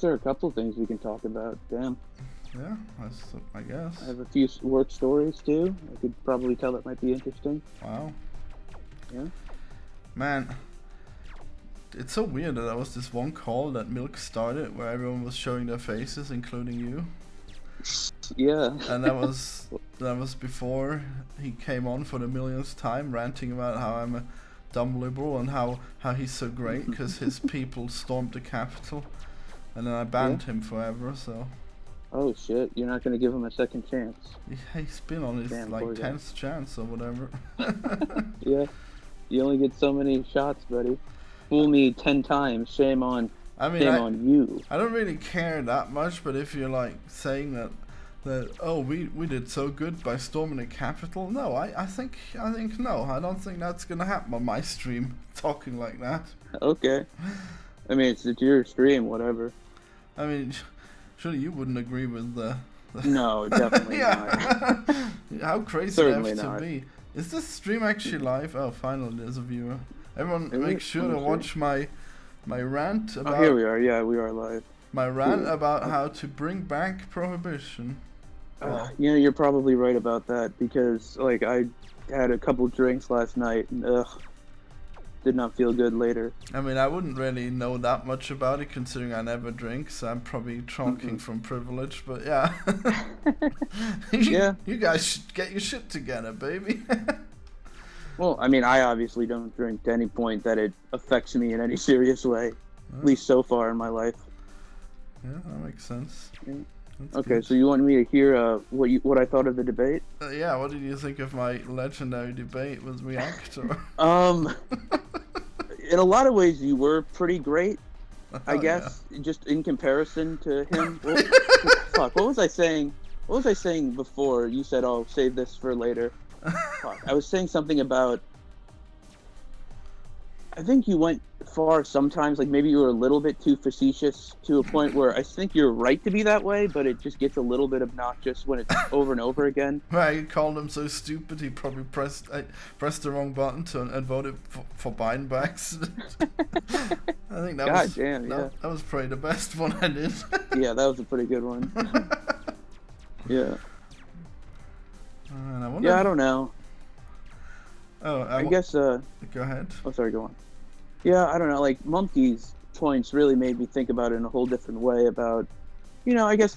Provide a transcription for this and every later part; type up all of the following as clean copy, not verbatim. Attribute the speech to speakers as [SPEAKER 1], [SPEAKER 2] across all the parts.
[SPEAKER 1] there are a couple things we can talk about. Damn.
[SPEAKER 2] Yeah, I guess.
[SPEAKER 1] I have a few work stories too. I could probably tell that might be interesting.
[SPEAKER 2] Wow.
[SPEAKER 1] Yeah.
[SPEAKER 2] Man, it's so weird that there was this one call that Milk started where everyone was showing their faces, including you.
[SPEAKER 1] Yeah.
[SPEAKER 2] And that was before he came on for the millionth time, ranting about how I'm a dumb liberal and how he's so great because his people stormed the Capitol, and then I banned him forever. So.
[SPEAKER 1] Oh shit! You're not gonna give him a second chance.
[SPEAKER 2] He's been on his
[SPEAKER 1] Damn,
[SPEAKER 2] like
[SPEAKER 1] poor guy.
[SPEAKER 2] 10th chance or whatever.
[SPEAKER 1] Yeah. You only get so many shots, buddy. Fool me 10 times. Shame on.
[SPEAKER 2] I mean,
[SPEAKER 1] Shame on you.
[SPEAKER 2] I don't really care that much, but if you're like saying that oh we did so good by storming the Capitol, no, I think no, I don't think that's gonna happen on my stream. Talking like that.
[SPEAKER 1] Okay. I mean, it's your stream, whatever.
[SPEAKER 2] I mean, surely you wouldn't agree with the.
[SPEAKER 1] No, definitely not.
[SPEAKER 2] How crazy
[SPEAKER 1] Certainly
[SPEAKER 2] do you have
[SPEAKER 1] not.
[SPEAKER 2] to be? Is this stream actually live? Oh, finally, there's a viewer. Everyone,
[SPEAKER 1] Is
[SPEAKER 2] make
[SPEAKER 1] it?
[SPEAKER 2] sure
[SPEAKER 1] Let
[SPEAKER 2] to
[SPEAKER 1] me see.
[SPEAKER 2] watch my rant about.
[SPEAKER 1] Oh, here we are. Yeah, we are live.
[SPEAKER 2] My rant
[SPEAKER 1] Cool.
[SPEAKER 2] about how to bring back prohibition.
[SPEAKER 1] You know, you're probably right about that because, like, I had a couple drinks last night and did not feel good later.
[SPEAKER 2] I mean, I wouldn't really know that much about it considering I never drink, so I'm probably talking from privilege, but yeah.
[SPEAKER 1] Yeah.
[SPEAKER 2] You guys should get your shit together, baby.
[SPEAKER 1] Well, I mean, I obviously don't drink to any point that it affects me in any serious way, at least so far in my life.
[SPEAKER 2] Yeah, that makes sense.
[SPEAKER 1] Yeah.
[SPEAKER 2] That's
[SPEAKER 1] Okay,
[SPEAKER 2] good.
[SPEAKER 1] so you want me to hear what I thought of the debate?
[SPEAKER 2] Yeah, what did you think of my legendary debate with Reactor?
[SPEAKER 1] In a lot of ways, you were pretty great. I
[SPEAKER 2] Oh,
[SPEAKER 1] guess just in comparison to him. Well, fuck, what was I saying? What was I saying before? You said, "Oh, save this for later." Fuck, I was saying something about. I think you went far sometimes. Like maybe you were a little bit too facetious to a point where I think you're right to be that way, but it just gets a little bit obnoxious when it's over and over again.
[SPEAKER 2] Well, you called him so stupid he probably pressed the wrong button and voted for Biden by accident. I think that
[SPEAKER 1] God
[SPEAKER 2] was
[SPEAKER 1] damn, yeah.
[SPEAKER 2] that was probably the best one I did.
[SPEAKER 1] Yeah, that was a pretty good one. Yeah.
[SPEAKER 2] And I wonder
[SPEAKER 1] Yeah, I don't know.
[SPEAKER 2] Oh,
[SPEAKER 1] I guess.
[SPEAKER 2] Go ahead.
[SPEAKER 1] Oh, sorry. Go on. Yeah, I don't know. Like Monkey's points really made me think about it in a whole different way. About, you know, I guess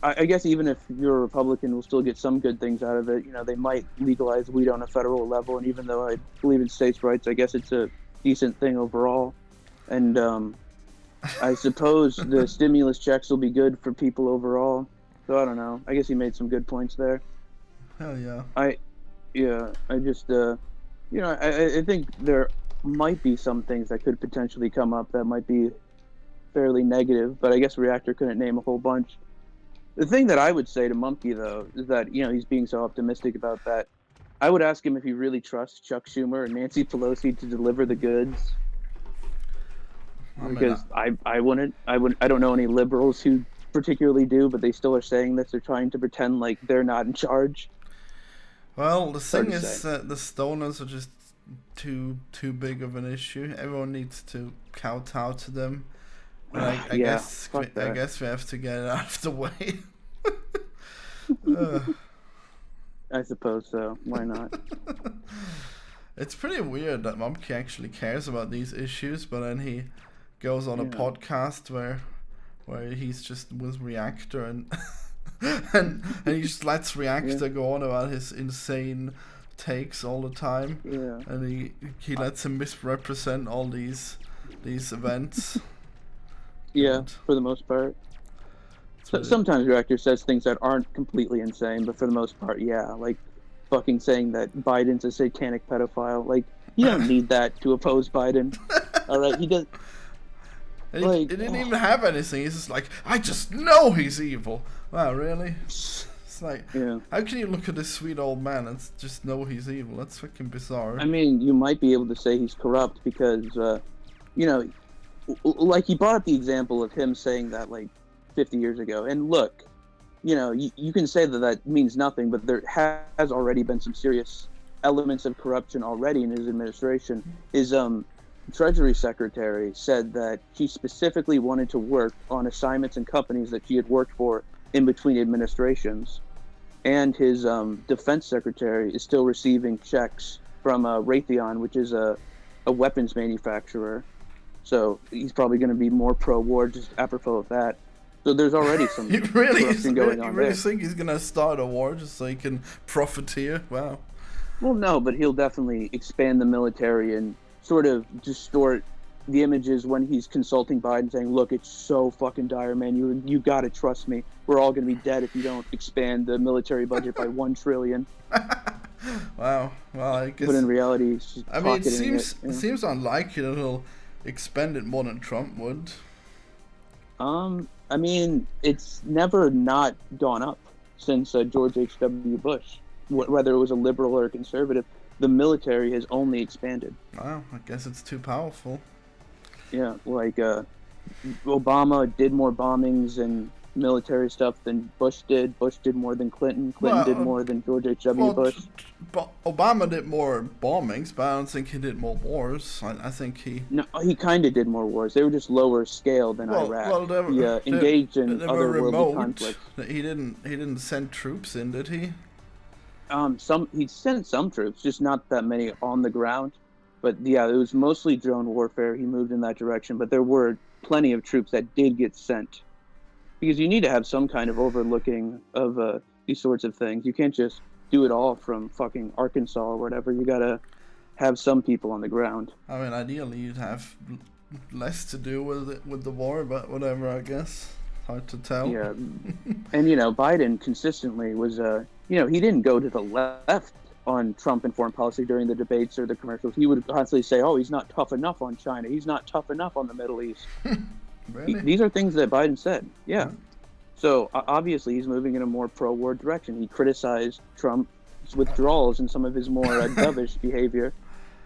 [SPEAKER 1] I guess even if you're a Republican, we'll still get some good things out of it. You know, they might legalize weed on a federal level, and even though I believe in states' rights, I guess it's a decent thing overall. And I suppose the stimulus checks will be good for people overall. So I don't know. I guess he made some good points there.
[SPEAKER 2] Hell yeah.
[SPEAKER 1] I just, you know, I think there might be some things that could potentially come up that might be fairly negative, but I guess Reactor couldn't name a whole bunch. The thing that I would say to Monkey, though, is that, you know, he's being so optimistic about that. I would ask him if he really trusts Chuck Schumer and Nancy Pelosi to deliver the goods. Because I wouldn't. I don't know any liberals who particularly do, but they still are saying this. They're trying to pretend like they're not in charge.
[SPEAKER 2] Well, the
[SPEAKER 1] Hard
[SPEAKER 2] thing
[SPEAKER 1] to
[SPEAKER 2] is
[SPEAKER 1] say.
[SPEAKER 2] that the stoners are just too big of an issue. Everyone needs to kowtow to them. And I
[SPEAKER 1] Yeah,
[SPEAKER 2] guess
[SPEAKER 1] fuck
[SPEAKER 2] I
[SPEAKER 1] that.
[SPEAKER 2] guess we have to get it out of the way.
[SPEAKER 1] I suppose so. Why not?
[SPEAKER 2] It's pretty weird that Monkey actually cares about these issues, but then he goes on a
[SPEAKER 1] Yeah.
[SPEAKER 2] podcast where he's just with Reactor and and he just lets Reactor go on about his insane takes all the time.
[SPEAKER 1] Yeah.
[SPEAKER 2] And he lets him misrepresent all these events.
[SPEAKER 1] Yeah,
[SPEAKER 2] God.
[SPEAKER 1] for the most part.
[SPEAKER 2] really-
[SPEAKER 1] Sometimes Reactor says things that aren't completely insane, but for the most part, yeah. Like fucking saying that Biden's a satanic pedophile. Like, you don't need that to oppose Biden. All right? He does.
[SPEAKER 2] And
[SPEAKER 1] Like,
[SPEAKER 2] he didn't even have anything. He's just like, I just know he's evil. Wow, really? It's like,
[SPEAKER 1] Yeah.
[SPEAKER 2] how can you look at this sweet old man and just know he's evil? That's fucking bizarre.
[SPEAKER 1] I mean, you might be able to say he's corrupt because, you know, like he brought up the example of him saying that like 50 years ago. And look, you know, you can say that that means nothing, but there has already been some serious elements of corruption already in his administration. His Treasury Secretary said that she specifically wanted to work on assignments and companies that she had worked for in between administrations. And his Defense Secretary is still receiving checks from Raytheon, which is a weapons manufacturer. So he's probably going to be more pro-war, just apropos of that. So there's already some corruption going on there.
[SPEAKER 2] You really think he's going to start a war just so he can profiteer? Wow.
[SPEAKER 1] Well, no, but he'll definitely expand the military and sort of distort the images when he's consulting Biden, saying, "Look, it's so fucking dire, man. You got to trust me. We're all going to be dead if you don't expand the military budget by $1 trillion."
[SPEAKER 2] Wow. Well, I guess.
[SPEAKER 1] But in reality, it's just
[SPEAKER 2] it seems unlikely that he'll expend it more than Trump would.
[SPEAKER 1] I mean, it's never not gone up since George H.W. Bush. Whether it was a liberal or a conservative, the military has only expanded.
[SPEAKER 2] Wow, I guess it's too powerful.
[SPEAKER 1] Yeah, like Obama did more bombings and military stuff than Bush did. Bush did more than Clinton. Clinton did more than George H.W. Bush.
[SPEAKER 2] But Obama did more bombings, but I don't think he did more wars. I think he...
[SPEAKER 1] No, he kind of did more wars. They were just lower scale than Iraq. He engaged in otherworldly conflicts.
[SPEAKER 2] He didn't send troops in, did he?
[SPEAKER 1] He sent some troops, just not that many on the ground. But yeah, it was mostly drone warfare. He moved in that direction, but there were plenty of troops that did get sent. Because you need to have some kind of overlooking of these sorts of things. You can't just do it all from fucking Arkansas or whatever. You gotta have some people on the ground.
[SPEAKER 2] I mean, ideally you'd have less to do with the war, but whatever, I guess. Hard to tell.
[SPEAKER 1] Yeah, and Biden consistently was he didn't go to the left on Trump and foreign policy during the debates or the commercials. He would constantly say, "Oh, he's not tough enough on China. He's not tough enough on the Middle East."
[SPEAKER 2] Really?
[SPEAKER 1] These are things that Biden said. Yeah. So obviously he's moving in a more pro-war direction. He criticized Trump's withdrawals and some of his more dovish behavior.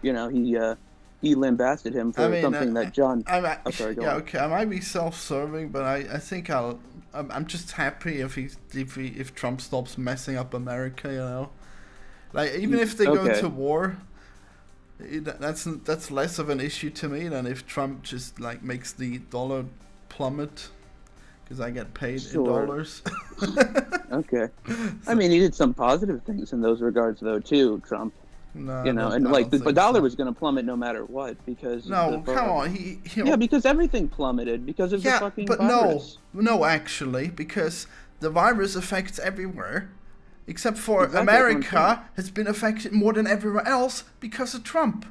[SPEAKER 1] He lambasted him for something that John. Sorry, go on.
[SPEAKER 2] Okay. I might be self-serving, but I think I'm just happy if Trump stops messing up America. Like even if they go to war, that's less of an issue to me than if Trump just like makes the dollar plummet, because I get paid in dollars.
[SPEAKER 1] Okay. I mean, he did some positive things in those regards though too, Trump.
[SPEAKER 2] No,
[SPEAKER 1] the dollar was going to plummet no matter what because
[SPEAKER 2] come on,
[SPEAKER 1] because everything plummeted because of the fucking virus.
[SPEAKER 2] No, actually, because the virus affects everywhere. Except for America has been affected more than everywhere else because of Trump.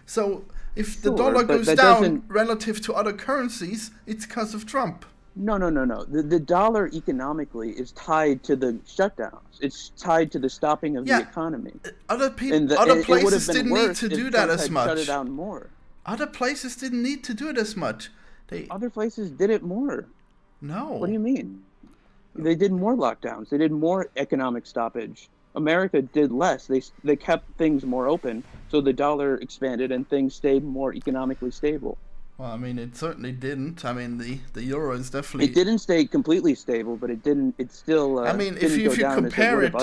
[SPEAKER 2] So if the dollar goes down relative to other currencies, it's because of Trump.
[SPEAKER 1] No. The dollar economically is tied to the shutdowns. It's tied to the stopping of the economy.
[SPEAKER 2] Other places didn't need to do that as much.
[SPEAKER 1] Shut it down more.
[SPEAKER 2] Other places didn't need to do it as much.
[SPEAKER 1] Other places did it more.
[SPEAKER 2] No.
[SPEAKER 1] What do you mean? They did more lockdowns. They did more economic stoppage. America did less. They kept things more open, so the dollar expanded and things stayed more economically stable.
[SPEAKER 2] Well, I mean, it certainly didn't. I mean, the euro is definitely...
[SPEAKER 1] It didn't stay completely stable, but it didn't. It still.
[SPEAKER 2] I mean, if you compare it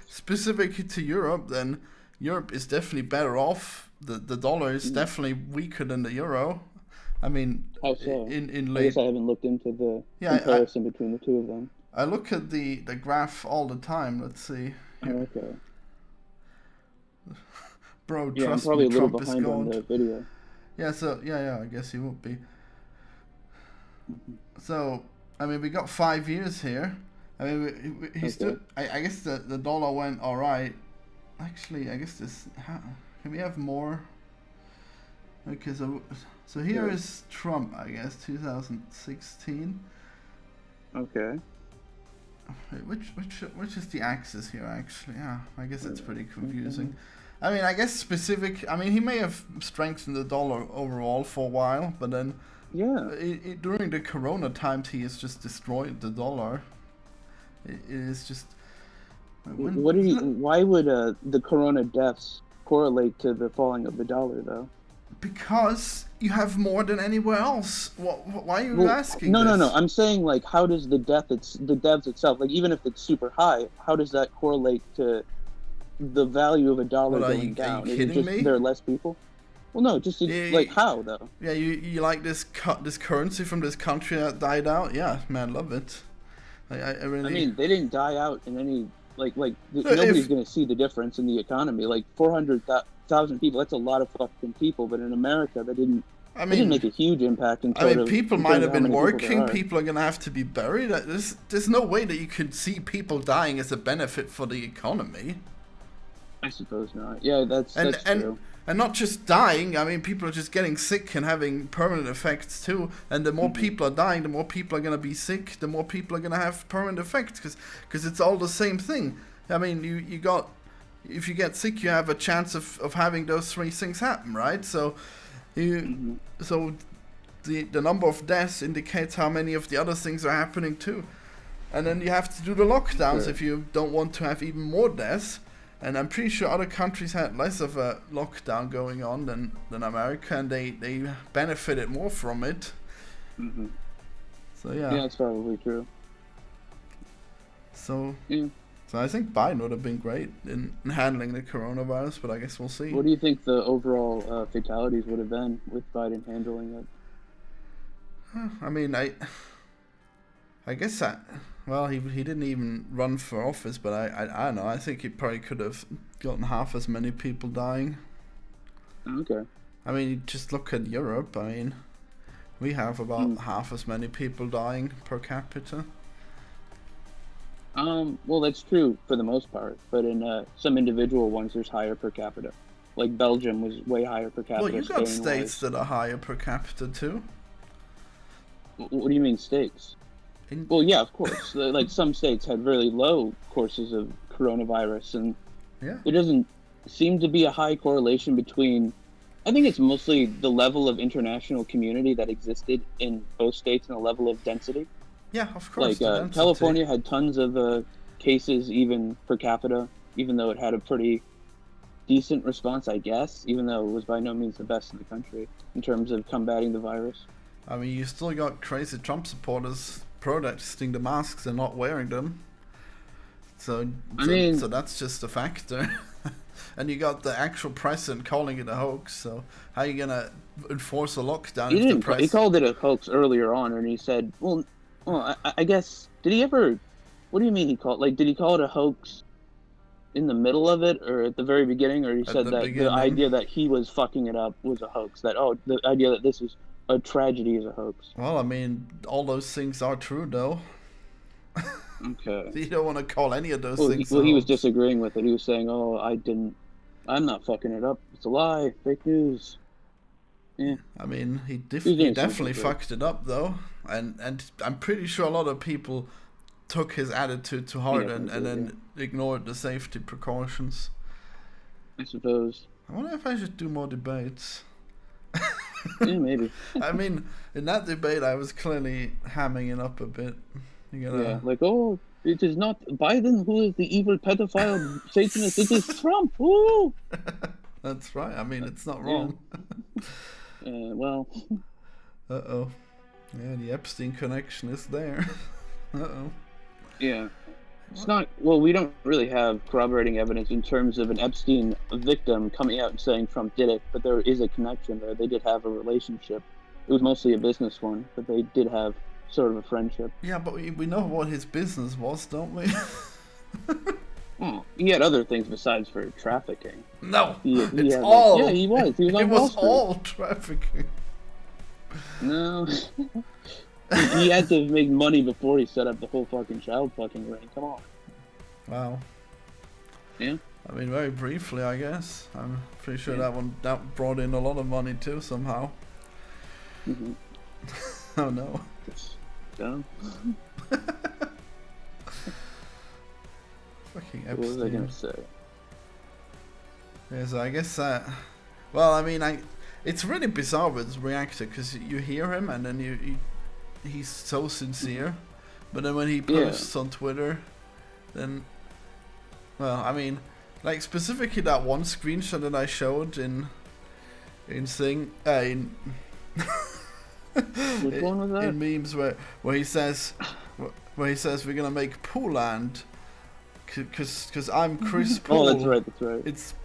[SPEAKER 2] specifically to Europe, then Europe is definitely better off. The dollar is definitely weaker than the euro. I mean,
[SPEAKER 1] how so?
[SPEAKER 2] I
[SPEAKER 1] guess I haven't looked into the comparison between the two of them.
[SPEAKER 2] I look at the graph all the time. Let's see.
[SPEAKER 1] Okay.
[SPEAKER 2] Bro,
[SPEAKER 1] I'm
[SPEAKER 2] trust
[SPEAKER 1] probably
[SPEAKER 2] me,
[SPEAKER 1] a little
[SPEAKER 2] Trump
[SPEAKER 1] behind
[SPEAKER 2] is
[SPEAKER 1] on the video.
[SPEAKER 2] Yeah, so I guess you would be. So, I mean, we got 5 years here. I mean, he stood. I guess the dollar went all right. Actually, I guess this. Can we have more? Okay, so here is Trump. I guess 2016.
[SPEAKER 1] Okay.
[SPEAKER 2] Which is the axis here, actually? Yeah, I guess it's pretty confusing. I mean, I guess he may have strengthened the dollar overall for a while, but then during the Corona times, he has just destroyed the dollar. It is just...
[SPEAKER 1] Why would the Corona deaths correlate to the falling of the dollar, though?
[SPEAKER 2] Because you have more than anywhere else. Why are you asking
[SPEAKER 1] this?
[SPEAKER 2] No.
[SPEAKER 1] I'm saying, like, how does the deaths itself, like, even if it's super high, how does that correlate to the value of a dollar going down?
[SPEAKER 2] Are you kidding me?
[SPEAKER 1] There are less people? Well, no, just like how though?
[SPEAKER 2] Yeah, you like this this currency from this country that died out? Yeah, man, love it. I
[SPEAKER 1] I
[SPEAKER 2] really.
[SPEAKER 1] mean, they didn't die out in any
[SPEAKER 2] If
[SPEAKER 1] nobody's going to see the difference in the economy. Like 400,000 people, that's a lot of fucking people. But in America,
[SPEAKER 2] I
[SPEAKER 1] they didn't
[SPEAKER 2] mean,
[SPEAKER 1] make a huge impact in
[SPEAKER 2] people
[SPEAKER 1] in
[SPEAKER 2] might
[SPEAKER 1] terms
[SPEAKER 2] have
[SPEAKER 1] of how
[SPEAKER 2] been
[SPEAKER 1] many people there
[SPEAKER 2] working.
[SPEAKER 1] are.
[SPEAKER 2] People are gonna have to be buried. There's no way that you could see people dying as a benefit for the economy.
[SPEAKER 1] I suppose not. Yeah, that's
[SPEAKER 2] And
[SPEAKER 1] true.
[SPEAKER 2] and not just dying. I mean, people are just getting sick and having permanent effects too. And the more people are dying, the more people are gonna be sick. The more people are gonna have permanent effects because it's all the same thing. I mean, you got if you get sick, you have a chance of having those three things happen, right? So so the number of deaths indicates how many of the other things are happening too. And then you have to do the lockdowns if you don't want to have even more deaths. And I'm pretty sure other countries had less of a lockdown going on than America, and they benefited more from it. So yeah.
[SPEAKER 1] Yeah, that's probably true.
[SPEAKER 2] So
[SPEAKER 1] Yeah.
[SPEAKER 2] so I think Biden would have been great in handling the coronavirus, but I guess we'll see.
[SPEAKER 1] What do you think the overall fatalities would have been with Biden handling it?
[SPEAKER 2] I mean, I guess that. Well, he didn't even run for office, but I don't know. I think he probably could have gotten half as many people dying.
[SPEAKER 1] Okay.
[SPEAKER 2] I mean, you just look at Europe. I mean, we have about half as many people dying per capita.
[SPEAKER 1] Well, that's true for the most part, but in some individual ones, there's higher per capita. Like Belgium was way higher per capita.
[SPEAKER 2] Well, you got
[SPEAKER 1] Spain
[SPEAKER 2] states
[SPEAKER 1] was.
[SPEAKER 2] that are higher per capita too.
[SPEAKER 1] What do you mean states? Well, yeah, of course. Like some states had really low courses of coronavirus, and there doesn't seem to be a high correlation between. I think it's mostly the level of international community that existed in both states and the level of density.
[SPEAKER 2] Yeah, of course.
[SPEAKER 1] Like California had tons of cases even per capita, even though it had a pretty decent response, I guess, even though it was by no means the best in the country in terms of combating the virus.
[SPEAKER 2] I mean, you still got crazy Trump supporters protesting the masks and not wearing them. So that's just a factor. And you got the actual president calling it a hoax. So how are you gonna enforce a lockdown?
[SPEAKER 1] He called it a hoax earlier on, and he said, "Well, I guess did he ever? What do you mean he called? Like, did he call it a hoax in the middle of it, or at the very beginning, or he said that the idea that he was fucking it up was a hoax? That the idea that this is a tragedy is a hoax."
[SPEAKER 2] Well, I mean, all those things are true, though.
[SPEAKER 1] Okay.
[SPEAKER 2] You don't want to call any of those things.
[SPEAKER 1] He was disagreeing with it. He was saying, "Oh, I'm not fucking it up. It's a lie. Fake news." Yeah.
[SPEAKER 2] I mean, he definitely fucked it up, though, and I'm pretty sure a lot of people took his attitude to heart and then ignored the safety precautions.
[SPEAKER 1] I suppose.
[SPEAKER 2] I wonder if I should do more debates.
[SPEAKER 1] Yeah, maybe.
[SPEAKER 2] I mean, in that debate, I was clearly hamming it up a bit.
[SPEAKER 1] Yeah, like, oh, it is not Biden who is the evil pedophile Satanist. It is Trump. Woo!
[SPEAKER 2] That's right. I mean, it's not wrong.
[SPEAKER 1] Well.
[SPEAKER 2] Uh-oh. Yeah, the Epstein connection is there. Uh-oh.
[SPEAKER 1] Yeah. It's not, well, we don't really have corroborating evidence in terms of an Epstein victim coming out and saying Trump did it, but there is a connection there. They did have a relationship. It was mostly a business one, but they did have sort of a friendship.
[SPEAKER 2] Yeah, but we know what his business was, don't we?
[SPEAKER 1] Oh, he had other things besides for trafficking.
[SPEAKER 2] No,
[SPEAKER 1] it's
[SPEAKER 2] all.
[SPEAKER 1] Yeah, he was. He was on
[SPEAKER 2] It
[SPEAKER 1] Wall
[SPEAKER 2] was
[SPEAKER 1] Street.
[SPEAKER 2] all trafficking.
[SPEAKER 1] No. He had to make money before he set up the whole fucking child fucking ring. Come on.
[SPEAKER 2] Wow.
[SPEAKER 1] Yeah.
[SPEAKER 2] I mean, very briefly, I guess. I'm pretty sure that brought in a lot of money too somehow.
[SPEAKER 1] Mm-hmm.
[SPEAKER 2] Oh no.
[SPEAKER 1] It's dumb.
[SPEAKER 2] Fucking Epstein.
[SPEAKER 1] What was I gonna say?
[SPEAKER 2] Yeah, so I guess well, I mean, it's really bizarre with his reactor because you hear him and then he's so sincere, but then when he posts on Twitter, then, well, I mean, like specifically that one screenshot that I showed in
[SPEAKER 1] Which one was that?
[SPEAKER 2] In memes where he says we're gonna make Pooland Cause I'm Chris Paul.
[SPEAKER 1] Oh, that's right. That's right.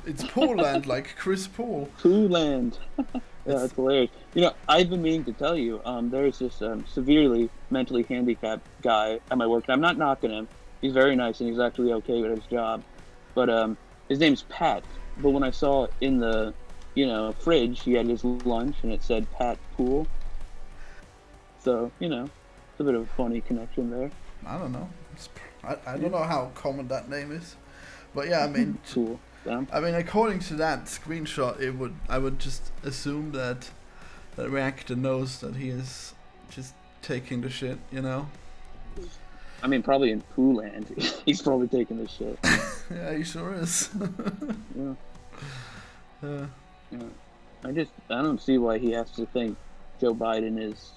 [SPEAKER 2] It's Paul Land, like Chris Paul.
[SPEAKER 1] Pooh Land. Yeah, that's hilarious. You know, I've been meaning to tell you. There's this severely mentally handicapped guy at my work. And I'm not knocking him. He's very nice and he's actually okay with his job. But his name's Pat. But when I saw in the, fridge, he had his lunch and it said Pat Pool. So, it's a bit of a funny connection there.
[SPEAKER 2] I don't know. I don't know how common that name is. But yeah, I mean,
[SPEAKER 1] cool. Yeah.
[SPEAKER 2] I mean, according to that screenshot, I would just assume that the reactor knows that he is just taking the shit,
[SPEAKER 1] I mean, probably in Pooh Land, he's probably taking the shit.
[SPEAKER 2] Yeah, he sure is.
[SPEAKER 1] Yeah. Yeah. I don't see why he has to think Joe Biden is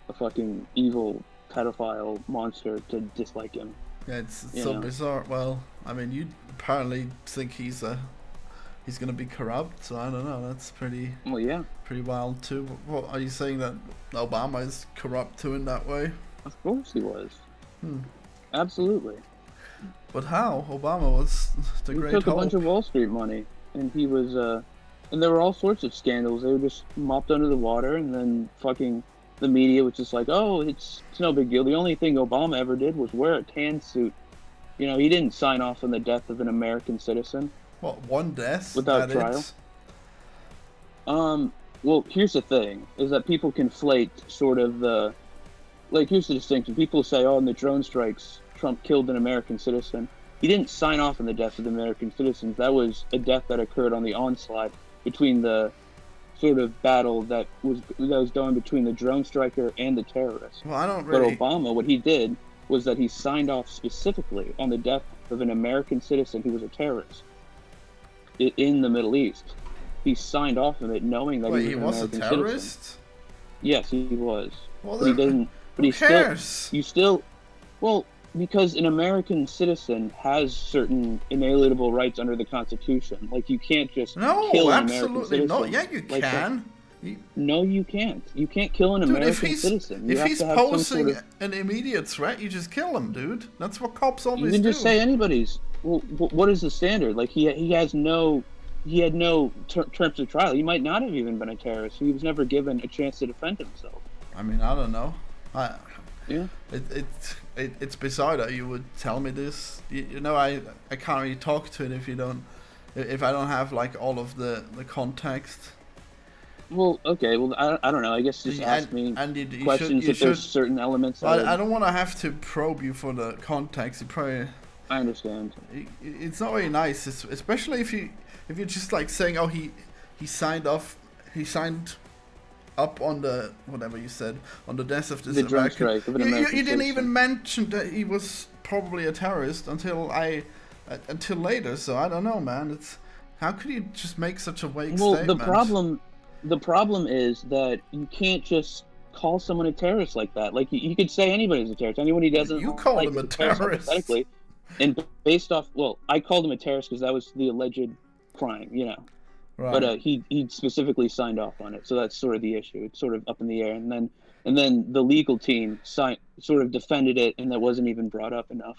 [SPEAKER 1] a fucking evil pedophile monster to dislike him.
[SPEAKER 2] Yeah, it's so bizarre. Well, I mean, you apparently think he's gonna be corrupt, so I don't know. That's pretty.
[SPEAKER 1] Well, yeah.
[SPEAKER 2] Pretty wild too. What are you saying, that Obama is corrupt too in that way?
[SPEAKER 1] Of course he was. Absolutely.
[SPEAKER 2] But how? Obama was the great hope.
[SPEAKER 1] He took a bunch of Wall Street money, and he was, and there were all sorts of scandals. They were just mopped under the water, and then fucking the media was just like, oh, it's no big deal. The only thing Obama ever did was wear a tan suit. He didn't sign off on the death of an American citizen.
[SPEAKER 2] What, one death?
[SPEAKER 1] Without trial? Well, here's the thing, is that people conflate sort of here's the distinction. People say, oh, in the drone strikes, Trump killed an American citizen. He didn't sign off on the deaths of the American citizens. That was a death that occurred on the onslaught between the sort of battle that was going between the drone striker and the terrorist.
[SPEAKER 2] Well, I don't really...
[SPEAKER 1] But Obama, what he did was that he signed off specifically on the death of an American citizen who was a terrorist in the Middle East. He signed off on it knowing that he was an American
[SPEAKER 2] a terrorist?
[SPEAKER 1] Citizen. Yes, he was.
[SPEAKER 2] Well,
[SPEAKER 1] but he didn't. But
[SPEAKER 2] who cares?
[SPEAKER 1] Well, because an American citizen has certain inalienable rights under the Constitution. Like, you can't just kill an American citizen.
[SPEAKER 2] No, yeah, you can.
[SPEAKER 1] No, you can't. You can't kill an American citizen.
[SPEAKER 2] If he's posing an immediate threat, you just kill him, dude. That's what cops always do.
[SPEAKER 1] You can just say anybody's. Well, what is the standard? Like, he had no terms of trial. He might not have even been a terrorist. He was never given a chance to defend himself.
[SPEAKER 2] I mean, I don't know.
[SPEAKER 1] Yeah.
[SPEAKER 2] It's bizarre that you would tell me this. I can't really talk to it if I don't have like all of the context.
[SPEAKER 1] Well, okay. Well, I don't know. I guess just ask me questions if there's certain elements.
[SPEAKER 2] I don't want to have to probe you for the context.
[SPEAKER 1] I understand.
[SPEAKER 2] It's not very nice, especially if you're just like saying, oh, he signed up on the whatever you said on the death of this
[SPEAKER 1] American strike of an American
[SPEAKER 2] you didn't even mention that he was probably a terrorist until later. So I don't know, man. How could you just make such a vague statement?
[SPEAKER 1] The problem is that you can't just call someone a terrorist like that. Like, you could say anybody's a terrorist. Anyone who doesn't
[SPEAKER 2] you called him a terrorist.
[SPEAKER 1] And based off, I called him a terrorist because that was the alleged crime, Right. But he specifically signed off on it, so that's sort of the issue. It's sort of up in the air, and then the legal team sort of defended it, and that wasn't even brought up enough.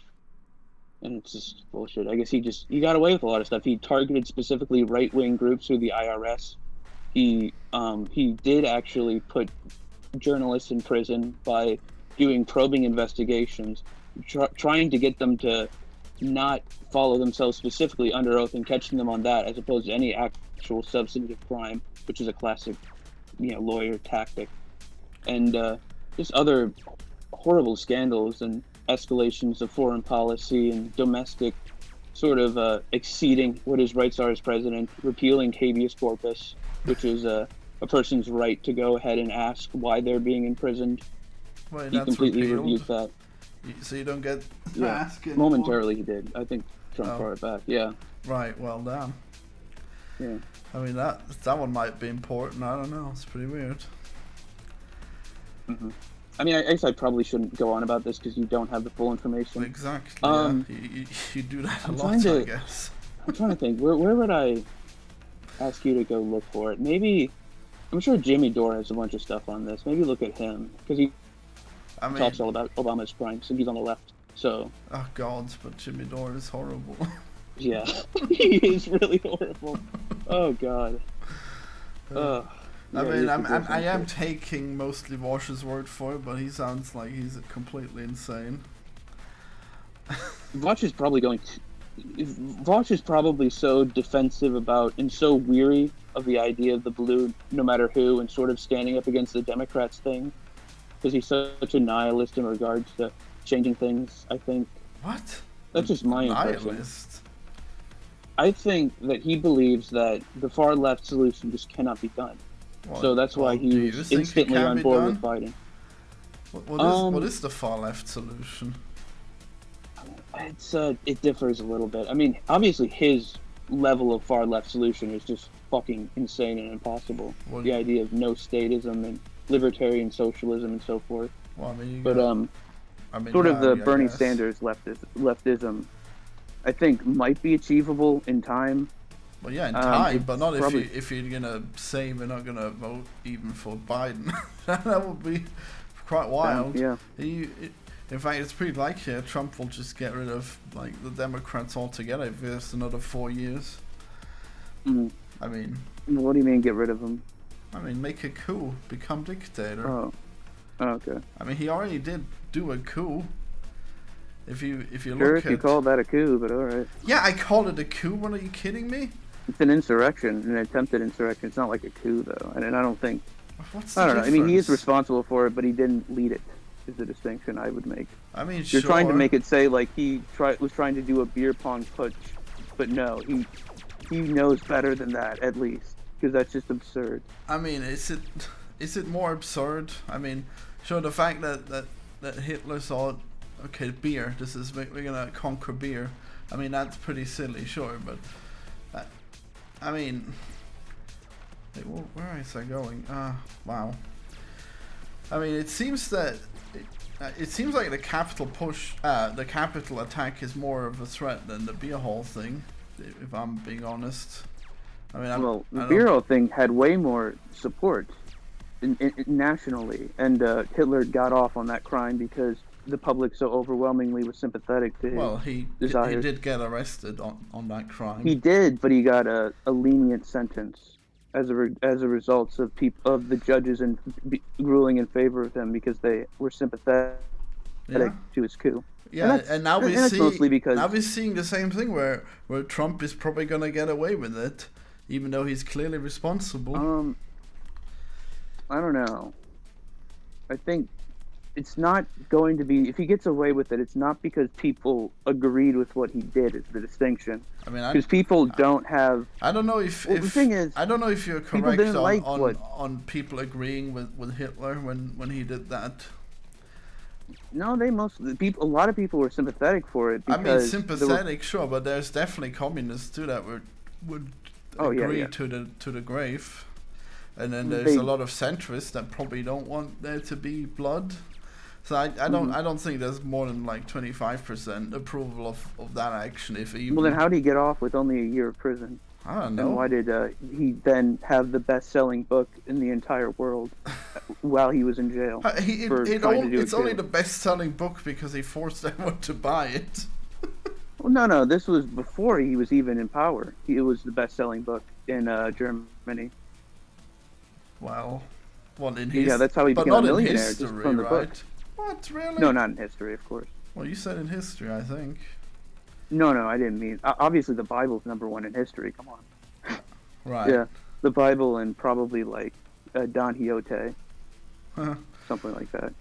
[SPEAKER 1] And it's just bullshit. I guess he got away with a lot of stuff. He targeted specifically right-wing groups through the IRS. He did actually put journalists in prison by doing probing investigations, trying to get them to not follow themselves specifically under oath and catching them on that, as opposed to any actual substantive crime, which is a classic, lawyer tactic. And just other horrible scandals and escalations of foreign policy and domestic sort of exceeding what his rights are as president, repealing habeas corpus, which is a person's right to go ahead and ask why they're being imprisoned.
[SPEAKER 2] Wait,
[SPEAKER 1] he completely rebuked that.
[SPEAKER 2] So you don't get
[SPEAKER 1] asked anymore? Momentarily he did. I think Trump brought it back. Yeah.
[SPEAKER 2] Right. Well done.
[SPEAKER 1] Yeah.
[SPEAKER 2] I mean, that one might be important. I don't know. It's pretty weird.
[SPEAKER 1] Mm-hmm. I mean, I guess I probably shouldn't go on about this because you don't have the full information.
[SPEAKER 2] Exactly. You do that a lot, I guess.
[SPEAKER 1] I'm trying to think. Where would I ask you to go look for it? Maybe, I'm sure Jimmy Dore has a bunch of stuff on this. Maybe look at him because he talks all about Obama's crimes, and he's on the left. So
[SPEAKER 2] Oh God, but Jimmy Dore is horrible.
[SPEAKER 1] yeah, he is really horrible. Oh God.
[SPEAKER 2] I
[SPEAKER 1] Yeah, he
[SPEAKER 2] mean,
[SPEAKER 1] is the gross
[SPEAKER 2] I am
[SPEAKER 1] monster.
[SPEAKER 2] taking mostly Wash's word for it, but he sounds like he's completely insane.
[SPEAKER 1] Vosh is probably going to. Vosh is probably so defensive about and so weary of the idea of the blue, no matter who, and sort of standing up against the Democrats thing, because he's such a nihilist in regards to changing things. I think
[SPEAKER 2] What?
[SPEAKER 1] that's just
[SPEAKER 2] A
[SPEAKER 1] my impression.
[SPEAKER 2] nihilist?
[SPEAKER 1] I think that he believes that the far left solution just cannot be done.
[SPEAKER 2] What?
[SPEAKER 1] So that's why
[SPEAKER 2] Well,
[SPEAKER 1] he
[SPEAKER 2] do you
[SPEAKER 1] was
[SPEAKER 2] think it
[SPEAKER 1] instantly
[SPEAKER 2] can
[SPEAKER 1] on
[SPEAKER 2] be
[SPEAKER 1] board with
[SPEAKER 2] done?
[SPEAKER 1] Biden.
[SPEAKER 2] What is the far left solution?
[SPEAKER 1] It differs a little bit. I mean, obviously his level of far left solution is just fucking insane and impossible.
[SPEAKER 2] Well,
[SPEAKER 1] The idea of no statism and libertarian socialism and so forth.
[SPEAKER 2] well, I mean, you
[SPEAKER 1] But
[SPEAKER 2] got, I mean,
[SPEAKER 1] sort of
[SPEAKER 2] yeah,
[SPEAKER 1] the
[SPEAKER 2] I
[SPEAKER 1] Bernie
[SPEAKER 2] guess.
[SPEAKER 1] Sanders leftism, I think might be achievable in time.
[SPEAKER 2] Well, yeah, in time,
[SPEAKER 1] it's
[SPEAKER 2] but not
[SPEAKER 1] probably-
[SPEAKER 2] if you're gonna say we're not gonna vote even for Biden. That would be quite wild.
[SPEAKER 1] Yeah.
[SPEAKER 2] In fact, it's pretty likely Trump will just get rid of like the Democrats altogether if there's another 4 years.
[SPEAKER 1] Mhm.
[SPEAKER 2] I mean,
[SPEAKER 1] What do you mean get rid of him?
[SPEAKER 2] make a coup, become dictator.
[SPEAKER 1] Oh, okay.
[SPEAKER 2] I mean, he already did do a coup. If you
[SPEAKER 1] Sure,
[SPEAKER 2] look
[SPEAKER 1] if you
[SPEAKER 2] at,
[SPEAKER 1] call that a coup, but all right.
[SPEAKER 2] yeah, I called it a coup. What, are you kidding me?
[SPEAKER 1] It's an insurrection, an attempted insurrection. It's not like a coup, though. And I don't think.
[SPEAKER 2] What's the
[SPEAKER 1] I don't know. I mean, he is
[SPEAKER 2] difference?
[SPEAKER 1] responsible for it, but he didn't lead it. Is the distinction I would make.
[SPEAKER 2] I mean,
[SPEAKER 1] You're trying to
[SPEAKER 2] sure.
[SPEAKER 1] make it say like he was trying to do a beer pong putsch, but no, he knows better than that at least, because that's just absurd.
[SPEAKER 2] I mean, is it more absurd? I mean, sure, the fact that Hitler thought, okay, beer, we're gonna conquer beer. I mean, that's pretty silly, sure, but I mean, wait, where is I going? Wow. I mean, it seems that it seems like the the capital attack is more of a threat than the beer hall thing, if I'm being honest. I mean,
[SPEAKER 1] Well, the beer hall thing had way more support nationally, and Hitler got off on that crime because the public so overwhelmingly was sympathetic to his
[SPEAKER 2] Well, he
[SPEAKER 1] desires.
[SPEAKER 2] did get arrested on that crime.
[SPEAKER 1] He did, but he got a lenient sentence as a result of the judges ruling in favor of him because they were sympathetic to his coup.
[SPEAKER 2] Yeah, and now we
[SPEAKER 1] that's
[SPEAKER 2] see
[SPEAKER 1] mostly because
[SPEAKER 2] now we're seeing the same thing where Trump is probably gonna get away with it, even though he's clearly responsible.
[SPEAKER 1] I don't know. I think it's not going to be, if he gets away with it, it's not because people agreed with what he did. Is the distinction.
[SPEAKER 2] I mean,
[SPEAKER 1] because people don't have.
[SPEAKER 2] I don't know if
[SPEAKER 1] the thing is,
[SPEAKER 2] I don't know if you're
[SPEAKER 1] people
[SPEAKER 2] correct
[SPEAKER 1] didn't like
[SPEAKER 2] on people agreeing with Hitler when he did that.
[SPEAKER 1] No, a lot of people were sympathetic for it.
[SPEAKER 2] I mean,
[SPEAKER 1] Because
[SPEAKER 2] sympathetic, sure, but there's definitely communists too that would agree to the grave. And then there's a lot of centrists that probably don't want there to be blood. So I don't think there's more than like 25% approval of that action, if even.
[SPEAKER 1] Well, then how did he get off with only a year of prison?
[SPEAKER 2] I don't know.
[SPEAKER 1] And why did he then have the best-selling book in the entire world while he was in jail?
[SPEAKER 2] It's only the best-selling book because he forced everyone to buy it.
[SPEAKER 1] Well, no, this was before he was even in power. It was the best-selling book in Germany.
[SPEAKER 2] Well, in
[SPEAKER 1] yeah, that's how he became a millionaire,
[SPEAKER 2] history,
[SPEAKER 1] just from the
[SPEAKER 2] right?
[SPEAKER 1] book.
[SPEAKER 2] What, really?
[SPEAKER 1] No, not in history, of course.
[SPEAKER 2] Well, you said in history, I think.
[SPEAKER 1] No, I didn't mean. Obviously, the Bible's #1 in history. Come on.
[SPEAKER 2] Right.
[SPEAKER 1] Yeah, the Bible and probably like Don Quixote, something like that.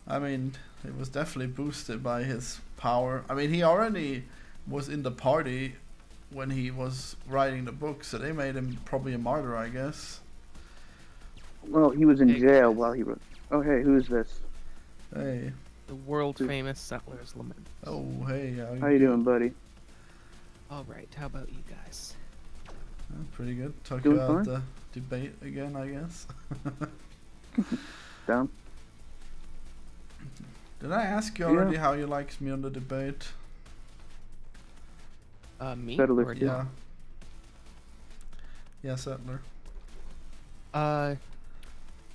[SPEAKER 2] I mean, it was definitely boosted by his power. I mean, he already was in the party when he was writing the book, so they made him probably a martyr, I guess.
[SPEAKER 1] Well, he was in jail while he wrote. Oh, hey, who's this?
[SPEAKER 2] Hey.
[SPEAKER 3] The world famous Settler's Lament.
[SPEAKER 2] Oh, hey.
[SPEAKER 1] How you doing, buddy?
[SPEAKER 3] All right. How about you guys?
[SPEAKER 2] Pretty good. Talk
[SPEAKER 1] Doing
[SPEAKER 2] about
[SPEAKER 1] fine?
[SPEAKER 2] the debate again, I guess.
[SPEAKER 1] Down.
[SPEAKER 2] Did I ask you already how you liked me on the debate?
[SPEAKER 3] Me?
[SPEAKER 1] Settler,
[SPEAKER 3] Or
[SPEAKER 2] Yeah. Yeah, Settler.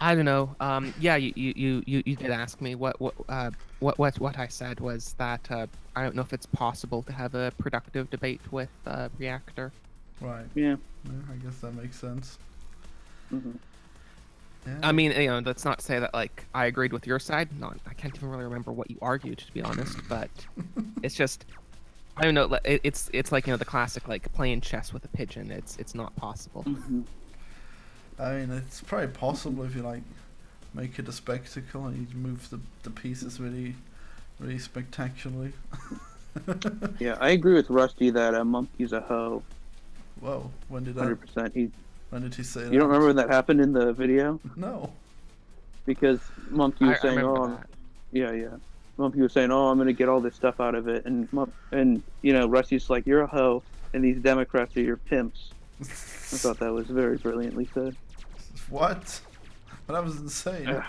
[SPEAKER 3] I don't know. Yeah, you did ask me what I said was that I don't know if it's possible to have a productive debate with Reactor.
[SPEAKER 2] Right.
[SPEAKER 1] Yeah.
[SPEAKER 2] Yeah, I guess that makes sense.
[SPEAKER 1] Hmm.
[SPEAKER 2] Yeah.
[SPEAKER 3] I mean, that's not to say that like I agreed with your side. Not, I can't even really remember what you argued, to be honest. But it's just, I don't know. It's like the classic like playing chess with a pigeon. It's not possible.
[SPEAKER 1] Hmm.
[SPEAKER 2] I mean, it's probably possible if you like make it a spectacle and you move the pieces really, really spectacularly.
[SPEAKER 1] Yeah, I agree with Rusty that a monkey's a hoe.
[SPEAKER 2] Whoa! When did
[SPEAKER 1] 100%.
[SPEAKER 2] When did he say that?
[SPEAKER 1] You don't remember when that happened in the video?
[SPEAKER 2] No.
[SPEAKER 1] Because Monkey was
[SPEAKER 3] I
[SPEAKER 1] saying,
[SPEAKER 3] remember
[SPEAKER 1] "Oh,
[SPEAKER 3] that.
[SPEAKER 1] yeah." Monkey was saying, "Oh, I'm gonna get all this stuff out of it," and Rusty's like, "You're a hoe, and these Democrats are your pimps." I thought that was very brilliantly said.
[SPEAKER 2] What? That was insane.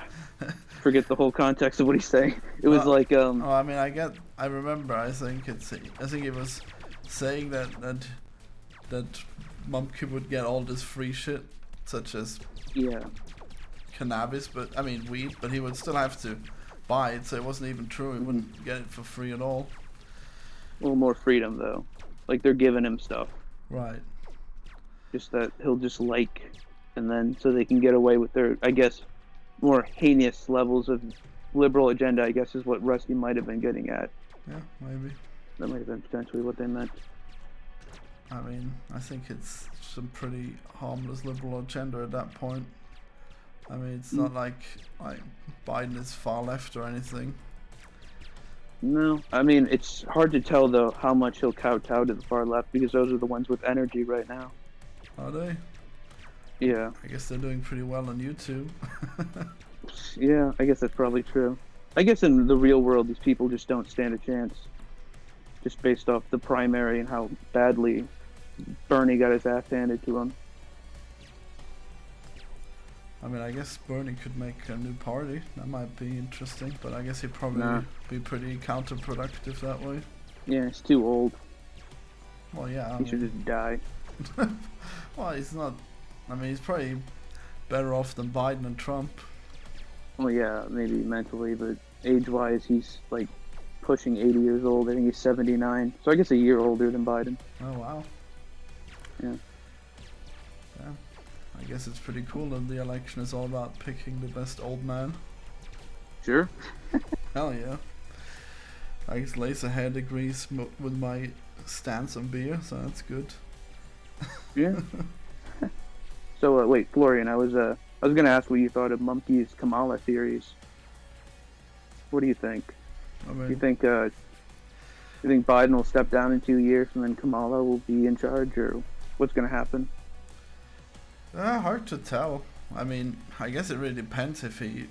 [SPEAKER 1] Forget the whole context of what he's saying. It was like,
[SPEAKER 2] Oh, I mean, I remember. I think it was saying that Monkey would get all this free shit, such as
[SPEAKER 1] yeah,
[SPEAKER 2] cannabis, but I mean weed, but he would still have to buy it, so it wasn't even true. He wouldn't get it for free at all.
[SPEAKER 1] a little more freedom though. Like they're giving him stuff,
[SPEAKER 2] Right.
[SPEAKER 1] just that he'll just like, and then so they can get away with their, I guess, more heinous levels of liberal agenda. I guess is what Rusty might have been getting at.
[SPEAKER 2] Yeah, maybe.
[SPEAKER 1] That might have been potentially what they meant.
[SPEAKER 2] I mean, I think it's some pretty harmless liberal agenda at that point. I mean, it's not like Biden is far left or anything.
[SPEAKER 1] No, I mean it's hard to tell though how much he'll kowtow to the far left because those are the ones with energy right now.
[SPEAKER 2] Are they?
[SPEAKER 1] Yeah,
[SPEAKER 2] I guess they're doing pretty well on YouTube.
[SPEAKER 1] yeah, I guess that's probably true. I guess in the real world, these people just don't stand a chance, just based off the primary and how badly Bernie got his ass handed to him.
[SPEAKER 2] I mean, I guess Bernie could make a new party. That might be interesting, but I guess he'd probably
[SPEAKER 1] Nah.
[SPEAKER 2] be pretty counterproductive that way.
[SPEAKER 1] Yeah, he's too old.
[SPEAKER 2] Well, yeah. I
[SPEAKER 1] He should
[SPEAKER 2] mean,
[SPEAKER 1] just die.
[SPEAKER 2] well, he's not. I mean, he's probably better off than Biden and Trump.
[SPEAKER 1] Well, yeah, maybe mentally, but age-wise, he's like pushing 80 years old. I think he's 79, so I guess a year older than Biden.
[SPEAKER 2] Oh wow.
[SPEAKER 1] Yeah.
[SPEAKER 2] Yeah. I guess it's pretty cool that the election is all about picking the best old man.
[SPEAKER 1] Sure.
[SPEAKER 2] Hell yeah. I guess Laserhead agrees with my stance on beer, so that's good.
[SPEAKER 1] Yeah. So wait, Florian, I was gonna ask what you thought of Monkey's Kamala theories. What do you think?
[SPEAKER 2] I
[SPEAKER 1] You
[SPEAKER 2] mean,
[SPEAKER 1] think Biden will step down in 2 years and then Kamala will be in charge, or what's gonna happen?
[SPEAKER 2] hard to tell. I mean, I guess it really depends if he.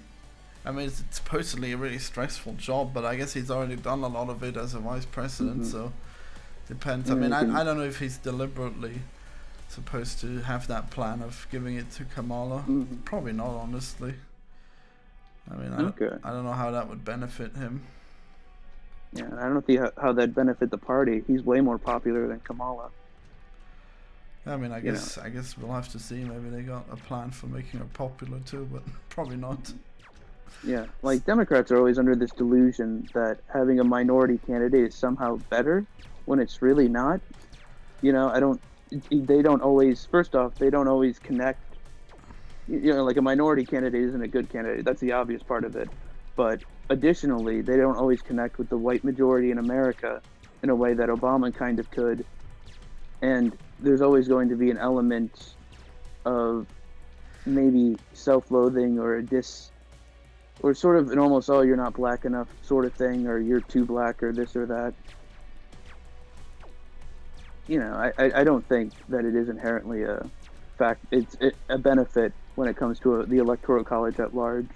[SPEAKER 2] I mean, it's supposedly a really stressful job, but I guess he's already done a lot of it as a vice president, so depends. I
[SPEAKER 1] Yeah,
[SPEAKER 2] mean,
[SPEAKER 1] he can-
[SPEAKER 2] I don't know if he's deliberately supposed to have that plan of giving it to Kamala.
[SPEAKER 1] Mhm.
[SPEAKER 2] Probably not, honestly. I mean,
[SPEAKER 1] Okay.
[SPEAKER 2] I don't know how that would benefit him.
[SPEAKER 1] Yeah, I don't see how that'd benefit the party. He's way more popular than Kamala.
[SPEAKER 2] I mean, I
[SPEAKER 1] You know.
[SPEAKER 2] guess we'll have to see. Maybe they got a plan for making her popular too, but probably not.
[SPEAKER 1] Yeah, like Democrats are always under this delusion that having a minority candidate is somehow better when it's really not. They don't always, first off, they don't always connect. Like a minority candidate isn't a good candidate. That's the obvious part of it. But additionally, they don't always connect with the white majority in America in a way that Obama kind of could. And there's always going to be an element of maybe self-loathing or or sort of an almost, oh, you're not black enough sort of thing, or you're too black, or this or that. I don't think that it is inherently a fact. It's a benefit when it comes to the electoral college at large,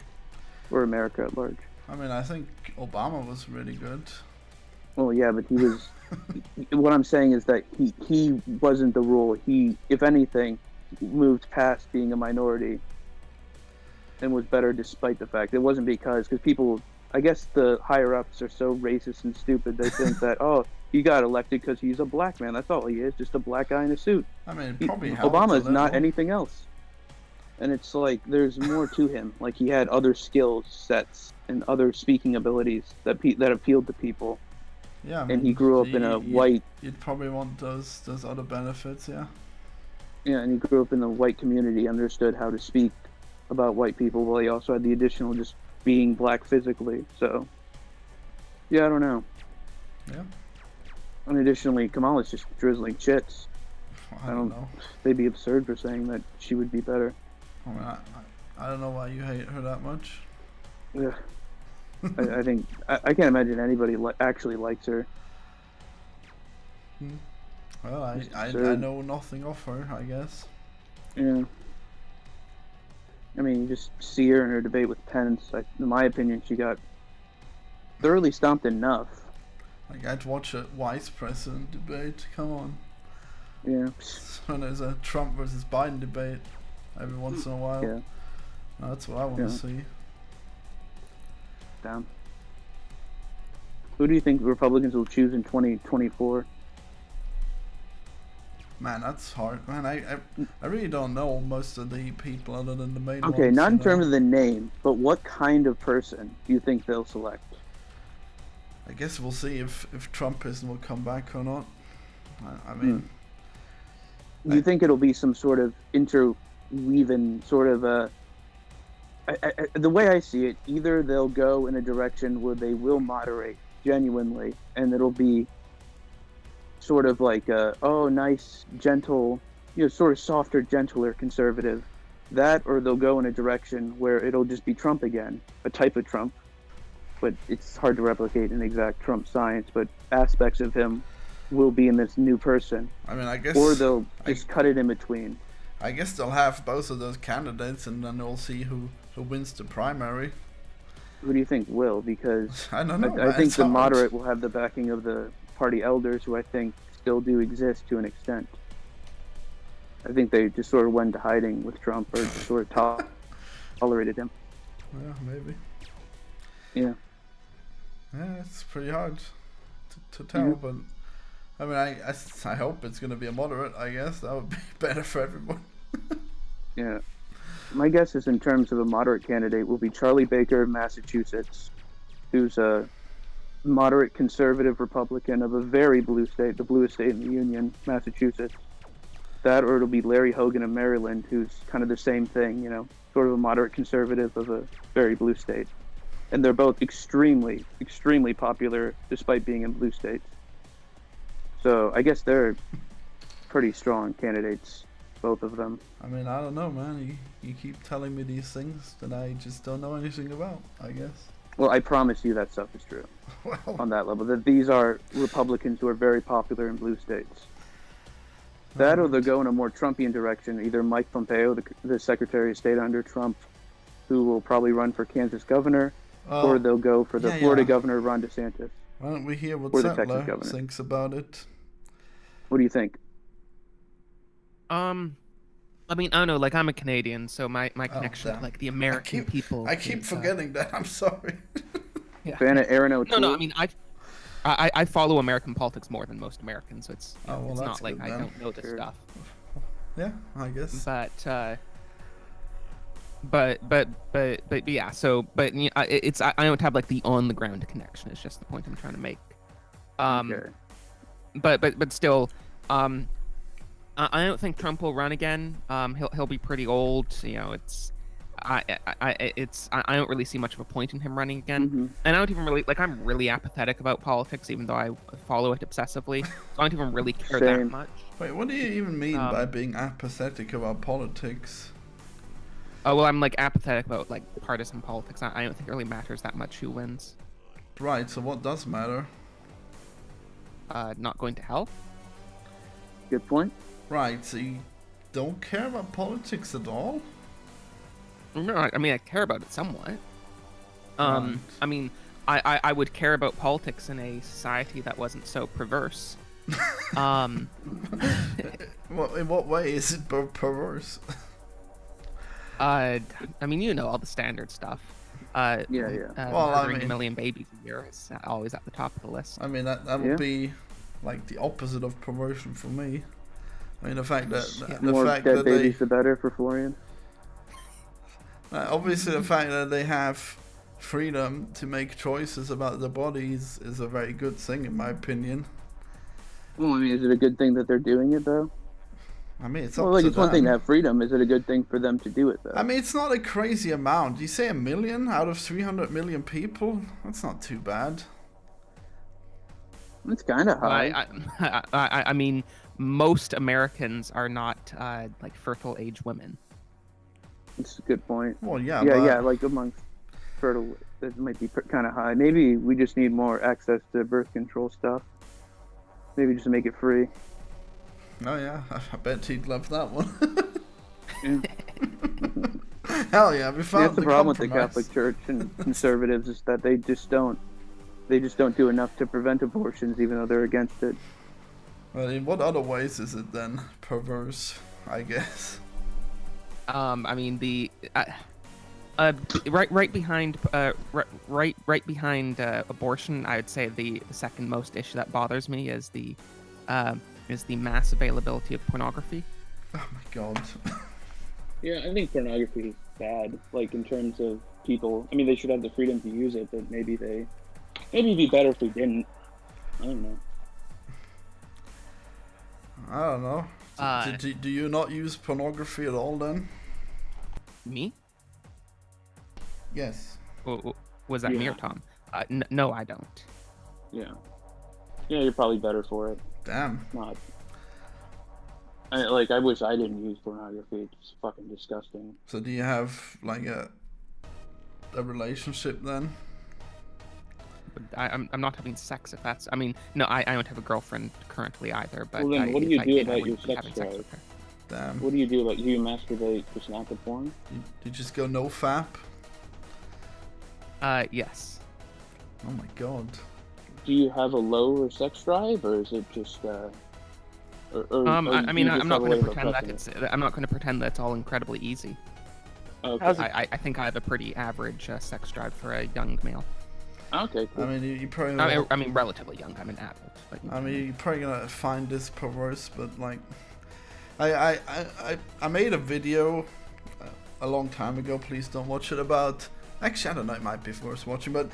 [SPEAKER 1] or America at large.
[SPEAKER 2] I mean, I think Obama was really good.
[SPEAKER 1] Well, yeah, but he was. What I'm saying is that he wasn't the rule. He, if anything, moved past being a minority and was better despite the fact. It wasn't because people, I guess the higher ups are so racist and stupid. They think that, oh, he got elected because he's a black man. That's all he is, just a black guy in a suit.
[SPEAKER 2] I mean, it probably helped
[SPEAKER 1] Obama
[SPEAKER 2] a
[SPEAKER 1] is not
[SPEAKER 2] little.
[SPEAKER 1] anything else. and it's like there's more to him. Like he had other skill sets and other speaking abilities that appealed to people.
[SPEAKER 2] Yeah, I mean,
[SPEAKER 1] and he grew up in a white.
[SPEAKER 2] You'd probably want those other benefits, yeah.
[SPEAKER 1] Yeah, and he grew up in the white community, understood how to speak about white people, while he also had the additional just being black physically. So, yeah, I don't know.
[SPEAKER 2] Yeah.
[SPEAKER 1] And additionally, Kamala's just drizzling shits.
[SPEAKER 2] I don't know.
[SPEAKER 1] They'd be absurd for saying that she would be better.
[SPEAKER 2] I mean, I don't know why you hate her that much.
[SPEAKER 1] Yeah. I think I can't imagine anybody actually likes her.
[SPEAKER 2] Well, I know nothing of her, I guess.
[SPEAKER 1] Yeah. I mean, you just see her in her debate with Pence. In my opinion, she got thoroughly stomped enough.
[SPEAKER 2] Like, I'd watch a vice president debate. Come on.
[SPEAKER 1] Yeah.
[SPEAKER 2] So there's a Trump versus Biden debate every once in a while.
[SPEAKER 1] Yeah.
[SPEAKER 2] That's what I want to see.
[SPEAKER 1] Damn. Who do you think Republicans will choose in 2024?
[SPEAKER 2] Man, that's hard. Man, I really don't know most of the people other than the main ones.
[SPEAKER 1] Okay, not in terms of the name, but what kind of person do you think they'll select?
[SPEAKER 2] I guess we'll see if Trumpism will come back or not. I mean...
[SPEAKER 1] Do you think it'll be some sort of interweaving sort of a... the way I see it, either they'll go in a direction where they will moderate genuinely, and it'll be sort of like a, oh, nice, gentle, sort of softer, gentler conservative. That, or they'll go in a direction where it'll just be Trump again, a type of Trump. But it's hard to replicate an exact Trump science, but aspects of him will be in this new person.
[SPEAKER 2] I mean, I guess...
[SPEAKER 1] Or they'll just cut it in between.
[SPEAKER 2] I guess they'll have both of those candidates, and then we'll see who wins the primary.
[SPEAKER 1] Who do you think will? Because
[SPEAKER 2] I don't know.
[SPEAKER 1] I think the moderate will have the backing of the party elders, who I think still do exist to an extent. I think they just sort of went into hiding with Trump, or just sort of tolerated him.
[SPEAKER 2] Yeah, maybe.
[SPEAKER 1] Yeah.
[SPEAKER 2] Yeah, it's pretty hard to tell, but I mean, I hope it's going to be a moderate, I guess. That would be better for everyone.
[SPEAKER 1] Yeah. My guess is, in terms of a moderate candidate, will be Charlie Baker of Massachusetts, who's a moderate conservative Republican of a very blue state, the bluest state in the Union, Massachusetts. That, or it'll be Larry Hogan of Maryland, who's kind of the same thing, sort of a moderate conservative of a very blue state. And they're both extremely, extremely popular, despite being in blue states. So I guess they're pretty strong candidates, both of them.
[SPEAKER 2] I mean, I don't know, man. You keep telling me these things that I just don't know anything about, I guess.
[SPEAKER 1] Well, I promise you that stuff is true.
[SPEAKER 2] Well,
[SPEAKER 1] on that level, that these are Republicans who are very popular in blue states. That, or they'll go in a more Trumpian direction, either Mike Pompeo, the Secretary of State under Trump, who will probably run for Kansas governor, or they'll go for the Florida governor, Ron DeSantis.
[SPEAKER 2] Why don't we hear what
[SPEAKER 1] Or
[SPEAKER 2] Settler thinks about it?
[SPEAKER 1] What do you think?
[SPEAKER 3] I mean, I don't know, like, I'm a Canadian, so my connection to, like, the American people...
[SPEAKER 2] I keep forgetting that, I'm sorry.
[SPEAKER 3] Yeah.
[SPEAKER 1] Fan of Aaron O'Toole?
[SPEAKER 3] No, I mean, I follow American politics more than most Americans, so it's it's
[SPEAKER 2] that's
[SPEAKER 3] not like
[SPEAKER 2] good,
[SPEAKER 3] I
[SPEAKER 2] then.
[SPEAKER 3] don't know this stuff.
[SPEAKER 2] Yeah, I guess.
[SPEAKER 3] But yeah. So, but it's I don't have like the on the ground connection. It's just the point I'm trying to make.
[SPEAKER 1] Okay.
[SPEAKER 3] But still, I don't think Trump will run again. He'll be pretty old. I don't really see much of a point in him running again.
[SPEAKER 1] Mm-hmm.
[SPEAKER 3] And I don't even really, like, I'm really apathetic about politics, even though I follow it obsessively. So I don't even really care that much.
[SPEAKER 2] Wait, what do you even mean by being apathetic about politics?
[SPEAKER 3] Oh, well, I'm, like, apathetic about, like, partisan politics. I don't think it really matters that much who wins.
[SPEAKER 2] Right, so what does matter?
[SPEAKER 3] Not going to hell?
[SPEAKER 1] Good point.
[SPEAKER 2] Right, so you don't care about politics at all?
[SPEAKER 3] No, I mean, I care about it somewhat.
[SPEAKER 2] Right.
[SPEAKER 3] I mean, I would care about politics in a society that wasn't so perverse.
[SPEAKER 2] In what way is it perverse?
[SPEAKER 3] I mean, all the standard stuff.
[SPEAKER 1] Yeah.
[SPEAKER 2] Well,
[SPEAKER 3] Murdering a million babies a year is always at the top of the list.
[SPEAKER 2] I mean, that would be like the opposite of perversion for me. I mean, the fact that
[SPEAKER 1] More dead babies, the better for Florian.
[SPEAKER 2] Obviously, the fact that they have freedom to make choices about their bodies is a very good thing, in my opinion.
[SPEAKER 1] Well, I mean, is it a good thing that they're doing it though?
[SPEAKER 2] I mean, it's
[SPEAKER 1] Well,
[SPEAKER 2] up
[SPEAKER 1] like
[SPEAKER 2] to
[SPEAKER 1] it's one thing to
[SPEAKER 2] them.
[SPEAKER 1] have freedom. Is it a good thing for them to do it though?
[SPEAKER 2] I mean, it's not a crazy amount. You say 1 million out of 300 million people? That's not too bad.
[SPEAKER 1] It's kind of high.
[SPEAKER 3] I mean, most Americans are not like fertile age women.
[SPEAKER 1] It's a good point.
[SPEAKER 2] Well, yeah,
[SPEAKER 1] Yeah,
[SPEAKER 2] but
[SPEAKER 1] yeah, like amongst fertile, it might be kind of high. Maybe we just need more access to birth control stuff. Maybe just make it free.
[SPEAKER 2] Oh yeah, I bet he'd love that one.
[SPEAKER 1] Yeah.
[SPEAKER 2] Hell yeah, we found
[SPEAKER 1] That's the
[SPEAKER 2] the
[SPEAKER 1] problem with the
[SPEAKER 2] compromise.
[SPEAKER 1] Catholic Church and conservatives is that they just don't do enough to prevent abortions, even though they're against it.
[SPEAKER 2] Well, in what other ways is it then perverse? I guess.
[SPEAKER 3] I mean right behind abortion, I would say the second most issue that bothers me is the mass availability of pornography.
[SPEAKER 2] Oh my god.
[SPEAKER 1] Yeah, I think pornography is bad. Like in terms of people, I mean, they should have the freedom to use it, but maybe it'd be better if we didn't. I don't know.
[SPEAKER 2] I don't know. Do you not use pornography at all then?
[SPEAKER 3] Me?
[SPEAKER 2] Yes.
[SPEAKER 3] Was that me or
[SPEAKER 1] Yeah.
[SPEAKER 3] Tom? No, I don't.
[SPEAKER 1] Yeah. Yeah, you're probably better for it.
[SPEAKER 2] Damn.
[SPEAKER 1] Not. I wish I didn't use pornography. It's fucking disgusting.
[SPEAKER 2] So do you have like a relationship then?
[SPEAKER 3] I'm not having sex. If that's, I mean, no, I don't have a girlfriend currently either. But
[SPEAKER 1] Well, then what do you
[SPEAKER 3] if I
[SPEAKER 1] do
[SPEAKER 3] did, I
[SPEAKER 1] about your
[SPEAKER 3] wouldn't be
[SPEAKER 1] sex
[SPEAKER 3] having sex
[SPEAKER 1] drive?
[SPEAKER 3] with her.
[SPEAKER 2] Damn.
[SPEAKER 1] What do you do? Like, do you masturbate for snack of porn?
[SPEAKER 2] You just go no fap?
[SPEAKER 3] Yes.
[SPEAKER 2] Oh my god.
[SPEAKER 1] Do you have a lower sex drive, or is it just or
[SPEAKER 3] I mean,
[SPEAKER 1] do you
[SPEAKER 3] I'm
[SPEAKER 1] just
[SPEAKER 3] not
[SPEAKER 1] have a
[SPEAKER 3] going
[SPEAKER 1] way
[SPEAKER 3] to
[SPEAKER 1] of
[SPEAKER 3] pretend that
[SPEAKER 1] oppressing
[SPEAKER 3] I'm not going to pretend that it's all incredibly easy.
[SPEAKER 1] it? Okay.
[SPEAKER 3] I think I have a pretty average sex drive for a young male.
[SPEAKER 1] Okay, cool.
[SPEAKER 2] I mean, you probably.
[SPEAKER 3] I mean, relatively young. I'm an adult. But,
[SPEAKER 2] I mean, you're probably gonna find this perverse, but like, I made a video a long time ago. Please don't watch it. About actually, I don't know. It might be worth watching, but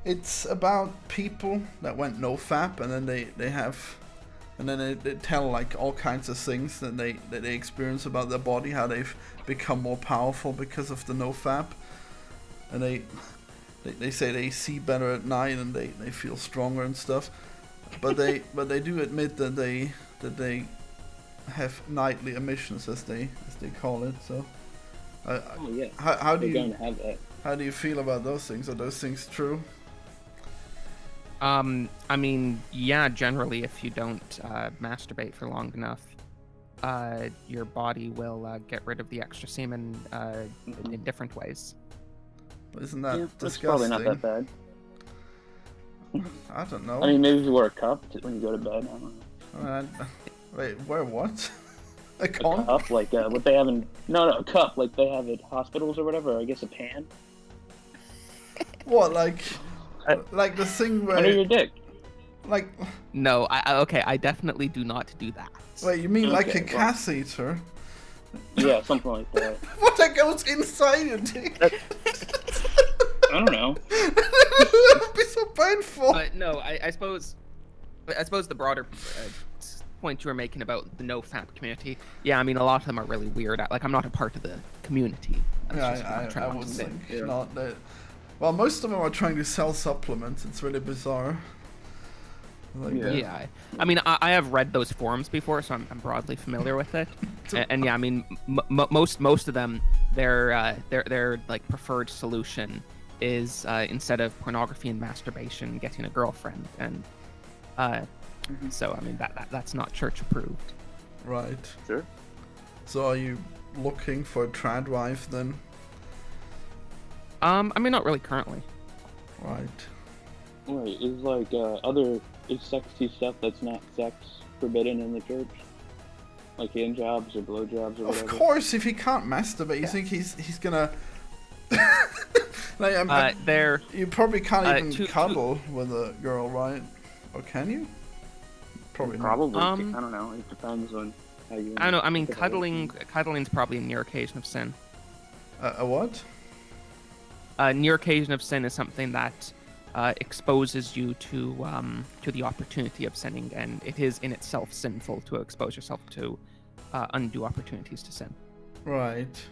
[SPEAKER 2] it's about people that went no fap, and then they have, and then they tell like all kinds of things that they experience about their body, how they've become more powerful because of the no fap, and they say they see better at night and they feel stronger and stuff, but they do admit that they have nightly emissions as they call it. So,
[SPEAKER 1] Oh yeah.
[SPEAKER 2] how do
[SPEAKER 1] They're
[SPEAKER 2] you
[SPEAKER 1] going to have that.
[SPEAKER 2] how do you feel about those things? Are those things true?
[SPEAKER 3] I mean, yeah, generally, if you don't masturbate for long enough, your body will get rid of the extra semen in different ways.
[SPEAKER 2] Isn't that
[SPEAKER 1] That's
[SPEAKER 2] disgusting?
[SPEAKER 1] probably not that bad.
[SPEAKER 2] I don't know.
[SPEAKER 1] I mean, maybe if you wear a cup when you go to bed. I don't know.
[SPEAKER 2] Wait, wear what? A
[SPEAKER 1] A
[SPEAKER 2] con?
[SPEAKER 1] cup, like what they have in a cup, like they have at hospitals or whatever. Or I guess a pan
[SPEAKER 2] What, like the thing where
[SPEAKER 1] under your dick.
[SPEAKER 2] like
[SPEAKER 3] No, I definitely do not do that.
[SPEAKER 2] wait, you mean like a
[SPEAKER 1] Okay, well-
[SPEAKER 2] catheter?
[SPEAKER 1] Yeah, something like that.
[SPEAKER 2] What, that goes inside your dick?
[SPEAKER 1] I don't know.
[SPEAKER 2] That would be so painful.
[SPEAKER 3] But no, I suppose the broader point you were making about the no fap community. Yeah, I mean, a lot of them are really weird. Like, I'm not a part of the community. That's just what I'm
[SPEAKER 2] Yeah, I
[SPEAKER 3] trying to
[SPEAKER 2] would
[SPEAKER 3] say.
[SPEAKER 2] think
[SPEAKER 1] Yeah.
[SPEAKER 2] not that. Well, most of them are trying to sell supplements. It's really bizarre. Like,
[SPEAKER 1] Yeah.
[SPEAKER 3] Yeah, I mean, I have read those forums before, so I'm broadly familiar with it. And yeah, I mean, most of them, their like preferred solution is instead of pornography and masturbation, getting a girlfriend, and so I mean that's not church approved.
[SPEAKER 2] Right.
[SPEAKER 1] Sure.
[SPEAKER 2] So are you looking for a trad wife then?
[SPEAKER 3] I mean, not really currently.
[SPEAKER 2] Right.
[SPEAKER 1] Wait, is sexy stuff that's not sex forbidden in the church? Like hand jobs or blow jobs or
[SPEAKER 2] Of
[SPEAKER 1] whatever?
[SPEAKER 2] course, if he can't masturbate, you think he's gonna? Like,
[SPEAKER 3] There,
[SPEAKER 2] you probably can't even
[SPEAKER 3] two-
[SPEAKER 2] cuddle with a girl, right? Or can you? Probably not.
[SPEAKER 1] Probably. I
[SPEAKER 3] Um,
[SPEAKER 1] don't know. It depends on how you.
[SPEAKER 3] I don't know. I mean,
[SPEAKER 1] think about it.
[SPEAKER 3] cuddling's probably a near occasion of sin.
[SPEAKER 2] A what?
[SPEAKER 3] near occasion of sin is something that exposes you to the opportunity of sinning, and it is in itself sinful to expose yourself to undue opportunities to sin.
[SPEAKER 2] Right.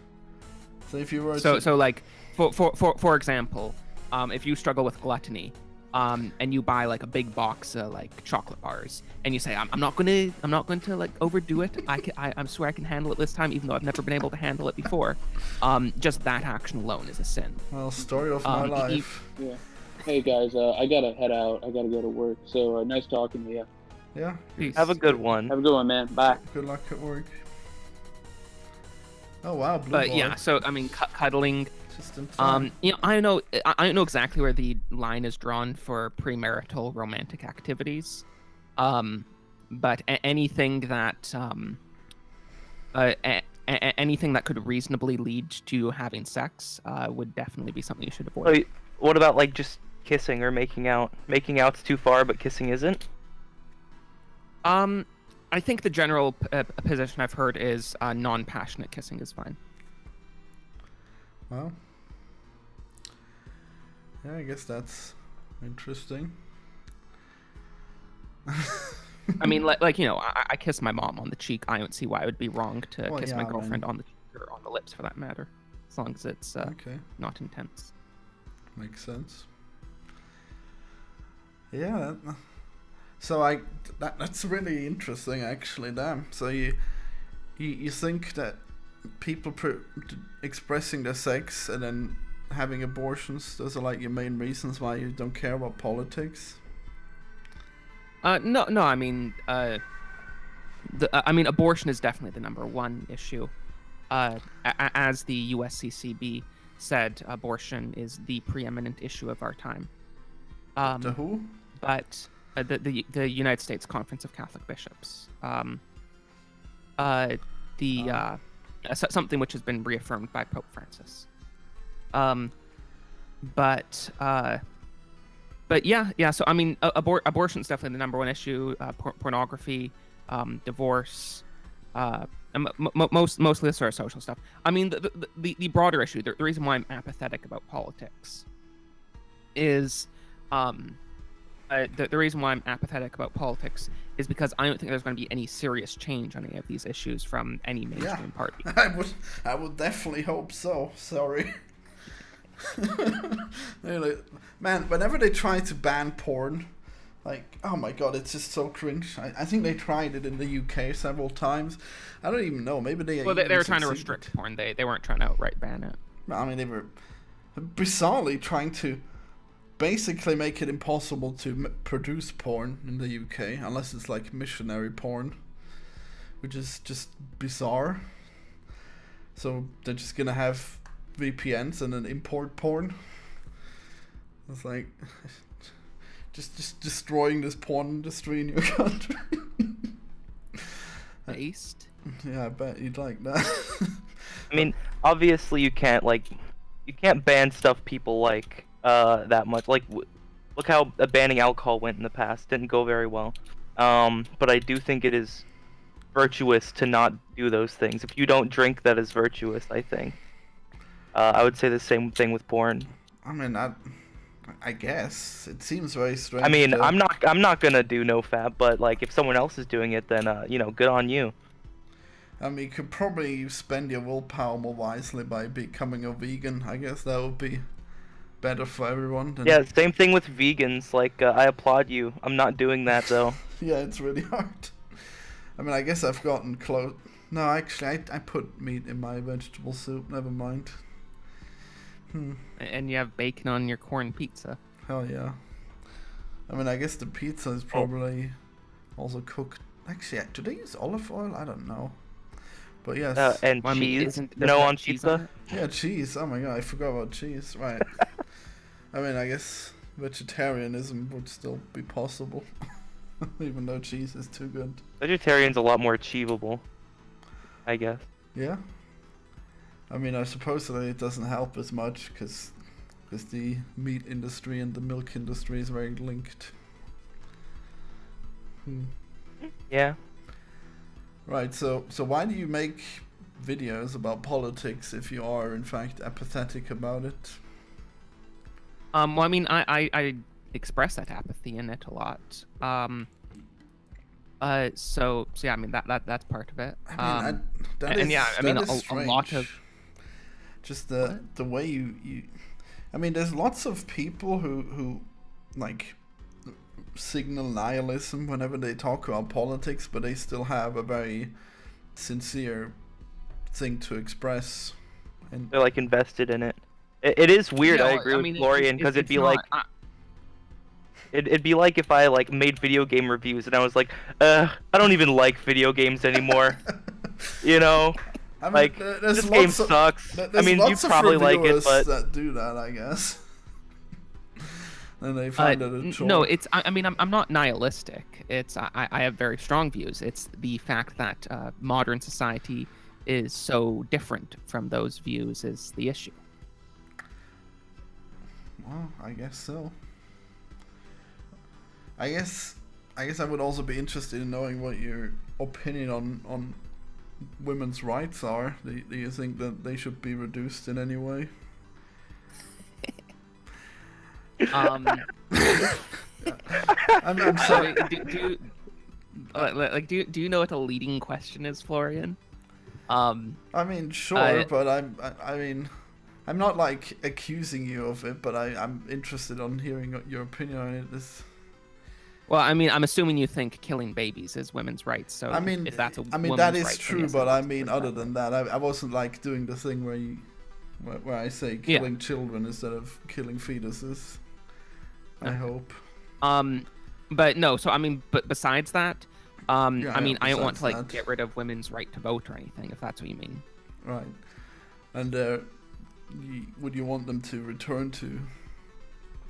[SPEAKER 2] So if you were
[SPEAKER 3] so like for example, if you struggle with gluttony, and you buy like a big box of like chocolate bars, and you say, I'm not going to like overdo it. I swear I can handle it this time, even though I've never been able to handle it before. Just that action alone is a sin.
[SPEAKER 2] Well, story of my life.
[SPEAKER 1] Yeah. Hey guys, I gotta head out. I gotta go to work. So nice talking to you.
[SPEAKER 2] Yeah.
[SPEAKER 3] Peace.
[SPEAKER 4] Have a good one.
[SPEAKER 1] Have a good one, man. Bye.
[SPEAKER 2] Good luck at work. Oh wow, blue
[SPEAKER 3] But
[SPEAKER 2] boy.
[SPEAKER 3] yeah, so I mean, cuddling.
[SPEAKER 2] Just in time.
[SPEAKER 3] You know, I don't know exactly where the line is drawn for premarital romantic activities, but anything that anything that could reasonably lead to having sex would definitely be something you should avoid.
[SPEAKER 4] Wait, what about like just kissing or making out? Making out's too far, but kissing isn't.
[SPEAKER 3] I think the general position I've heard is non-passionate kissing is fine.
[SPEAKER 2] Well. Yeah, I guess that's interesting.
[SPEAKER 3] I mean, like you know, I kiss my mom on the cheek. I don't see why it would be wrong to
[SPEAKER 2] Well,
[SPEAKER 3] kiss
[SPEAKER 2] yeah,
[SPEAKER 3] my
[SPEAKER 2] I
[SPEAKER 3] girlfriend
[SPEAKER 2] mean-
[SPEAKER 3] on the cheek or on the lips, for that matter, as long as it's
[SPEAKER 2] Okay,
[SPEAKER 3] not intense.
[SPEAKER 2] makes sense. Yeah. So that's really interesting, actually. Damn. So you think that people expressing their sex and then having abortions, those are like your main reasons why you don't care about politics?
[SPEAKER 3] No. I mean, abortion is definitely the number one issue. As the USCCB said, abortion is the preeminent issue of our time.
[SPEAKER 2] The who?
[SPEAKER 3] But the United States Conference of Catholic Bishops, something which has been reaffirmed by Pope Francis. But yeah. So I mean, abortion is definitely the number one issue. Pornography, divorce, mostly the sort of social stuff. I mean, the broader issue, the reason why I'm apathetic about politics, is the reason why I'm apathetic about politics is because I don't think there's going to be any serious change on any of these issues from any mainstream party.
[SPEAKER 2] I would definitely hope so. Sorry. Really, man, whenever they try to ban porn, like, oh my god, it's just so cringe. I think they tried it in the UK several times. I don't even know. Maybe they.
[SPEAKER 3] Well, they were trying to
[SPEAKER 2] succeeded.
[SPEAKER 3] restrict porn. They weren't trying to outright ban it.
[SPEAKER 2] I mean, they were bizarrely trying to basically make it impossible to produce porn in the UK unless it's like missionary porn, which is just bizarre. So they're just gonna have VPNs and then import porn. It's like just destroying this porn industry in your country.
[SPEAKER 3] Based.
[SPEAKER 2] Yeah, I bet you'd like that.
[SPEAKER 4] I mean, obviously you can't ban stuff people like that much. Like, look how banning alcohol went in the past. Didn't go very well. But I do think it is virtuous to not do those things. If you don't drink, that is virtuous, I think. I would say the same thing with porn.
[SPEAKER 2] I mean, I guess it seems very strange.
[SPEAKER 4] I mean, I'm not gonna do NoFap, but like if someone else is doing it, then good on you.
[SPEAKER 2] I mean, you could probably spend your willpower more wisely by becoming a vegan. I guess that would be better for everyone.
[SPEAKER 4] Yeah, same thing with vegans. Like, I applaud you. I'm not doing that though.
[SPEAKER 2] Yeah, it's really hard. I mean, I guess I've gotten close. No, actually, I put meat in my vegetable soup. Never mind.
[SPEAKER 3] And you have bacon on your corn pizza.
[SPEAKER 2] Hell yeah. I mean, I guess the pizza is probably also cooked. Actually, do they use olive oil? I don't know. But yes.
[SPEAKER 4] And
[SPEAKER 3] Well, I mean,
[SPEAKER 4] cheese.
[SPEAKER 3] isn't-
[SPEAKER 4] No
[SPEAKER 3] doesn't have
[SPEAKER 4] on
[SPEAKER 3] cheese
[SPEAKER 4] pizza.
[SPEAKER 3] on it?
[SPEAKER 2] Yeah, cheese. Oh my god, I forgot about cheese. Right. I mean, I guess vegetarianism would still be possible. Even though cheese is too good.
[SPEAKER 4] Vegetarian's a lot more achievable, I guess.
[SPEAKER 2] Yeah. I mean, I suppose that it doesn't help as much because the meat industry and the milk industry is very linked.
[SPEAKER 4] Yeah.
[SPEAKER 2] Right, so why do you make videos about politics if you are in fact apathetic about it?
[SPEAKER 3] Well, I mean, I express that apathy in it a lot. So yeah, I mean that's part of it.
[SPEAKER 2] I mean, that
[SPEAKER 3] and
[SPEAKER 2] is
[SPEAKER 3] yeah, I
[SPEAKER 2] that
[SPEAKER 3] mean
[SPEAKER 2] is
[SPEAKER 3] a lot of
[SPEAKER 2] strange. Just the way you. I mean, there's lots of people who like signal nihilism whenever they talk about politics, but they still have a very sincere thing to express. And
[SPEAKER 4] They're like invested in it. It is weird.
[SPEAKER 3] yeah,
[SPEAKER 4] I
[SPEAKER 3] well,
[SPEAKER 4] agree
[SPEAKER 3] I
[SPEAKER 4] with
[SPEAKER 3] mean,
[SPEAKER 4] Florian because it'd
[SPEAKER 3] it's
[SPEAKER 4] be
[SPEAKER 3] not.
[SPEAKER 4] like it'd be like if I like made video game reviews and I was like, I don't even like video games anymore. You know,
[SPEAKER 2] I mean,
[SPEAKER 4] like
[SPEAKER 2] there's
[SPEAKER 4] this game
[SPEAKER 2] lots of,
[SPEAKER 4] sucks. I
[SPEAKER 2] there's
[SPEAKER 4] mean, you
[SPEAKER 2] lots of
[SPEAKER 4] probably like it,
[SPEAKER 2] reviewers
[SPEAKER 4] but
[SPEAKER 2] that do that, I guess. And they find it a chore.
[SPEAKER 3] No, it's. I mean, I'm not nihilistic. It's. I have very strong views. It's the fact that modern society is so different from those views is the issue.
[SPEAKER 2] Well, I guess so. I guess I would also be interested in knowing what your opinion on women's rights are. Do you think that they should be reduced in any way?
[SPEAKER 3] Um,
[SPEAKER 2] I'm sorry.
[SPEAKER 3] do you know what a leading question is, Florian?
[SPEAKER 2] I mean, sure, but I mean, I'm not like accusing you of it, but I'm interested on hearing your opinion on it.
[SPEAKER 3] Well, I mean, I'm assuming you think killing babies is women's rights. So
[SPEAKER 2] I mean,
[SPEAKER 3] if that's a
[SPEAKER 2] I mean
[SPEAKER 3] woman's
[SPEAKER 2] that is
[SPEAKER 3] right, then
[SPEAKER 2] true,
[SPEAKER 3] yes,
[SPEAKER 2] but I
[SPEAKER 3] that's
[SPEAKER 2] mean,
[SPEAKER 3] different.
[SPEAKER 2] other than that, I wasn't like doing the thing where I say killing children instead of killing fetuses. I hope.
[SPEAKER 3] But no. So I mean, but besides that, I mean, I don't want to like
[SPEAKER 2] besides that.
[SPEAKER 3] get rid of women's right to vote or anything, if that's what you mean.
[SPEAKER 2] Right. And would you want them to return to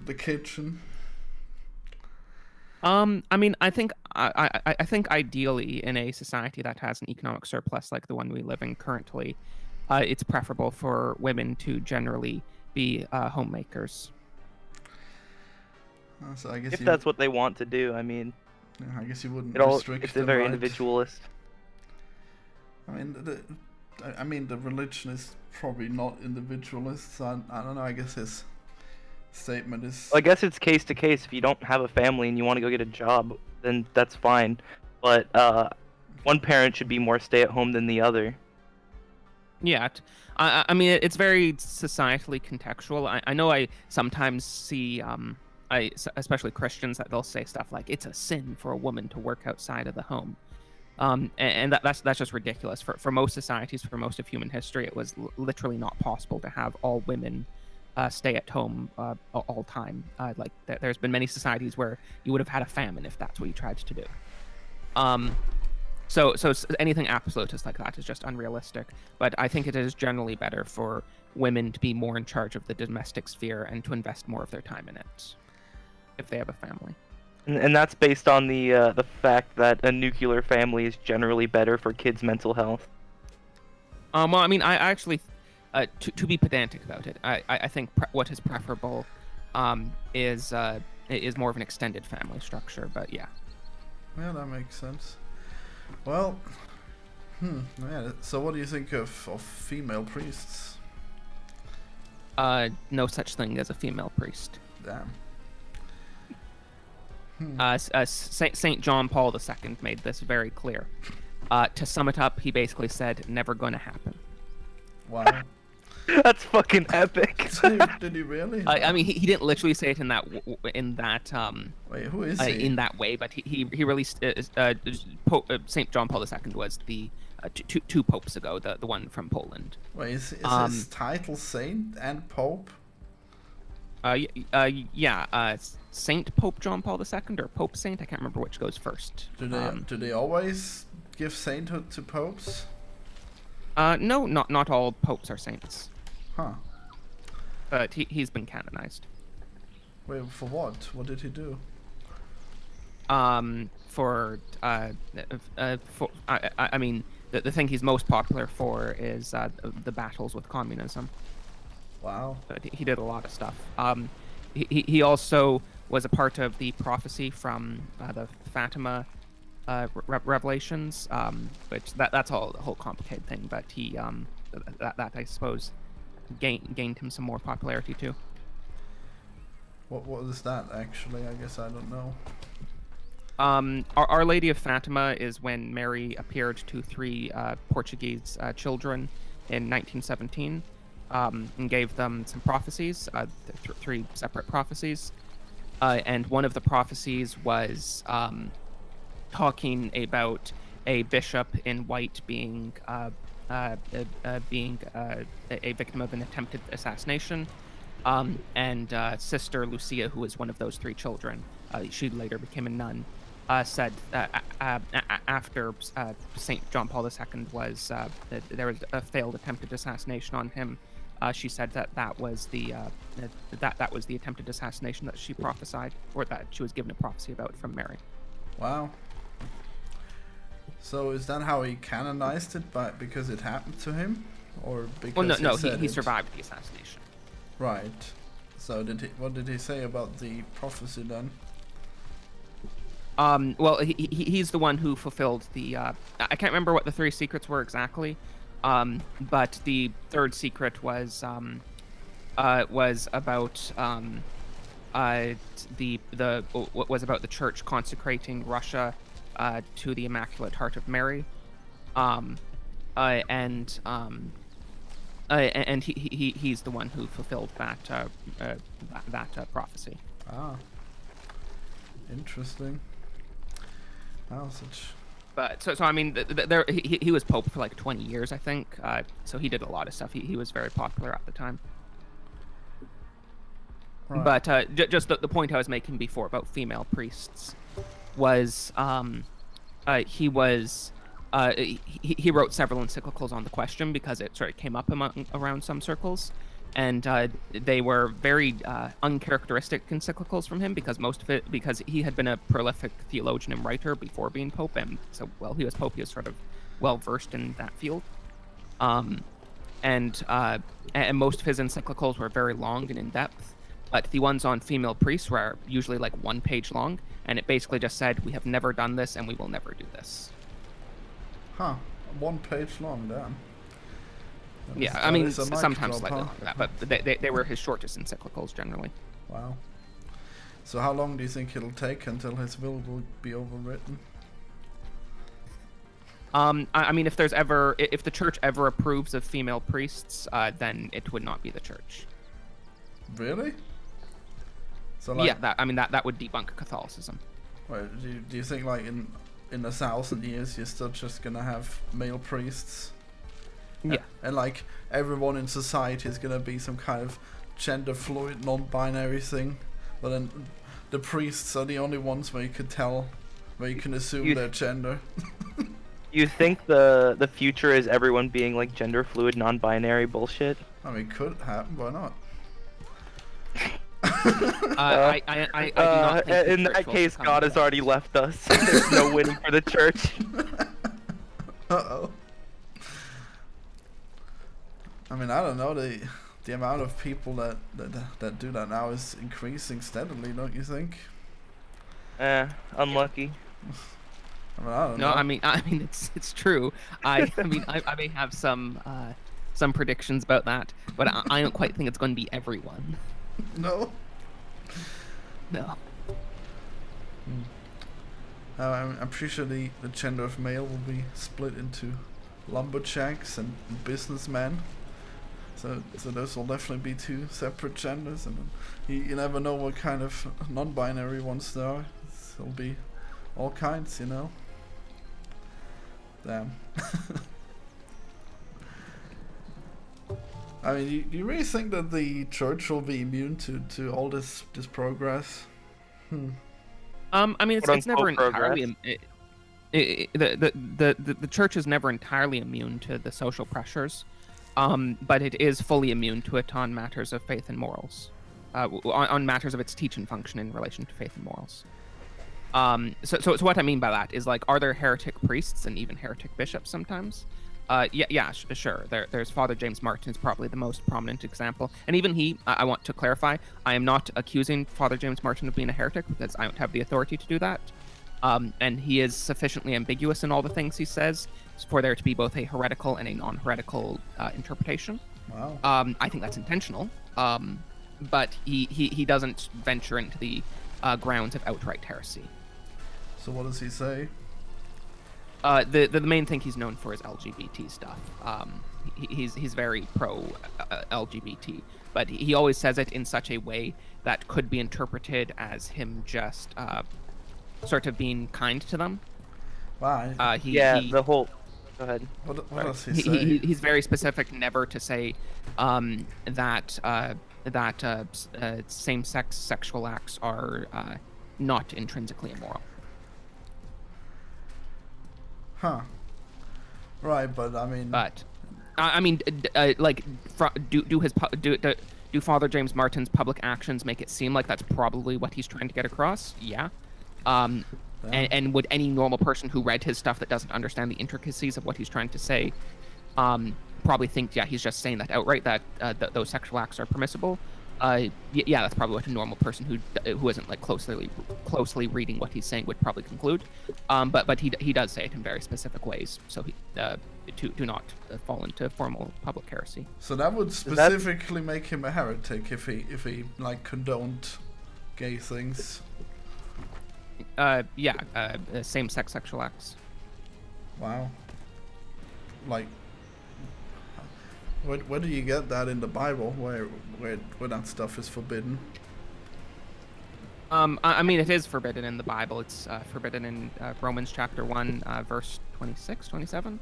[SPEAKER 2] the kitchen?
[SPEAKER 3] I mean, I think I think ideally in a society that has an economic surplus like the one we live in currently, it's preferable for women to generally be homemakers.
[SPEAKER 2] So I guess
[SPEAKER 4] if that's what they want to do, I mean,
[SPEAKER 2] I guess you wouldn't
[SPEAKER 4] it all
[SPEAKER 2] restrict
[SPEAKER 4] it's
[SPEAKER 2] them,
[SPEAKER 4] a very
[SPEAKER 2] right?
[SPEAKER 4] individualist.
[SPEAKER 2] I mean, the religion is probably not individualist. So I don't know. I guess his statement is.
[SPEAKER 4] I guess it's case to case. If you don't have a family and you want to go get a job, then that's fine. But one parent should be more stay at home than the other.
[SPEAKER 3] Yeah, I mean, it's very societally contextual. I know I sometimes see, especially Christians, that they'll say stuff like it's a sin for a woman to work outside of the home. And that's just ridiculous. For most societies, for most of human history, it was literally not possible to have all women stay at home all time. Like there's been many societies where you would have had a famine if that's what you tried to do. So anything absolutist like that is just unrealistic. But I think it is generally better for women to be more in charge of the domestic sphere and to invest more of their time in it if they have a family.
[SPEAKER 4] And that's based on the fact that a nuclear family is generally better for kids' mental health.
[SPEAKER 3] Well, I mean, I actually, to be pedantic about it, I think what is preferable is more of an extended family structure. But yeah.
[SPEAKER 2] Yeah, that makes sense. Well, yeah. So, what do you think of female priests?
[SPEAKER 3] No such thing as a female priest.
[SPEAKER 2] Damn.
[SPEAKER 3] Saint John Paul II made this very clear. To sum it up, he basically said, "Never gonna happen."
[SPEAKER 2] Wow.
[SPEAKER 4] That's fucking epic.
[SPEAKER 2] Did he really?
[SPEAKER 3] I mean, he didn't literally say it in that
[SPEAKER 2] Wait, who is he?
[SPEAKER 3] in that way, but he released Saint John Paul II was the two popes ago, the one from Poland.
[SPEAKER 2] Wait, is his title saint and pope?
[SPEAKER 3] Yeah, Saint Pope John Paul II or Pope Saint, I can't remember which goes first.
[SPEAKER 2] Do they always give sainthood to popes?
[SPEAKER 3] No, not all popes are saints.
[SPEAKER 2] Huh.
[SPEAKER 3] But he's been canonized.
[SPEAKER 2] Wait, for what? What did he do?
[SPEAKER 3] I mean, the thing he's most popular for is the battles with communism.
[SPEAKER 2] Wow.
[SPEAKER 3] But he did a lot of stuff. He also was a part of the prophecy from the Fatima revelations, which that's all a whole complicated thing. But he that I suppose gained him some more popularity too.
[SPEAKER 2] What is that actually? I guess I don't know.
[SPEAKER 3] Our Lady of Fatima is when Mary appeared to 3 Portuguese children in 1917 and gave them some prophecies, 3 separate prophecies. And one of the prophecies was talking about a bishop in white being a victim of an attempted assassination. And Sister Lucia, who was one of those 3 children, she later became a nun, said after St. John Paul II was there was a failed attempted assassination on him. She said that was the attempted assassination that she prophesied, or that she was given a prophecy about from Mary.
[SPEAKER 2] Wow. So is that how he canonized it? Because it happened to him, or because
[SPEAKER 3] he survived the assassination.
[SPEAKER 2] Right. So what did he say about the prophecy then?
[SPEAKER 3] Well, he's the one who fulfilled the. I can't remember what the 3 secrets were exactly, but the 3rd secret was about the church consecrating Russia to the Immaculate Heart of Mary, and he's the one who fulfilled that prophecy.
[SPEAKER 2] Ah, interesting. Wow,
[SPEAKER 3] But so I mean, he was pope for like 20 years, I think. So he did a lot of stuff. He was very popular at the time.
[SPEAKER 2] Right.
[SPEAKER 3] But just the point I was making before about female priests was he wrote several encyclicals on the question because it sort of came up around some circles, and they were very uncharacteristic encyclicals from him because he had been a prolific theologian and writer before being pope, and so while he was pope, he was sort of well versed in that field. And most of his encyclicals were very long and in depth, but the ones on female priests were usually like 1 page long, and it basically just said, "We have never done this, and we will never do this."
[SPEAKER 2] Huh? 1 page long, damn.
[SPEAKER 3] Yeah, I mean, sometimes slightly longer than that, but they were his shortest encyclicals generally.
[SPEAKER 2] Wow. So how long do you think it'll take until his will be overwritten?
[SPEAKER 3] I mean, if the church ever approves of female priests, then it would not be the church.
[SPEAKER 2] Really? So
[SPEAKER 3] yeah, that would debunk Catholicism.
[SPEAKER 2] Wait, do you think like in 1,000 years you're still just gonna have male priests?
[SPEAKER 3] Yeah.
[SPEAKER 2] And like everyone in society is gonna be some kind of gender fluid, non-binary thing, but then the priests are the only ones where you can assume their gender.
[SPEAKER 4] You think the future is everyone being like gender fluid, non-binary bullshit?
[SPEAKER 2] I mean, it could happen. Why not?
[SPEAKER 3] I do not think
[SPEAKER 4] in that case, God has already left us. There's no winning for the church.
[SPEAKER 2] Uh-oh. I mean, I don't know. The amount of people that do that now is increasing steadily, don't you think?
[SPEAKER 4] Unlucky.
[SPEAKER 2] I mean, I don't know.
[SPEAKER 3] No, I mean it's true. I may have some predictions about that, but I don't quite think it's going to be everyone.
[SPEAKER 2] No.
[SPEAKER 3] No.
[SPEAKER 2] I'm pretty sure the gender of male will be split into lumberjacks and businessmen. So those will definitely be 2 separate genders, and you never know what kind of non-binary ones there are. There'll be all kinds, you know. Damn. I mean, do you really think that the church will be immune to all this progress?
[SPEAKER 3] I mean, it's never entirely. The church is never entirely immune to the social pressures, but it is fully immune to it on matters of faith and morals, on matters of its teaching function in relation to faith and morals. So what I mean by that is, like, are there heretic priests and even heretic bishops sometimes? Sure. There's Father James Martin is probably the most prominent example, and even he. I want to clarify, I am not accusing Father James Martin of being a heretic because I don't have the authority to do that. And he is sufficiently ambiguous in all the things he says for there to be both a heretical and a non-heretical interpretation.
[SPEAKER 2] Wow.
[SPEAKER 3] I think that's intentional. but he doesn't venture into the grounds of outright heresy.
[SPEAKER 2] So what does he say?
[SPEAKER 3] The main thing he's known for is LGBT stuff. He's very pro LGBT, but he always says it in such a way that could be interpreted as him just sort of being kind to them.
[SPEAKER 2] Why?
[SPEAKER 4] The whole. Go ahead.
[SPEAKER 2] What does he say?
[SPEAKER 3] He's very specific never to say that same-sex sexual acts are not intrinsically immoral.
[SPEAKER 2] Huh. Right, but I mean.
[SPEAKER 3] But do Father James Martin's public actions make it seem like that's probably what he's trying to get across? Yeah. And would any normal person who read his stuff that doesn't understand the intricacies of what he's trying to say probably think, yeah, he's just saying that outright, that those sexual acts are permissible? Yeah, that's probably what a normal person who isn't like closely reading what he's saying would probably conclude. But he does say it in very specific ways, so he to not fall into formal public heresy.
[SPEAKER 2] So that would specifically make him a heretic if he like condoned gay things.
[SPEAKER 3] Same-sex sexual acts.
[SPEAKER 2] Wow. Like, where do you get that in the Bible, where that stuff is forbidden?
[SPEAKER 3] I mean, it is forbidden in the Bible. It's forbidden in Romans chapter 1, verse 26, 27.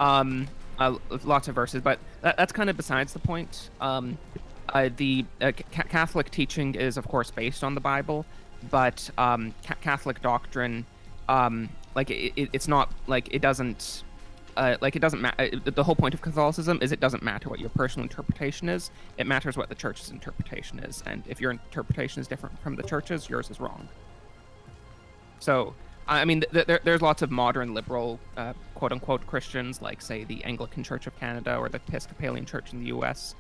[SPEAKER 3] Lots of verses, but that's kind of besides the point. The Catholic teaching is, of course, based on the Bible, but Catholic doctrine, it's not like it doesn't. It doesn't matter. The whole point of Catholicism is it doesn't matter what your personal interpretation is. It matters what the church's interpretation is. And if your interpretation is different from the church's, yours is wrong. So, I mean, there's lots of modern liberal, quote-unquote Christians, like, say, the Anglican Church of Canada or the Episcopalian Church in the U.S.,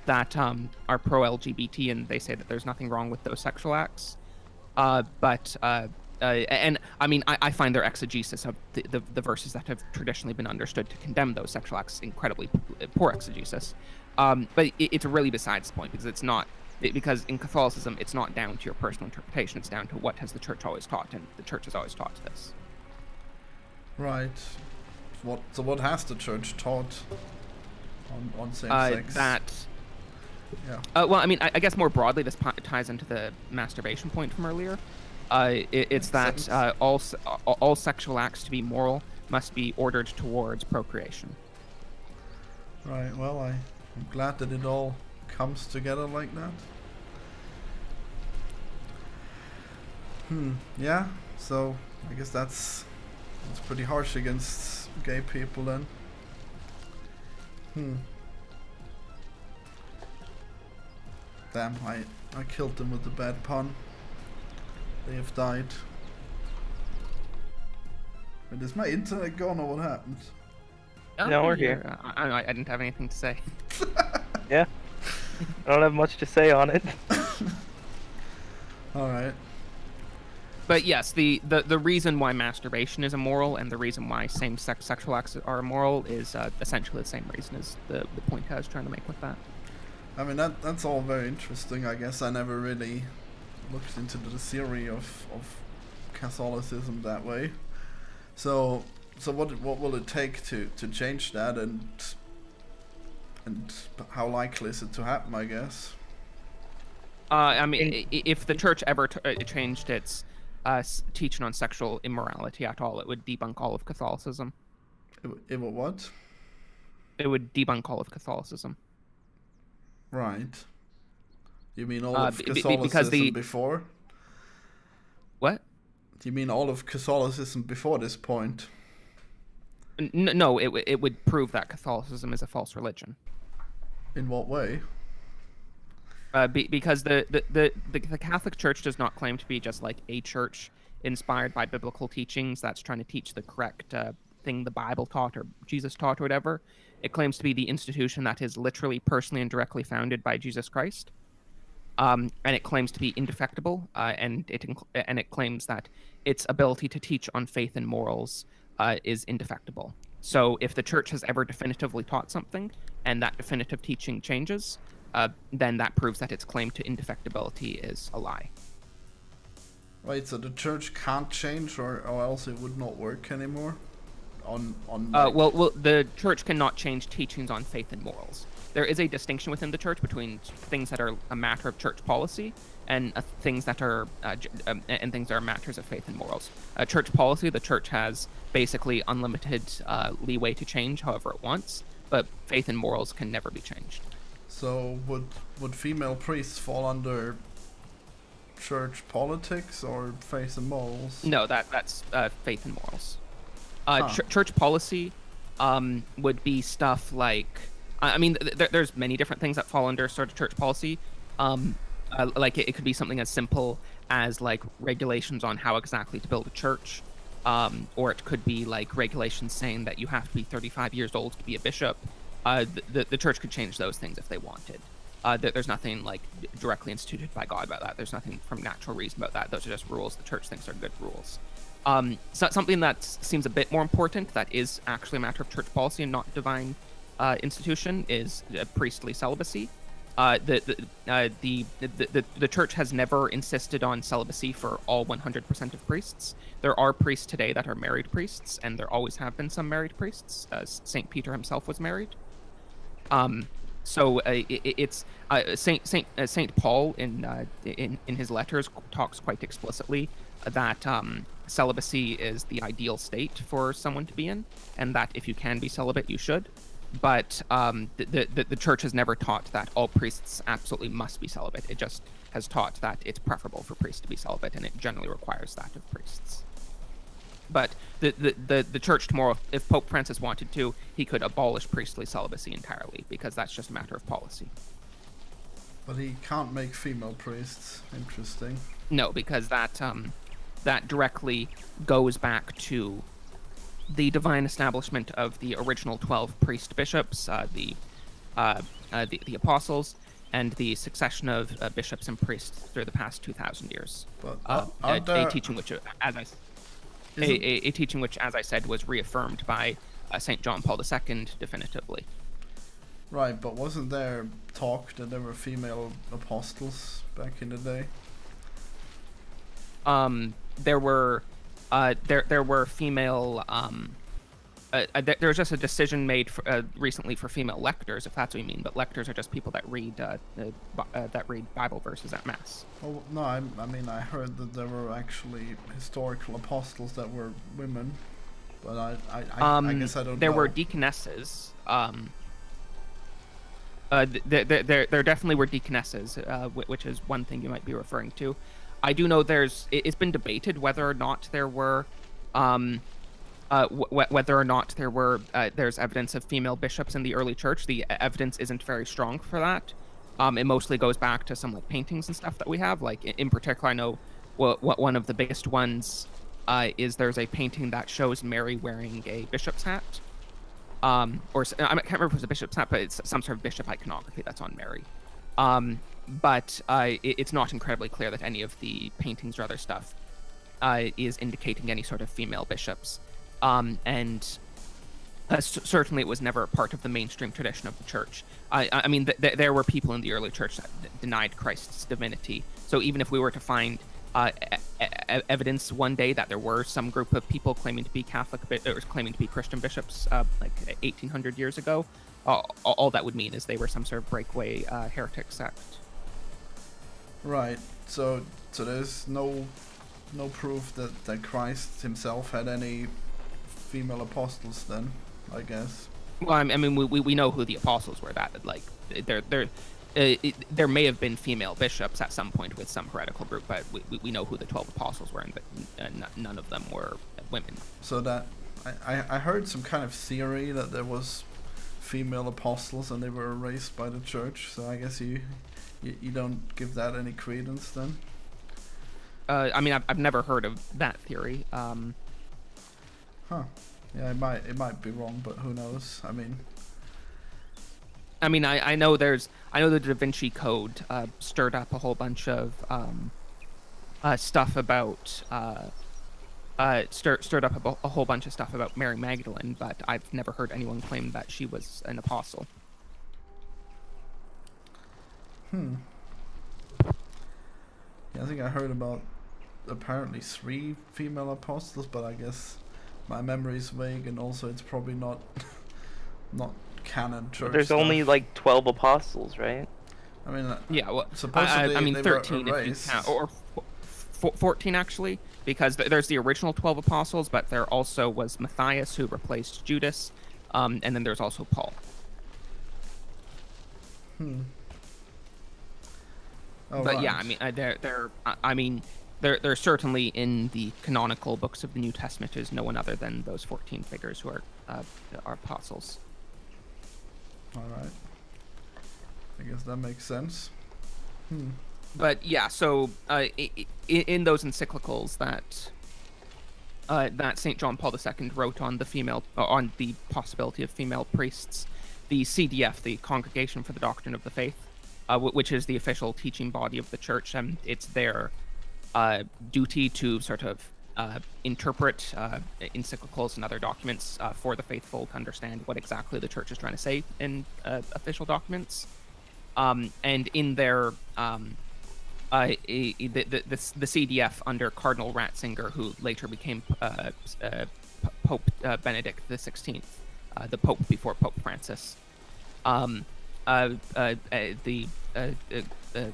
[SPEAKER 3] that are pro-LGBT, and they say that there's nothing wrong with those sexual acts. And I mean, I find their exegesis of the verses that have traditionally been understood to condemn those sexual acts incredibly poor exegesis. But it's really besides the point, because in Catholicism, it's not down to your personal interpretation. It's down to what has the church always taught, and the church has always taught this.
[SPEAKER 2] Right. So what has the church taught on same-sex? Yeah.
[SPEAKER 3] Well, I mean, I guess more broadly, this ties into the masturbation point from earlier. It's that all sexual acts to be moral must be ordered towards procreation.
[SPEAKER 2] Right. Well, I'm glad that it all comes together like that. Yeah. So I guess that's pretty harsh against gay people then. Damn, I killed them with the bad pun. They have died. Wait, is my internet gone or what happened?
[SPEAKER 4] No, we're here.
[SPEAKER 3] I didn't have anything to say.
[SPEAKER 4] Yeah. I don't have much to say on it.
[SPEAKER 2] Alright.
[SPEAKER 3] But yes, the reason why masturbation is immoral and the reason why same-sex sexual acts are immoral is essentially the same reason as the point I was trying to make with that.
[SPEAKER 2] I mean, that's all very interesting. I guess I never really looked into the theory of Catholicism that way. So what will it take to change that, and how likely is it to happen, I guess?
[SPEAKER 3] I mean, if the church ever changed its teaching on sexual immorality at all, it would debunk all of Catholicism.
[SPEAKER 2] It would what?
[SPEAKER 3] It would debunk all of Catholicism.
[SPEAKER 2] Right. You mean all of Catholicism before?
[SPEAKER 3] What?
[SPEAKER 2] Do you mean all of Catholicism before this point?
[SPEAKER 3] No, it would prove that Catholicism is a false religion.
[SPEAKER 2] In what way?
[SPEAKER 3] Because the Catholic Church does not claim to be just like a church inspired by biblical teachings that's trying to teach the correct thing the Bible taught or Jesus taught or whatever. It claims to be the institution that is literally, personally, and directly founded by Jesus Christ. And it claims to be indefectible, and it claims that its ability to teach on faith and morals is indefectible. So if the church has ever definitively taught something, and that definitive teaching changes, then that proves that its claim to indefectibility is a lie.
[SPEAKER 2] Wait, so the church can't change, or else it would not work anymore?
[SPEAKER 3] Well, the church cannot change teachings on faith and morals. There is a distinction within the church between things that are a matter of church policy and things that are matters of faith and morals. Church policy, the church has basically unlimited leeway to change however it wants, but faith and morals can never be changed.
[SPEAKER 2] So would female priests fall under church politics or faith and morals?
[SPEAKER 3] No, that's faith and morals.
[SPEAKER 2] Huh.
[SPEAKER 3] Church policy would be stuff like, I mean, there's many different things that fall under sort of church policy. Like it could be something as simple as like regulations on how exactly to build a church, or it could be like regulations saying that you have to be 35 years old to be a bishop. The church could change those things if they wanted. There's nothing like directly instituted by God about that. There's nothing from natural reason about that. Those are just rules the church thinks are good rules. So something that seems a bit more important, that is actually a matter of church policy and not divine institution, is priestly celibacy. The church has never insisted on celibacy for all 100% of priests. There are priests today that are married priests, and there always have been some married priests. Saint Peter himself was married. So it's Saint Paul in his letters talks quite explicitly that celibacy is the ideal state for someone to be in, and that if you can be celibate, you should. But the church has never taught that all priests absolutely must be celibate. It just has taught that it's preferable for priests to be celibate, and it generally requires that of priests. But the church tomorrow, if Pope Francis wanted to, he could abolish priestly celibacy entirely, because that's just a matter of policy.
[SPEAKER 2] But he can't make female priests. Interesting.
[SPEAKER 3] No, because that directly goes back to the divine establishment of the original 12 priest bishops, the apostles, and the succession of bishops and priests through the past 2,000 years.
[SPEAKER 2] But
[SPEAKER 3] A teaching which, a teaching which, as I said, was reaffirmed by Saint John Paul II definitively.
[SPEAKER 2] Right, but wasn't there talk that there were female apostles back in the day?
[SPEAKER 3] There were female. There was just a decision made recently for female lectors, if that's what you mean. But lectors are just people that read Bible verses at mass.
[SPEAKER 2] Oh no, I mean I heard that there were actually historical apostles that were women, but I guess I don't know.
[SPEAKER 3] There were deaconesses. There definitely were deaconesses, which is one thing you might be referring to. I do know it's been debated whether or not there were, there's evidence of female bishops in the early church. The evidence isn't very strong for that. It mostly goes back to some like paintings and stuff that we have. Like in particular, I know what one of the biggest ones is there's a painting that shows Mary wearing a bishop's hat. I can't remember if it was a bishop's hat, but it's some sort of bishop iconography that's on Mary. But it's not incredibly clear that any of the paintings or other stuff is indicating any sort of female bishops. Certainly it was never a part of the mainstream tradition of the church. I mean, there were people in the early church that denied Christ's divinity. So even if we were to find evidence one day that there were some group of people claiming to be Catholic or claiming to be Christian bishops like 1800 years ago, all that would mean is they were some sort of breakaway heretic sect.
[SPEAKER 2] Right. So there's no proof that Christ himself had any female apostles then, I guess.
[SPEAKER 3] Well, I mean, we know who the apostles were. That like there may have been female bishops at some point with some heretical group, but we know who the 12 apostles were, and none of them were women.
[SPEAKER 2] So that I heard some kind of theory that there was female apostles and they were erased by the church. So I guess you don't give that any credence then.
[SPEAKER 3] I mean, I've never heard of that theory.
[SPEAKER 2] Huh. Yeah, it might be wrong, but who knows? I mean,
[SPEAKER 3] I know the Da Vinci Code stirred up a whole bunch of stuff about stirred up a whole bunch of stuff about Mary Magdalene, but I've never heard anyone claim that she was an apostle.
[SPEAKER 2] Hmm. Yeah, I think I heard about apparently 3 female apostles, but I guess my memory is vague, and also it's probably not not canon church
[SPEAKER 4] There's
[SPEAKER 2] stuff.
[SPEAKER 4] only like 12 apostles, right?
[SPEAKER 2] I mean,
[SPEAKER 3] Yeah, well,
[SPEAKER 2] supposedly
[SPEAKER 3] I mean
[SPEAKER 2] they
[SPEAKER 3] 13
[SPEAKER 2] were
[SPEAKER 3] if you
[SPEAKER 2] erased.
[SPEAKER 3] count, or 14 actually, because there's the original 12 apostles, but there also was Matthias who replaced Judas, and then there's also Paul.
[SPEAKER 2] Oh,
[SPEAKER 3] But
[SPEAKER 2] right.
[SPEAKER 3] yeah, I mean, they're certainly in the canonical books of the New Testament. There's no one other than those 14 figures who are apostles.
[SPEAKER 2] All right. I guess that makes sense.
[SPEAKER 3] But yeah, so in those encyclicals that St. John Paul II wrote on the possibility of female priests, the CDF, the Congregation for the Doctrine of the Faith, which is the official teaching body of the church, and it's their duty to sort of interpret encyclicals and other documents for the faithful to understand what exactly the church is trying to say in official documents. And in their the CDF under Cardinal Ratzinger, who later became Pope Benedict XVI, the Pope before Pope Francis. The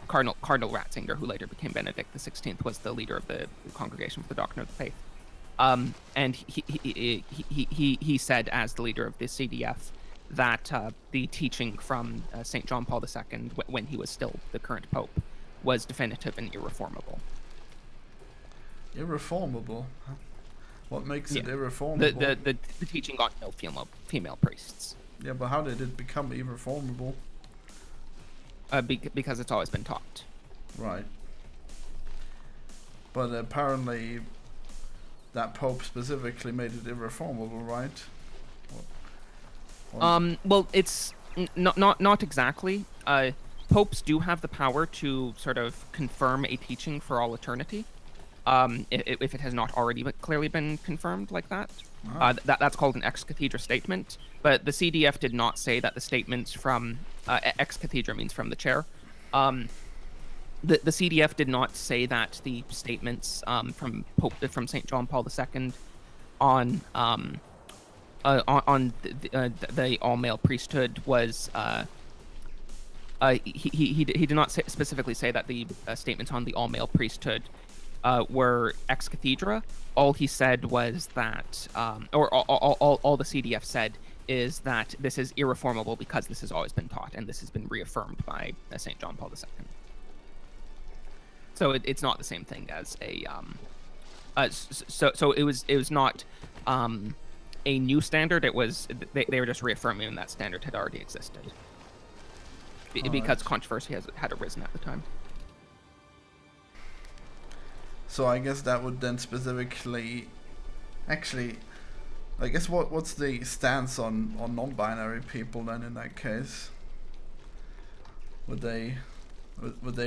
[SPEAKER 3] Cardinal Ratzinger, who later became Benedict XVI, was the leader of the Congregation for the Doctrine of the Faith. And he said, as the leader of the CDF, that the teaching from St. John Paul II, when he was still the current Pope, was definitive and irreformable.
[SPEAKER 2] Irreformable? Huh? What makes it
[SPEAKER 3] Yeah.
[SPEAKER 2] irreformable?
[SPEAKER 3] The teaching got no female priests.
[SPEAKER 2] Yeah, but how did it become irreformable?
[SPEAKER 3] Because it's always been taught.
[SPEAKER 2] Right. But apparently that Pope specifically made it irreformable, right?
[SPEAKER 3] Well, it's not exactly. Popes do have the power to sort of confirm a teaching for all eternity, if it has not already clearly been confirmed like that. That's called an ex cathedra statement. But the CDF did not say that the statements from ex cathedra means from the chair. The CDF did not say that the statements from St. John Paul II on the all male priesthood was he did not specifically say that the statements on the all male priesthood were ex cathedra. All he said was that, or all the CDF said is that this is irreformable because this has always been taught and this has been reaffirmed by St. John Paul II. So it's not the same thing as a so it was not a new standard. It was they were just reaffirming that standard had already existed because controversy had arisen at the time.
[SPEAKER 2] So I guess that would then specifically, actually, I guess what's the stance on non-binary people then in that case? Would they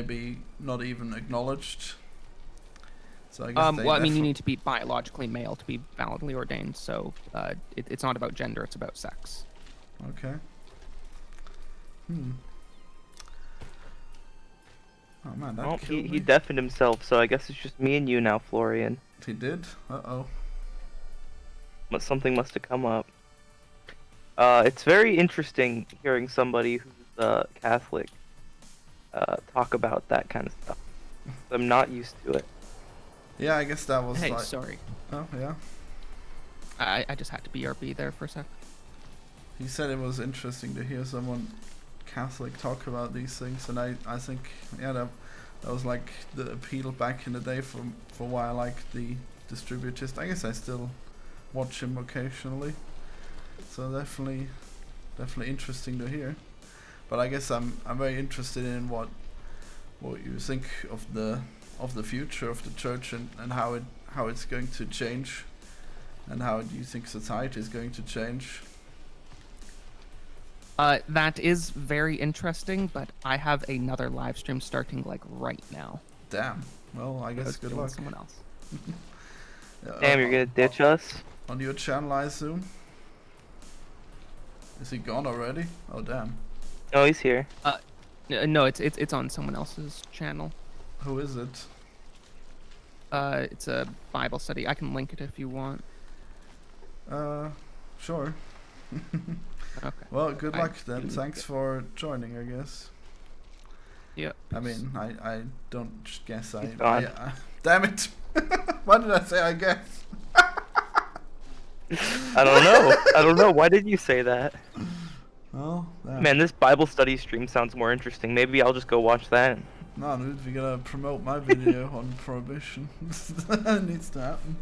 [SPEAKER 2] be not even acknowledged? So I guess
[SPEAKER 3] well, I mean, you need to be biologically male to be validly ordained. So it's not about gender; it's about sex.
[SPEAKER 2] Okay. Oh man, that killed
[SPEAKER 4] he
[SPEAKER 2] me.
[SPEAKER 4] deafened himself, so I guess it's just me and you now, Florian.
[SPEAKER 2] He did? Uh-oh.
[SPEAKER 4] But something must have come up. It's very interesting hearing somebody who's Catholic talk about that kind of stuff. I'm not used to it.
[SPEAKER 2] Yeah, I guess that was
[SPEAKER 3] Hey,
[SPEAKER 2] like...
[SPEAKER 3] sorry.
[SPEAKER 2] Oh, yeah.
[SPEAKER 3] I just had to BRB there for a sec.
[SPEAKER 2] He said it was interesting to hear someone Catholic talk about these things, and I think, yeah, that was like the appeal back in the day for why I like the distributist. I guess I still watch him occasionally, so definitely interesting to hear. But I guess I'm very interested in what you think of the future of the church and how it's going to change, and how do you think society is going to change.
[SPEAKER 3] That is very interesting, but I have another live stream starting like right now.
[SPEAKER 2] Damn. Well, I guess good luck.
[SPEAKER 3] Someone else.
[SPEAKER 4] Damn, you're gonna ditch us?
[SPEAKER 2] On your channel, I assume? Is he gone already? Oh, damn.
[SPEAKER 4] Oh, he's here.
[SPEAKER 3] No, it's on someone else's channel.
[SPEAKER 2] Who is it?
[SPEAKER 3] It's a Bible study. I can link it if you want.
[SPEAKER 2] Sure.
[SPEAKER 3] Okay.
[SPEAKER 2] Well, good luck then.
[SPEAKER 3] can-
[SPEAKER 2] Thanks for joining, I guess.
[SPEAKER 3] Yeah.
[SPEAKER 2] I mean, I don't guess
[SPEAKER 4] He's gone.
[SPEAKER 2] Damn it! Why did I say I guess?
[SPEAKER 4] I don't know. I don't know. Why did you say that?
[SPEAKER 2] Well,
[SPEAKER 4] Man, this Bible study stream sounds more interesting. Maybe I'll just go watch that.
[SPEAKER 2] no, dude, we gotta promote my video on prohibition. That needs to happen.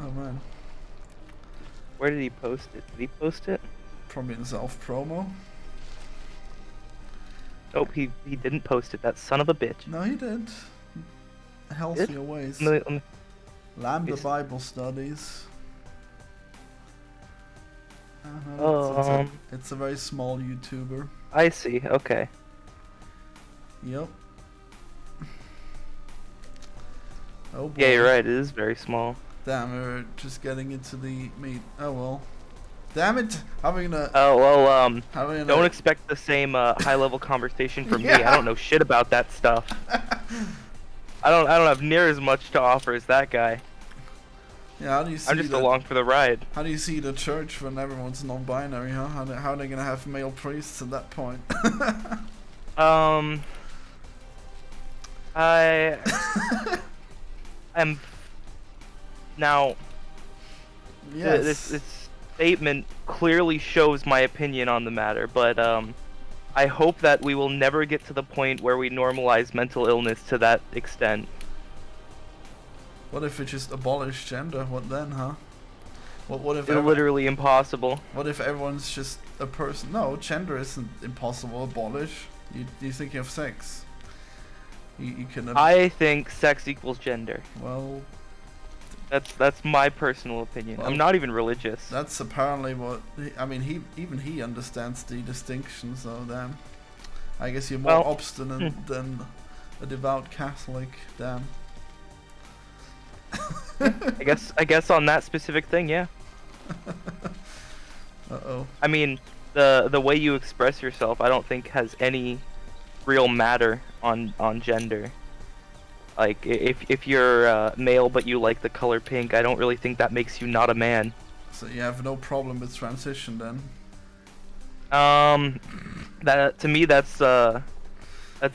[SPEAKER 2] Oh man,
[SPEAKER 4] Where did he post it? Did he post it?
[SPEAKER 2] probably in self-promo.
[SPEAKER 4] Nope, he didn't post it. That son of a bitch.
[SPEAKER 2] No, he did. Healthier ways.
[SPEAKER 4] Let me-
[SPEAKER 2] Lambda
[SPEAKER 4] Yes.
[SPEAKER 2] Bible Studies. It's a very small YouTuber.
[SPEAKER 4] I see. Okay.
[SPEAKER 2] Yep. Oh boy.
[SPEAKER 4] Yeah, you're right. It is very small.
[SPEAKER 2] Damn, we're just getting into the meat. Oh well. Damn it! Having a
[SPEAKER 4] Oh well.
[SPEAKER 2] having a
[SPEAKER 4] Don't expect the same high-level conversation from me.
[SPEAKER 2] Yeah.
[SPEAKER 4] I don't know shit about that stuff. I don't have near as much to offer as that guy.
[SPEAKER 2] Yeah, how do you see
[SPEAKER 4] I'm just
[SPEAKER 2] the,
[SPEAKER 4] along for the ride.
[SPEAKER 2] How do you see the church when everyone's non-binary, huh? How are they gonna have male priests at that point?
[SPEAKER 4] I am now.
[SPEAKER 2] Yes.
[SPEAKER 4] This statement clearly shows my opinion on the matter, but I hope that we will never get to the point where we normalize mental illness to that extent.
[SPEAKER 2] What if we just abolish gender? What then, huh? What if
[SPEAKER 4] It's literally impossible.
[SPEAKER 2] what if everyone's just a person? No, gender isn't impossible to abolish. You thinking of sex? You can.
[SPEAKER 4] I think sex equals gender.
[SPEAKER 2] Well,
[SPEAKER 4] That's my personal opinion.
[SPEAKER 2] Well,
[SPEAKER 4] I'm not even religious.
[SPEAKER 2] that's apparently what. I mean, he understands the distinction. So damn. I guess you're more
[SPEAKER 4] Well,
[SPEAKER 2] obstinate than a devout Catholic. Damn.
[SPEAKER 4] I guess on that specific thing, yeah.
[SPEAKER 2] Uh-oh.
[SPEAKER 4] I mean, the way you express yourself, I don't think has any real matter on gender. Like if you're male but you like the color pink, I don't really think that makes you not a man.
[SPEAKER 2] So you have no problem with transition then?
[SPEAKER 4] That to me that's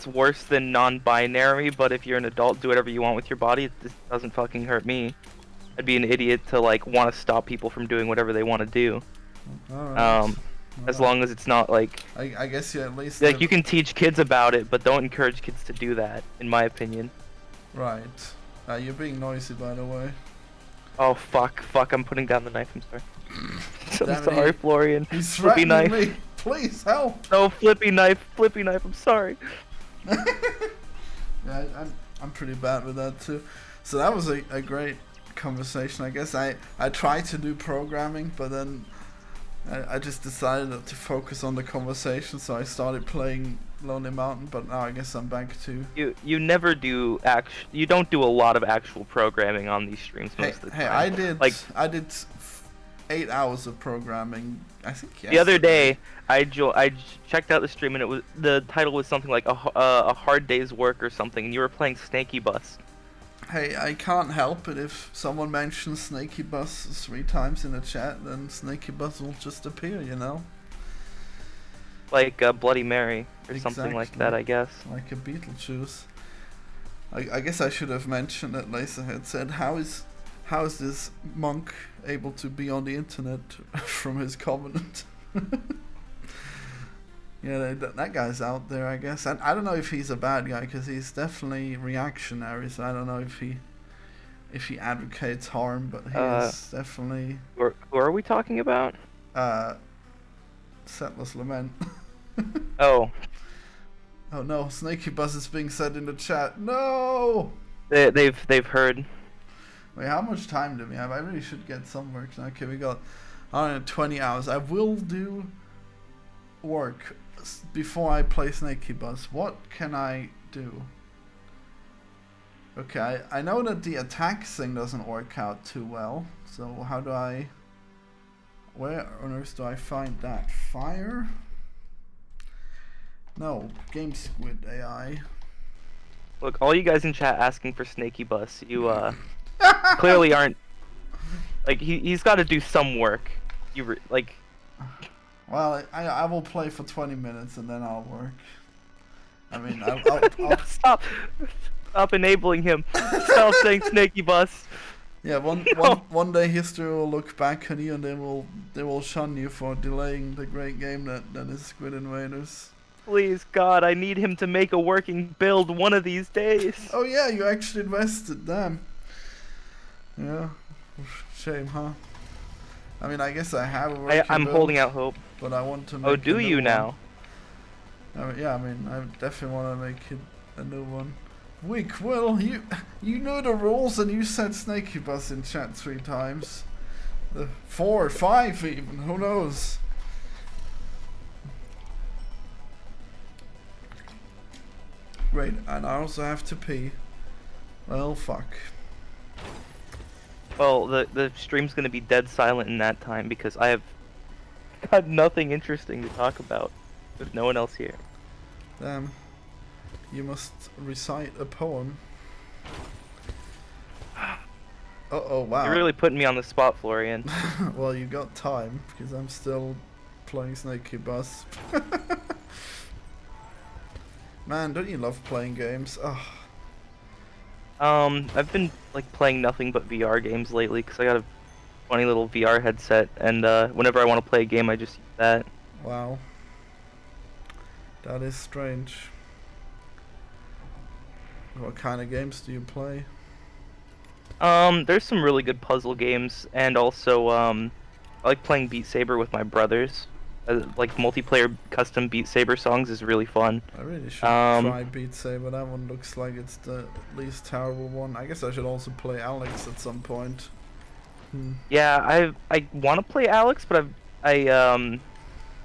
[SPEAKER 4] worse than non-binary. But if you're an adult, do whatever you want with your body. It just doesn't fucking hurt me. I'd be an idiot to like want to stop people from doing whatever they want to do.
[SPEAKER 2] Alright.
[SPEAKER 4] As long as it's not like
[SPEAKER 2] I guess you at least
[SPEAKER 4] you can teach kids about it, but don't encourage kids to do that, in my opinion.
[SPEAKER 2] Right. You're being noisy, by the way.
[SPEAKER 4] Oh fuck, I'm putting down the knife. I'm sorry.
[SPEAKER 2] Damn
[SPEAKER 4] I'm
[SPEAKER 2] it,
[SPEAKER 4] sorry, Florian.
[SPEAKER 2] He's
[SPEAKER 4] Flippy
[SPEAKER 2] threatening
[SPEAKER 4] knife.
[SPEAKER 2] me. Please help.
[SPEAKER 4] No, flippy knife. I'm sorry.
[SPEAKER 2] Yeah, I'm pretty bad with that too. So that was a great conversation. I guess I tried to do programming, but then I just decided to focus on the conversation. So I started playing Lonely Mountain, but now I guess I'm back to.
[SPEAKER 4] You never do you don't do a lot of actual programming on these streams most of the time.
[SPEAKER 2] Hey, I did.
[SPEAKER 4] Like
[SPEAKER 2] I did 8 hours of programming. I think
[SPEAKER 4] the other
[SPEAKER 2] yesterday.
[SPEAKER 4] day, I checked out the stream and the title was something like a hard day's work or something, and you were playing Snaky Bus.
[SPEAKER 2] Hey, I can't help it if someone mentions Snaky Bus 3 times in the chat, then Snaky Bus will just appear, you know?
[SPEAKER 4] Like Bloody Mary or something like that, I guess.
[SPEAKER 2] Like a Beetlejuice. I guess I should have mentioned that Laser had said, how is this monk able to be on the internet from his covenant? Yeah, that guy's out there, I guess. And I don't know if he's a bad guy, because he's definitely reactionary, so I don't know if he advocates harm, but he is definitely...
[SPEAKER 4] Who are we talking about?
[SPEAKER 2] Settler's Lament.
[SPEAKER 4] Oh.
[SPEAKER 2] Oh no, Snaky Buzz is being said in the chat. No!
[SPEAKER 4] They've heard.
[SPEAKER 2] Wait, how much time do we have? I really should get some work. Okay, we got 120 hours. I will do work before I play Snaky Buzz. What can I do? Okay, I know that the attack thing doesn't work out too well. So how do I... Where on earth do I find that? Fire? No, Game Squid AI.
[SPEAKER 4] Look, all you guys in chat asking for Snaky Bus, you clearly aren't. Like he's got to do some work. Like.
[SPEAKER 2] Well, I will play for 20 minutes and then I'll work. I mean, I'll
[SPEAKER 4] Stop enabling him. Stop saying Snaky Bus.
[SPEAKER 2] yeah, one day history will look back on you and they will shun you for delaying the great game that is Squid Invaders.
[SPEAKER 4] Please, God, I need him to make a working build one of these days.
[SPEAKER 2] Oh yeah, you actually invested, damn. Yeah, shame, huh? I mean, I guess I have a working
[SPEAKER 4] I'm
[SPEAKER 2] build,
[SPEAKER 4] holding out hope.
[SPEAKER 2] but I want to make
[SPEAKER 4] Oh,
[SPEAKER 2] a
[SPEAKER 4] do
[SPEAKER 2] new
[SPEAKER 4] you
[SPEAKER 2] one.
[SPEAKER 4] now?
[SPEAKER 2] I mean, yeah, I mean, I definitely want to make it a new one. Weak, Will, you know the rules and you said Snaky Bus in chat 3 times. 4 or 5 even, who knows? Great, and I also have to pee. Well, fuck.
[SPEAKER 4] Well, the stream's gonna be dead silent in that time because I have got nothing interesting to talk about with no one else here.
[SPEAKER 2] Damn. You must recite a poem. Uh-oh, wow.
[SPEAKER 4] You're really putting me on the spot, Florian.
[SPEAKER 2] Well, you got time, because I'm still playing Snaky Bus. Man, don't you love playing games? Ugh.
[SPEAKER 4] I've been like playing nothing but VR games lately because I got a funny little VR headset, and whenever I want to play a game, I just use that.
[SPEAKER 2] Wow. That is strange. What kind of games do you play?
[SPEAKER 4] There's some really good puzzle games, and also I like playing Beat Saber with my brothers. Like multiplayer custom Beat Saber songs is really fun.
[SPEAKER 2] I really should try Beat Saber. That one looks like it's the least terrible one. I guess I should also play Alex at some point.
[SPEAKER 4] Yeah, I want to play Alex, but I've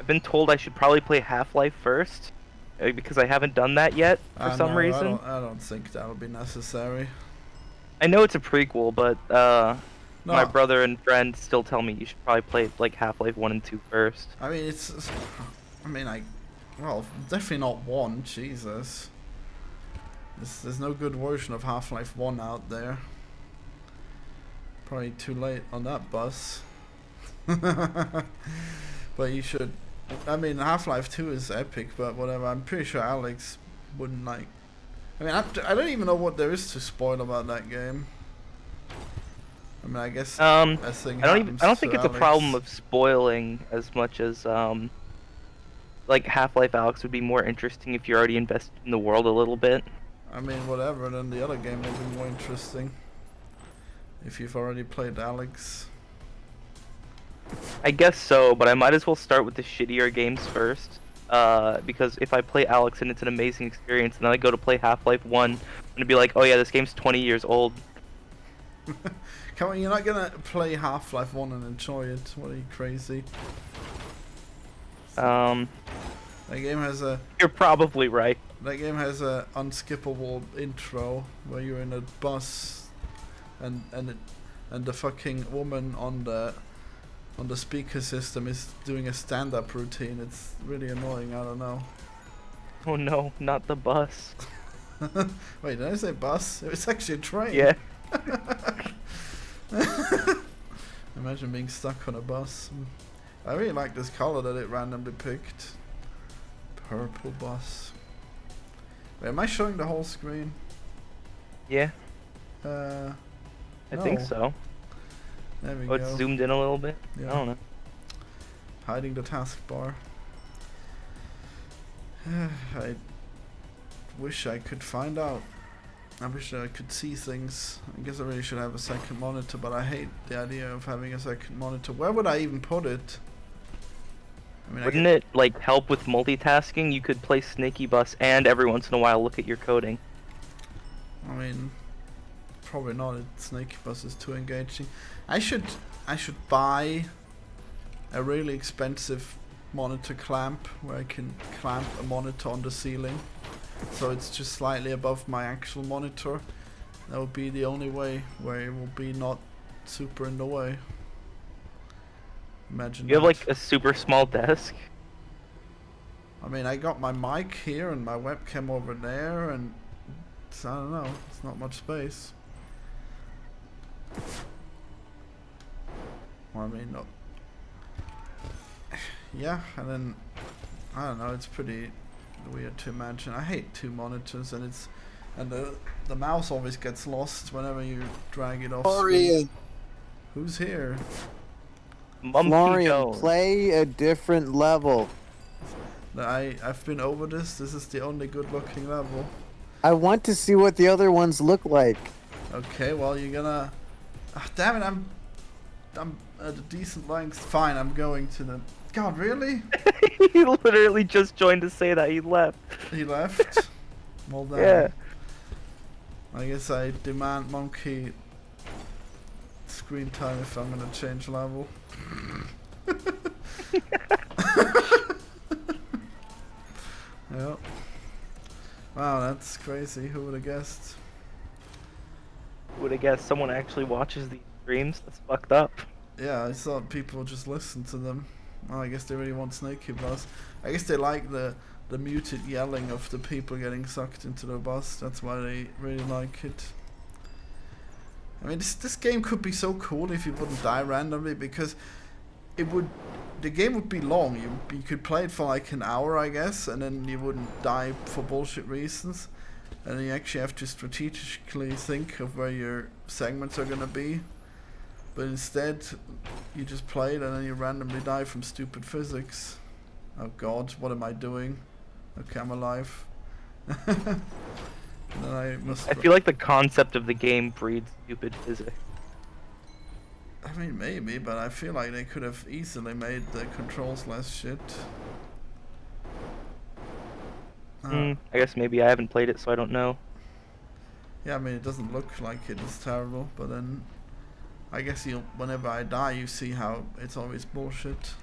[SPEAKER 4] been told I should probably play Half-Life first because I haven't done that yet for some reason.
[SPEAKER 2] I don't think that'll be necessary.
[SPEAKER 4] I know it's a prequel, but
[SPEAKER 2] No.
[SPEAKER 4] my brother and friend still tell me you should probably play like Half-Life 1 and 2 first.
[SPEAKER 2] I mean, well, definitely not 1, Jesus. There's no good version of Half-Life 1 out there. Probably too late on that bus. But you should, I mean, Half-Life 2 is epic, but whatever, I'm pretty sure Alex wouldn't like. I mean, I don't even know what there is to spoil about that game. I mean, I guess
[SPEAKER 4] I don't think it's
[SPEAKER 2] Alex.
[SPEAKER 4] a problem of spoiling as much as like Half-Life Alex would be more interesting if you're already invested in the world a little bit.
[SPEAKER 2] I mean, whatever, then the other game will be more interesting. If you've already played Alex.
[SPEAKER 4] I guess so, but I might as well start with the shittier games first. Because if I play Alex and it's an amazing experience, and then I go to play Half-Life 1, I'm gonna be like, oh yeah, this game's 20 years old.
[SPEAKER 2] Come on, you're not gonna play Half-Life 1 and enjoy it. What are you, crazy? That game has a...
[SPEAKER 4] You're probably right.
[SPEAKER 2] That game has a unskippable intro where you're in a bus and the fucking woman on the speaker system is doing a stand-up routine. It's really annoying. I don't know.
[SPEAKER 4] Oh no, not the bus.
[SPEAKER 2] Wait, did I say bus? It's actually a train.
[SPEAKER 4] Yeah.
[SPEAKER 2] Imagine being stuck on a bus. I really like this color that it randomly picked. Purple bus. Wait, am I showing the whole screen?
[SPEAKER 4] Yeah.
[SPEAKER 2] I
[SPEAKER 4] I think so.
[SPEAKER 2] There we
[SPEAKER 4] Oh,
[SPEAKER 2] go.
[SPEAKER 4] it's zoomed in a little bit?
[SPEAKER 2] Yeah.
[SPEAKER 4] I don't know.
[SPEAKER 2] Hiding the taskbar. I wish I could find out. I wish I could see things. I guess I really should have a second monitor, but I hate the idea of having a second monitor. Where would I even put it? I mean,
[SPEAKER 4] Wouldn't it like help with multitasking? You could play Snaky Bus and every once in a while look at your coding.
[SPEAKER 2] I mean, probably not. Snaky Bus is too engaging. I should buy a really expensive monitor clamp where I can clamp a monitor on the ceiling, so it's just slightly above my actual monitor. That would be the only way where it will be not super in the way. Imagine
[SPEAKER 4] You have
[SPEAKER 2] that.
[SPEAKER 4] like a super small desk.
[SPEAKER 2] I mean, I got my mic here and my webcam over there, and I don't know. It's not much space. Well, I mean, no. Yeah, and then I don't know. It's pretty weird to imagine. I hate 2 monitors, and the mouse always gets lost whenever you drag it off.
[SPEAKER 5] Florian,
[SPEAKER 2] Who's here?
[SPEAKER 4] Monkey
[SPEAKER 5] Florian,
[SPEAKER 4] Jones.
[SPEAKER 5] play a different level.
[SPEAKER 2] I've been over this. This is the only good-looking level.
[SPEAKER 5] I want to see what the other ones look like.
[SPEAKER 2] Okay, well you're gonna. Ah, damn it! I'm at a decent length. Fine, I'm going to the. God, really?
[SPEAKER 4] He literally just joined to say that he left.
[SPEAKER 2] He left. Well done.
[SPEAKER 4] Yeah.
[SPEAKER 2] I guess I demand monkey screen time if I'm gonna change level. Yep. Wow, that's crazy. Who would have guessed?
[SPEAKER 4] Would have guessed someone actually watches these streams? That's fucked up.
[SPEAKER 2] Yeah, I thought people would just listen to them. Oh, I guess they really want Snakey Bus. I guess they like the muted yelling of the people getting sucked into the bus. That's why they really like it. I mean, this game could be so cool if you wouldn't die randomly, because the game would be long. You could play it for like an hour, I guess, and then you wouldn't die for bullshit reasons. And you actually have to strategically think of where your segments are gonna be. But instead, you just play it and then you randomly die from stupid physics. Oh god, what am I doing? Okay, I'm alive. Then I must.
[SPEAKER 4] I feel like the concept of the game breeds stupid physics.
[SPEAKER 2] I mean, maybe, but I feel like they could have easily made the controls less shit.
[SPEAKER 4] I guess maybe I haven't played it, so I don't know.
[SPEAKER 2] Yeah, I mean, it doesn't look like it is terrible, but then I guess whenever I die, you see how it's always bullshit.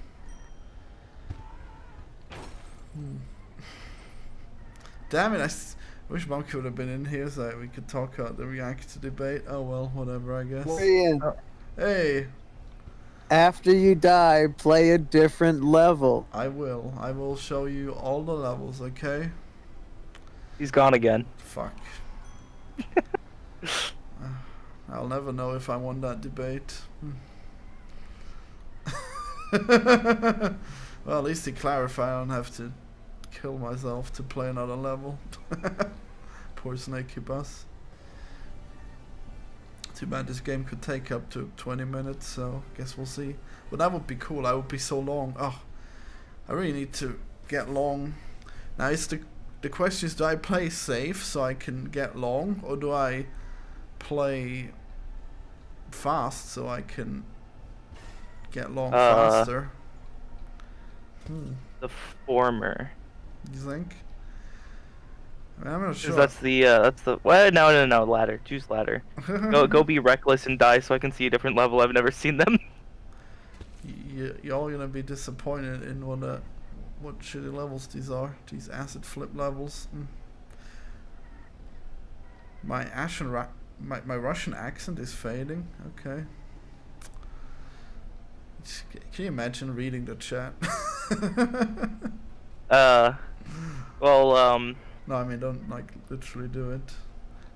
[SPEAKER 2] Damn it, I wish Monkey would have been in here so we could talk about the reactor debate. Oh well, whatever, I guess.
[SPEAKER 5] Florian,
[SPEAKER 2] Hey,
[SPEAKER 5] after you die, play a different level.
[SPEAKER 2] I will show you all the levels, okay?
[SPEAKER 4] He's gone again.
[SPEAKER 2] Fuck. I'll never know if I won that debate. Well, at least to clarify, I don't have to kill myself to play another level. Poor Snakey Bus. Too bad this game could take up to 20 minutes, so guess we'll see. But that would be cool. I would be so long. Oh, I really need to get long. Now, the question is, do I play safe so I can get long, or do I play fast so I can get long faster?
[SPEAKER 4] The former.
[SPEAKER 2] You think? I mean, I'm not sure.
[SPEAKER 4] That's the well, no, ladder. Choose ladder. Go be reckless and die so I can see a different level. I've never seen them.
[SPEAKER 2] You're all gonna be disappointed in what shitty levels these are. These acid flip levels. My Russian accent is fading. Okay. Can you imagine reading the chat?
[SPEAKER 4] Well,
[SPEAKER 2] No, I mean, don't like literally do it.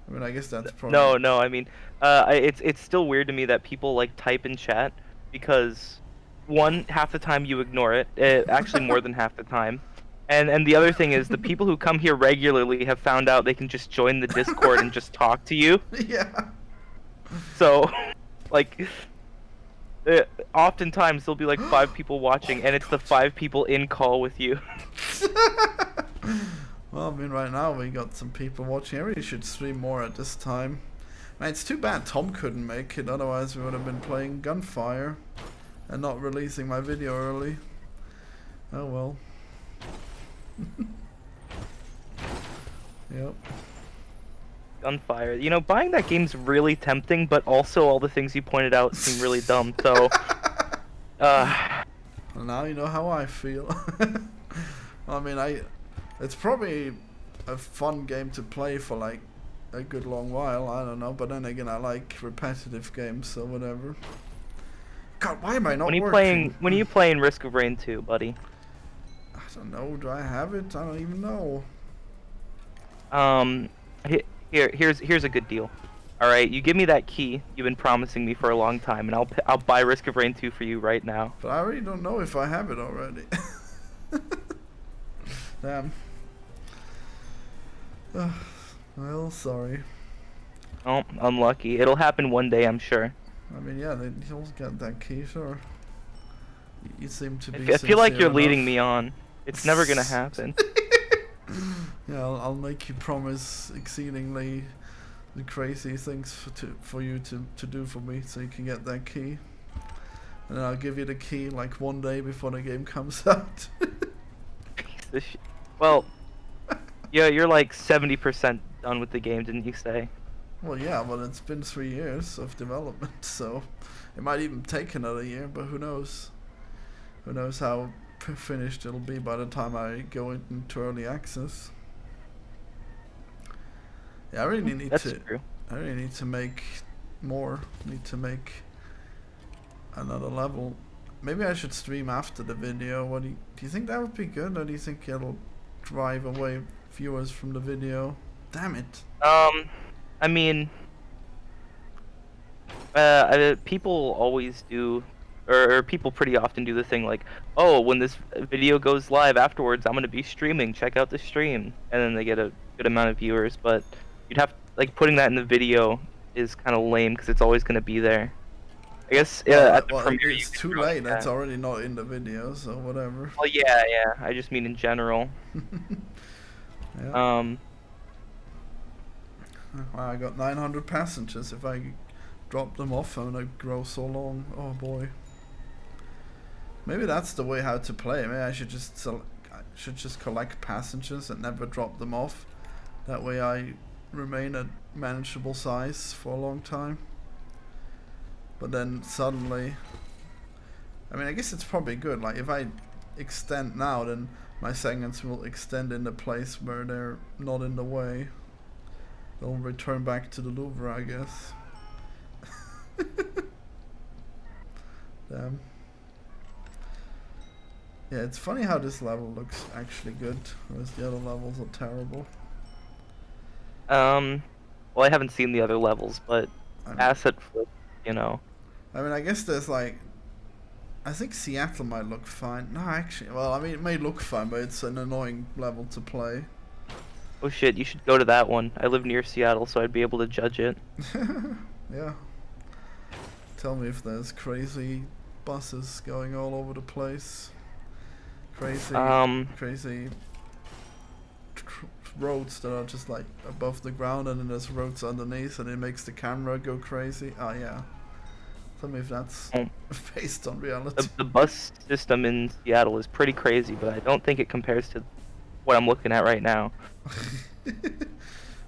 [SPEAKER 2] I mean, I guess that's probably.
[SPEAKER 4] No. I mean, it's still weird to me that people like type in chat because one, half the time you ignore it. Actually, more than half the time. And the other thing is the people who come here regularly have found out they can just join the Discord and just talk to you.
[SPEAKER 2] Yeah.
[SPEAKER 4] So, like, oftentimes there'll be like 5 people watching, and it's the 5 people in call with you.
[SPEAKER 2] Well, I mean, right now we got some people watching. I really should stream more at this time. Man, it's too bad Tom couldn't make it. Otherwise, we would have been playing Gunfire and not releasing my video early. Oh well. Yep.
[SPEAKER 4] Gunfire. You know, buying that game's really tempting, but also all the things you pointed out seem really dumb. So,
[SPEAKER 2] Well, now you know how I feel. I mean, it's probably a fun game to play for like a good long while. I don't know, but then again, I like repetitive games, so whatever. God, why am I not
[SPEAKER 4] when are you
[SPEAKER 2] working?
[SPEAKER 4] playing Risk of Rain 2, buddy?
[SPEAKER 2] don't know. Do I have it? I don't even know.
[SPEAKER 4] Here's a good deal. All right, you give me that key you've been promising me for a long time, and I'll buy Risk of Rain 2 for you right now.
[SPEAKER 2] But I really don't know if I have it already. Damn. Well, sorry.
[SPEAKER 4] Oh, unlucky. It'll happen one day, I'm sure.
[SPEAKER 2] I mean, yeah, you'll get that key, sure. You seem to be.
[SPEAKER 4] I feel like you're
[SPEAKER 2] sincere
[SPEAKER 4] leading
[SPEAKER 2] enough.
[SPEAKER 4] me on. It's never gonna happen.
[SPEAKER 2] Yeah, I'll make you promise exceedingly the crazy things for you to do for me, so you can get that key. And then I'll give you the key like one day before the game comes out.
[SPEAKER 4] Well, yeah, you're like 70% done with the game, didn't you say?
[SPEAKER 2] Well, yeah, but it's been 3 years of development, so it might even take another year. But who knows? Who knows how finished it'll be by the time I go into early access. Yeah, I really need
[SPEAKER 4] That's
[SPEAKER 2] to.
[SPEAKER 4] true.
[SPEAKER 2] I really need to make more. Need to make another level. Maybe I should stream after the video. What do you think that would be good, or do you think it'll drive away viewers from the video? Damn it.
[SPEAKER 4] I mean, people always do, or people pretty often do the thing like, oh, when this video goes live afterwards, I'm gonna be streaming. Check out the stream, and then they get a good amount of viewers. But you'd have like putting that in the video is kind of lame because it's always gonna be there. I guess at the premiere
[SPEAKER 2] it's
[SPEAKER 4] you
[SPEAKER 2] too
[SPEAKER 4] could
[SPEAKER 2] late.
[SPEAKER 4] that.
[SPEAKER 2] It's already not in the video, so whatever.
[SPEAKER 4] Well, yeah. I just mean in general.
[SPEAKER 2] Yeah. Wow, I got 900 passengers. If I drop them off, I'm gonna grow so long. Oh boy. Maybe that's the way how to play. Maybe I should just collect passengers and never drop them off. That way I remain a manageable size for a long time. But then suddenly, I mean, I guess it's probably good. Like if I extend now, then my seconds will extend in the place where they're not in the way. They'll return back to the Louvre, I guess. Damn. Yeah, it's funny how this level looks actually good, whereas the other levels are terrible.
[SPEAKER 4] Well, I haven't seen the other levels, but
[SPEAKER 2] I mean,
[SPEAKER 4] asset flip, you know.
[SPEAKER 2] I mean, I guess there's like, I think Seattle might look fine. No, actually, well, I mean, it may look fine, but it's an annoying level to play.
[SPEAKER 4] Oh shit, you should go to that one. I live near Seattle, so I'd be able to judge it.
[SPEAKER 2] Yeah. Tell me if there's crazy buses going all over the place. Crazy roads that are just like above the ground, and then there's roads underneath, and it makes the camera go crazy. Oh yeah. Tell me if that's based on reality.
[SPEAKER 4] The bus system in Seattle is pretty crazy, but I don't think it compares to what I'm looking at right now.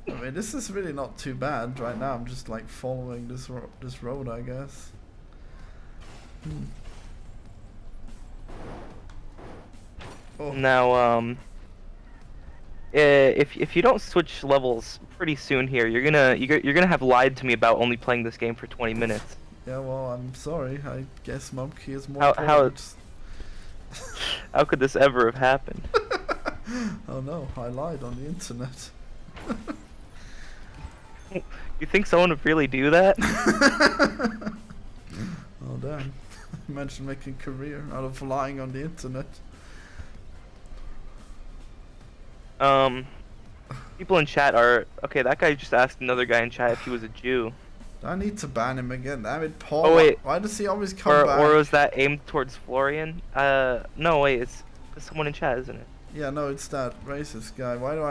[SPEAKER 2] I mean, this is really not too bad right now. I'm just like following this road, I guess. Oh.
[SPEAKER 4] Now, if you don't switch levels pretty soon here, you're gonna have lied to me about only playing this game for 20 minutes.
[SPEAKER 2] Yeah, well, I'm sorry. I guess Monkey is more
[SPEAKER 4] How
[SPEAKER 2] important.
[SPEAKER 4] how could this ever have happened?
[SPEAKER 2] Oh no, I lied on the internet.
[SPEAKER 4] You think someone would really do that?
[SPEAKER 2] Oh damn. Imagine making a career out of lying on the internet.
[SPEAKER 4] People in chat are okay. That guy just asked another guy in chat if he was a Jew.
[SPEAKER 2] I need to ban him again. Damn it, Paul.
[SPEAKER 4] Oh, wait.
[SPEAKER 2] Why does he always come back?
[SPEAKER 4] Or was that aimed towards Florian? No, wait, it's someone in chat, isn't it?
[SPEAKER 2] Yeah, no, it's that racist guy. Why do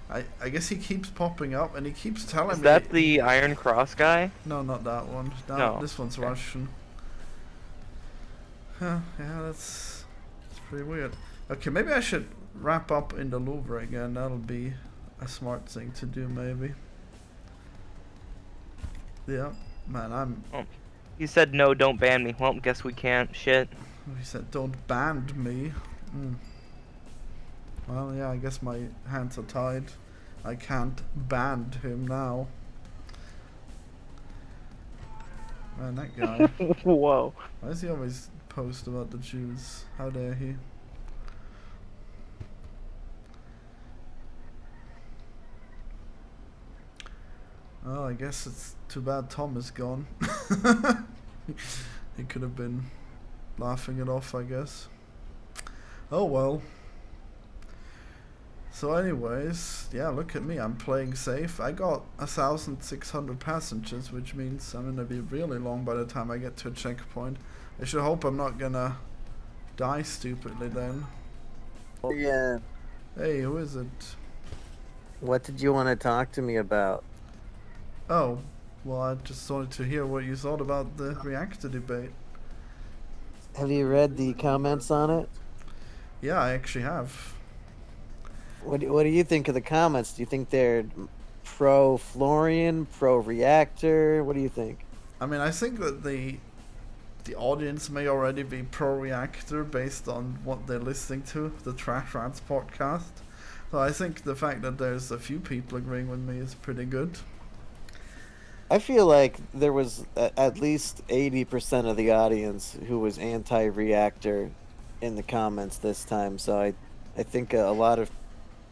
[SPEAKER 2] I guess he keeps popping up and he keeps telling me.
[SPEAKER 4] Is that the Iron Cross guy?
[SPEAKER 2] No, not that one.
[SPEAKER 4] No.
[SPEAKER 2] This one's
[SPEAKER 4] Okay.
[SPEAKER 2] Russian. Huh, yeah, that's pretty weird. Okay, maybe I should wrap up in the Louvre again. That'll be a smart thing to do, maybe. Yeah, man,
[SPEAKER 4] He said no, don't ban me. Well, guess we can't. Shit.
[SPEAKER 2] He said don't ban me. Well, yeah, I guess my hands are tied. I can't ban him now. Man, that guy.
[SPEAKER 4] Whoa.
[SPEAKER 2] Why does he always post about the Jews? How dare he? Well, I guess it's too bad Tom is gone. He could have been laughing it off, I guess. Oh well. So anyways, yeah, look at me, I'm playing safe. I got 1,600 passengers, which means I'm gonna be really long by the time I get to a checkpoint. I should hope I'm not gonna die stupidly then.
[SPEAKER 5] Yeah.
[SPEAKER 2] Hey, who is it?
[SPEAKER 5] What did you want to talk to me about?
[SPEAKER 2] Oh, well, I just wanted to hear what you thought about the reactor debate.
[SPEAKER 5] Have you read the comments on it?
[SPEAKER 2] Yeah, I actually have.
[SPEAKER 5] What do you think of the comments? Do you think they're pro Florian, pro reactor? What do you think?
[SPEAKER 2] I mean, I think that the audience may already be pro-reactor based on what they're listening to, the Trash Rants podcast. So I think the fact that there's a few people agreeing with me is pretty good.
[SPEAKER 5] I feel like there was at least 80% of the audience who was anti-reactor in the comments this time. So I think a lot of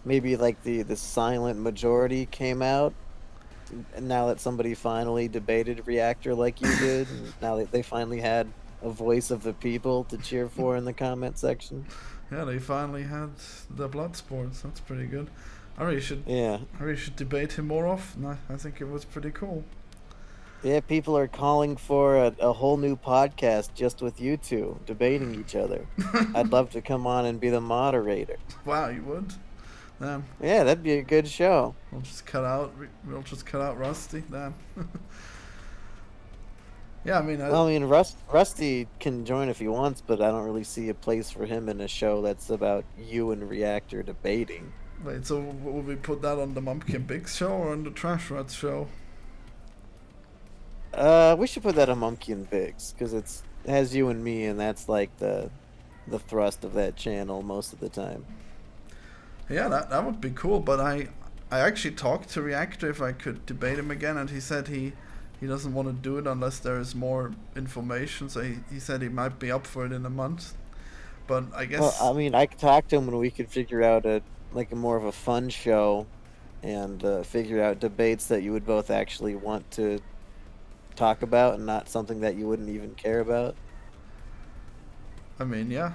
[SPEAKER 5] maybe like the silent majority came out. And now that somebody finally debated reactor like you did, and now that they finally had a voice of the people to cheer for in the comment section.
[SPEAKER 2] Yeah, they finally had the blood sports. That's pretty good. I really should debate him more often. I think it was pretty cool.
[SPEAKER 5] Yeah, people are calling for a whole new podcast just with you two debating each other. I'd love to come on and be the moderator.
[SPEAKER 2] Wow, you would? Damn.
[SPEAKER 5] Yeah, that'd be a good show.
[SPEAKER 2] We'll just cut out Rusty. Damn. Yeah, I mean,
[SPEAKER 5] Rusty can join if he wants, but I don't really see a place for him in a show that's about you and Reactor debating.
[SPEAKER 2] Wait, so will we put that on the Mumpkin Biggs show or on the Trash Rats show?
[SPEAKER 5] We should put that on Mumpkin Biggs because it has you and me, and that's like the thrust of that channel most of the time.
[SPEAKER 2] Yeah, that would be cool, but I actually talked to Reactor if I could debate him again, and he said he doesn't want to do it unless there is more information, so he said he might be up for it in a month. But I guess...
[SPEAKER 5] Well, I mean, I could talk to him and we could figure out a more of a fun show and figure out debates that you would both actually want to talk about and not something that you wouldn't even care about.
[SPEAKER 2] I mean, yeah.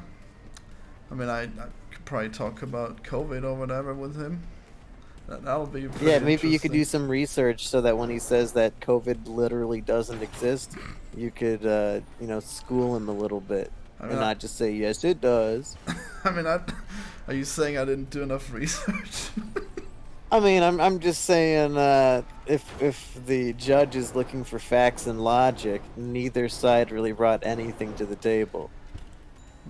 [SPEAKER 2] I mean, I could probably talk about COVID or whatever with him. That'll be pretty
[SPEAKER 5] maybe you could do some research so that when he says that COVID literally doesn't exist, you could, school him a little bit. And not just say, yes, it does.
[SPEAKER 2] I mean, are you saying I didn't do enough research?
[SPEAKER 5] I mean, I'm just saying, if the judge is looking for facts and logic, neither side really brought anything to the table.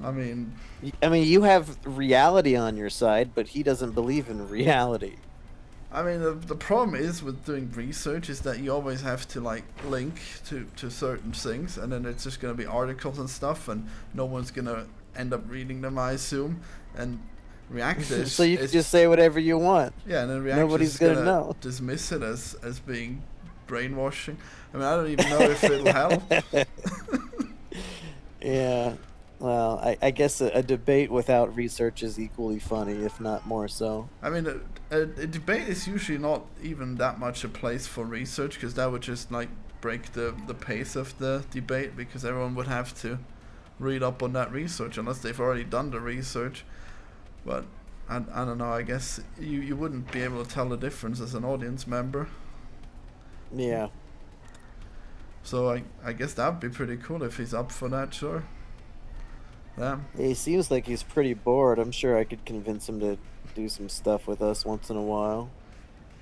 [SPEAKER 2] I mean,
[SPEAKER 5] you have reality on your side, but he doesn't believe in reality.
[SPEAKER 2] I mean, the problem is with doing research is that you always have to link to certain things, and then it's just gonna be articles and stuff, and no one's gonna end up reading them, I assume. And Reactor
[SPEAKER 5] so you can just say whatever you want.
[SPEAKER 2] Yeah, and then Reactor
[SPEAKER 5] nobody's gonna know.
[SPEAKER 2] Dismiss it as being brainwashing. I mean, I don't even know if it'll help.
[SPEAKER 5] Yeah. Well, I guess a debate without research is equally funny, if not more so.
[SPEAKER 2] I mean, a debate is usually not even that much a place for research, because that would just break the pace of the debate, because everyone would have to read up on that research unless they've already done the research. But I don't know, I guess you wouldn't be able to tell the difference as an audience member.
[SPEAKER 5] Yeah.
[SPEAKER 2] So I guess that would be pretty cool if he's up for that, sure. Yeah.
[SPEAKER 5] He seems like he's pretty bored. I'm sure I could convince him to do some stuff with us once in a while.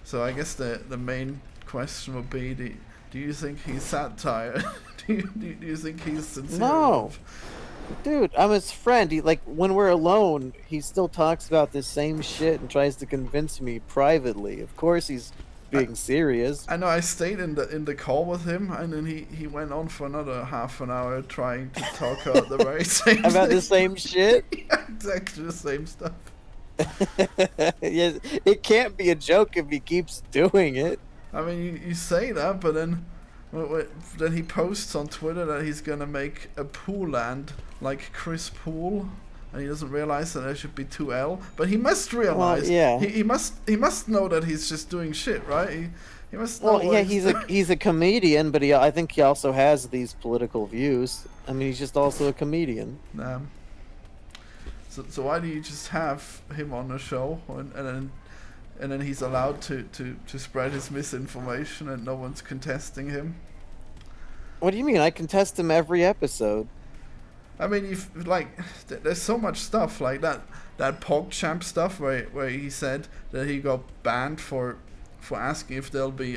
[SPEAKER 2] So I guess the main question would be, do you think he's satire? do you think he's sincere?
[SPEAKER 5] No. Dude, I'm his friend. When we're alone, he still talks about the same shit and tries to convince me privately. Of course he's being serious.
[SPEAKER 2] I know, I stayed in the call with him, and then he went on for another half an hour trying to talk about the very same
[SPEAKER 5] about
[SPEAKER 2] thing.
[SPEAKER 5] the same shit?
[SPEAKER 2] Yeah, exactly the same stuff.
[SPEAKER 5] Yeah, it can't be a joke if he keeps doing it.
[SPEAKER 2] I mean, you say that, but then he posts on Twitter that he's gonna make a pool land like Chris Pool, and he doesn't realize that there should be 2L. But he must realize.
[SPEAKER 5] Well, yeah.
[SPEAKER 2] He must know that he's just doing shit, right? He must know
[SPEAKER 5] Well,
[SPEAKER 2] what
[SPEAKER 5] yeah, he's a comedian, but I think he also has these political views. I mean, he's just also a comedian.
[SPEAKER 2] So why do you just have him on the show and then he's allowed to spread his misinformation and no one's contesting him?
[SPEAKER 5] What do you mean? I contest him every episode.
[SPEAKER 2] I mean, there's so much stuff like that PogChamp stuff where he said that he got banned for asking if there'll be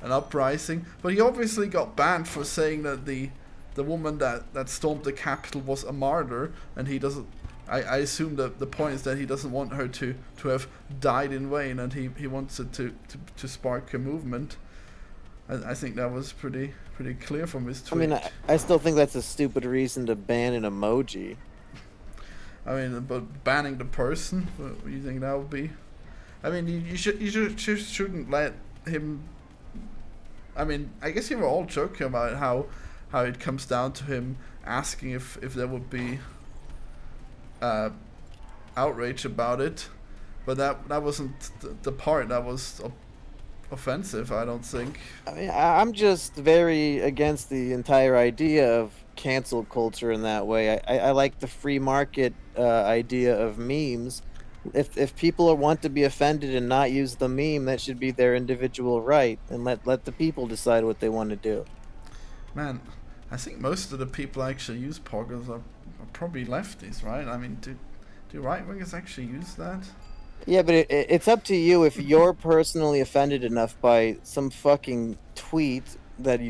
[SPEAKER 2] an uprising, but he obviously got banned for saying that the woman that stormed the Capitol was a martyr, and he doesn't. I assume that the point is that he doesn't want her to have died in vain, and he wants it to spark a movement. I think that was pretty clear from his tweet.
[SPEAKER 5] I mean, I still think that's a stupid reason to ban an emoji.
[SPEAKER 2] I mean, but banning the person, what do you think that would be? I mean, you shouldn't let him. I mean, I guess you were all joking about how it comes down to him asking if there would be outrage about it, but that wasn't the part that was offensive, I don't think.
[SPEAKER 5] I mean, I'm just very against the entire idea of cancel culture in that way. I like the free market idea of memes. If people want to be offended and not use the meme, that should be their individual right, and let the people decide what they want to do.
[SPEAKER 2] Man, I think most of the people actually use poggers are probably lefties, right? I mean, do right-wingers actually use that?
[SPEAKER 5] Yeah, but it's up to you if you're personally offended enough by some fucking tweet that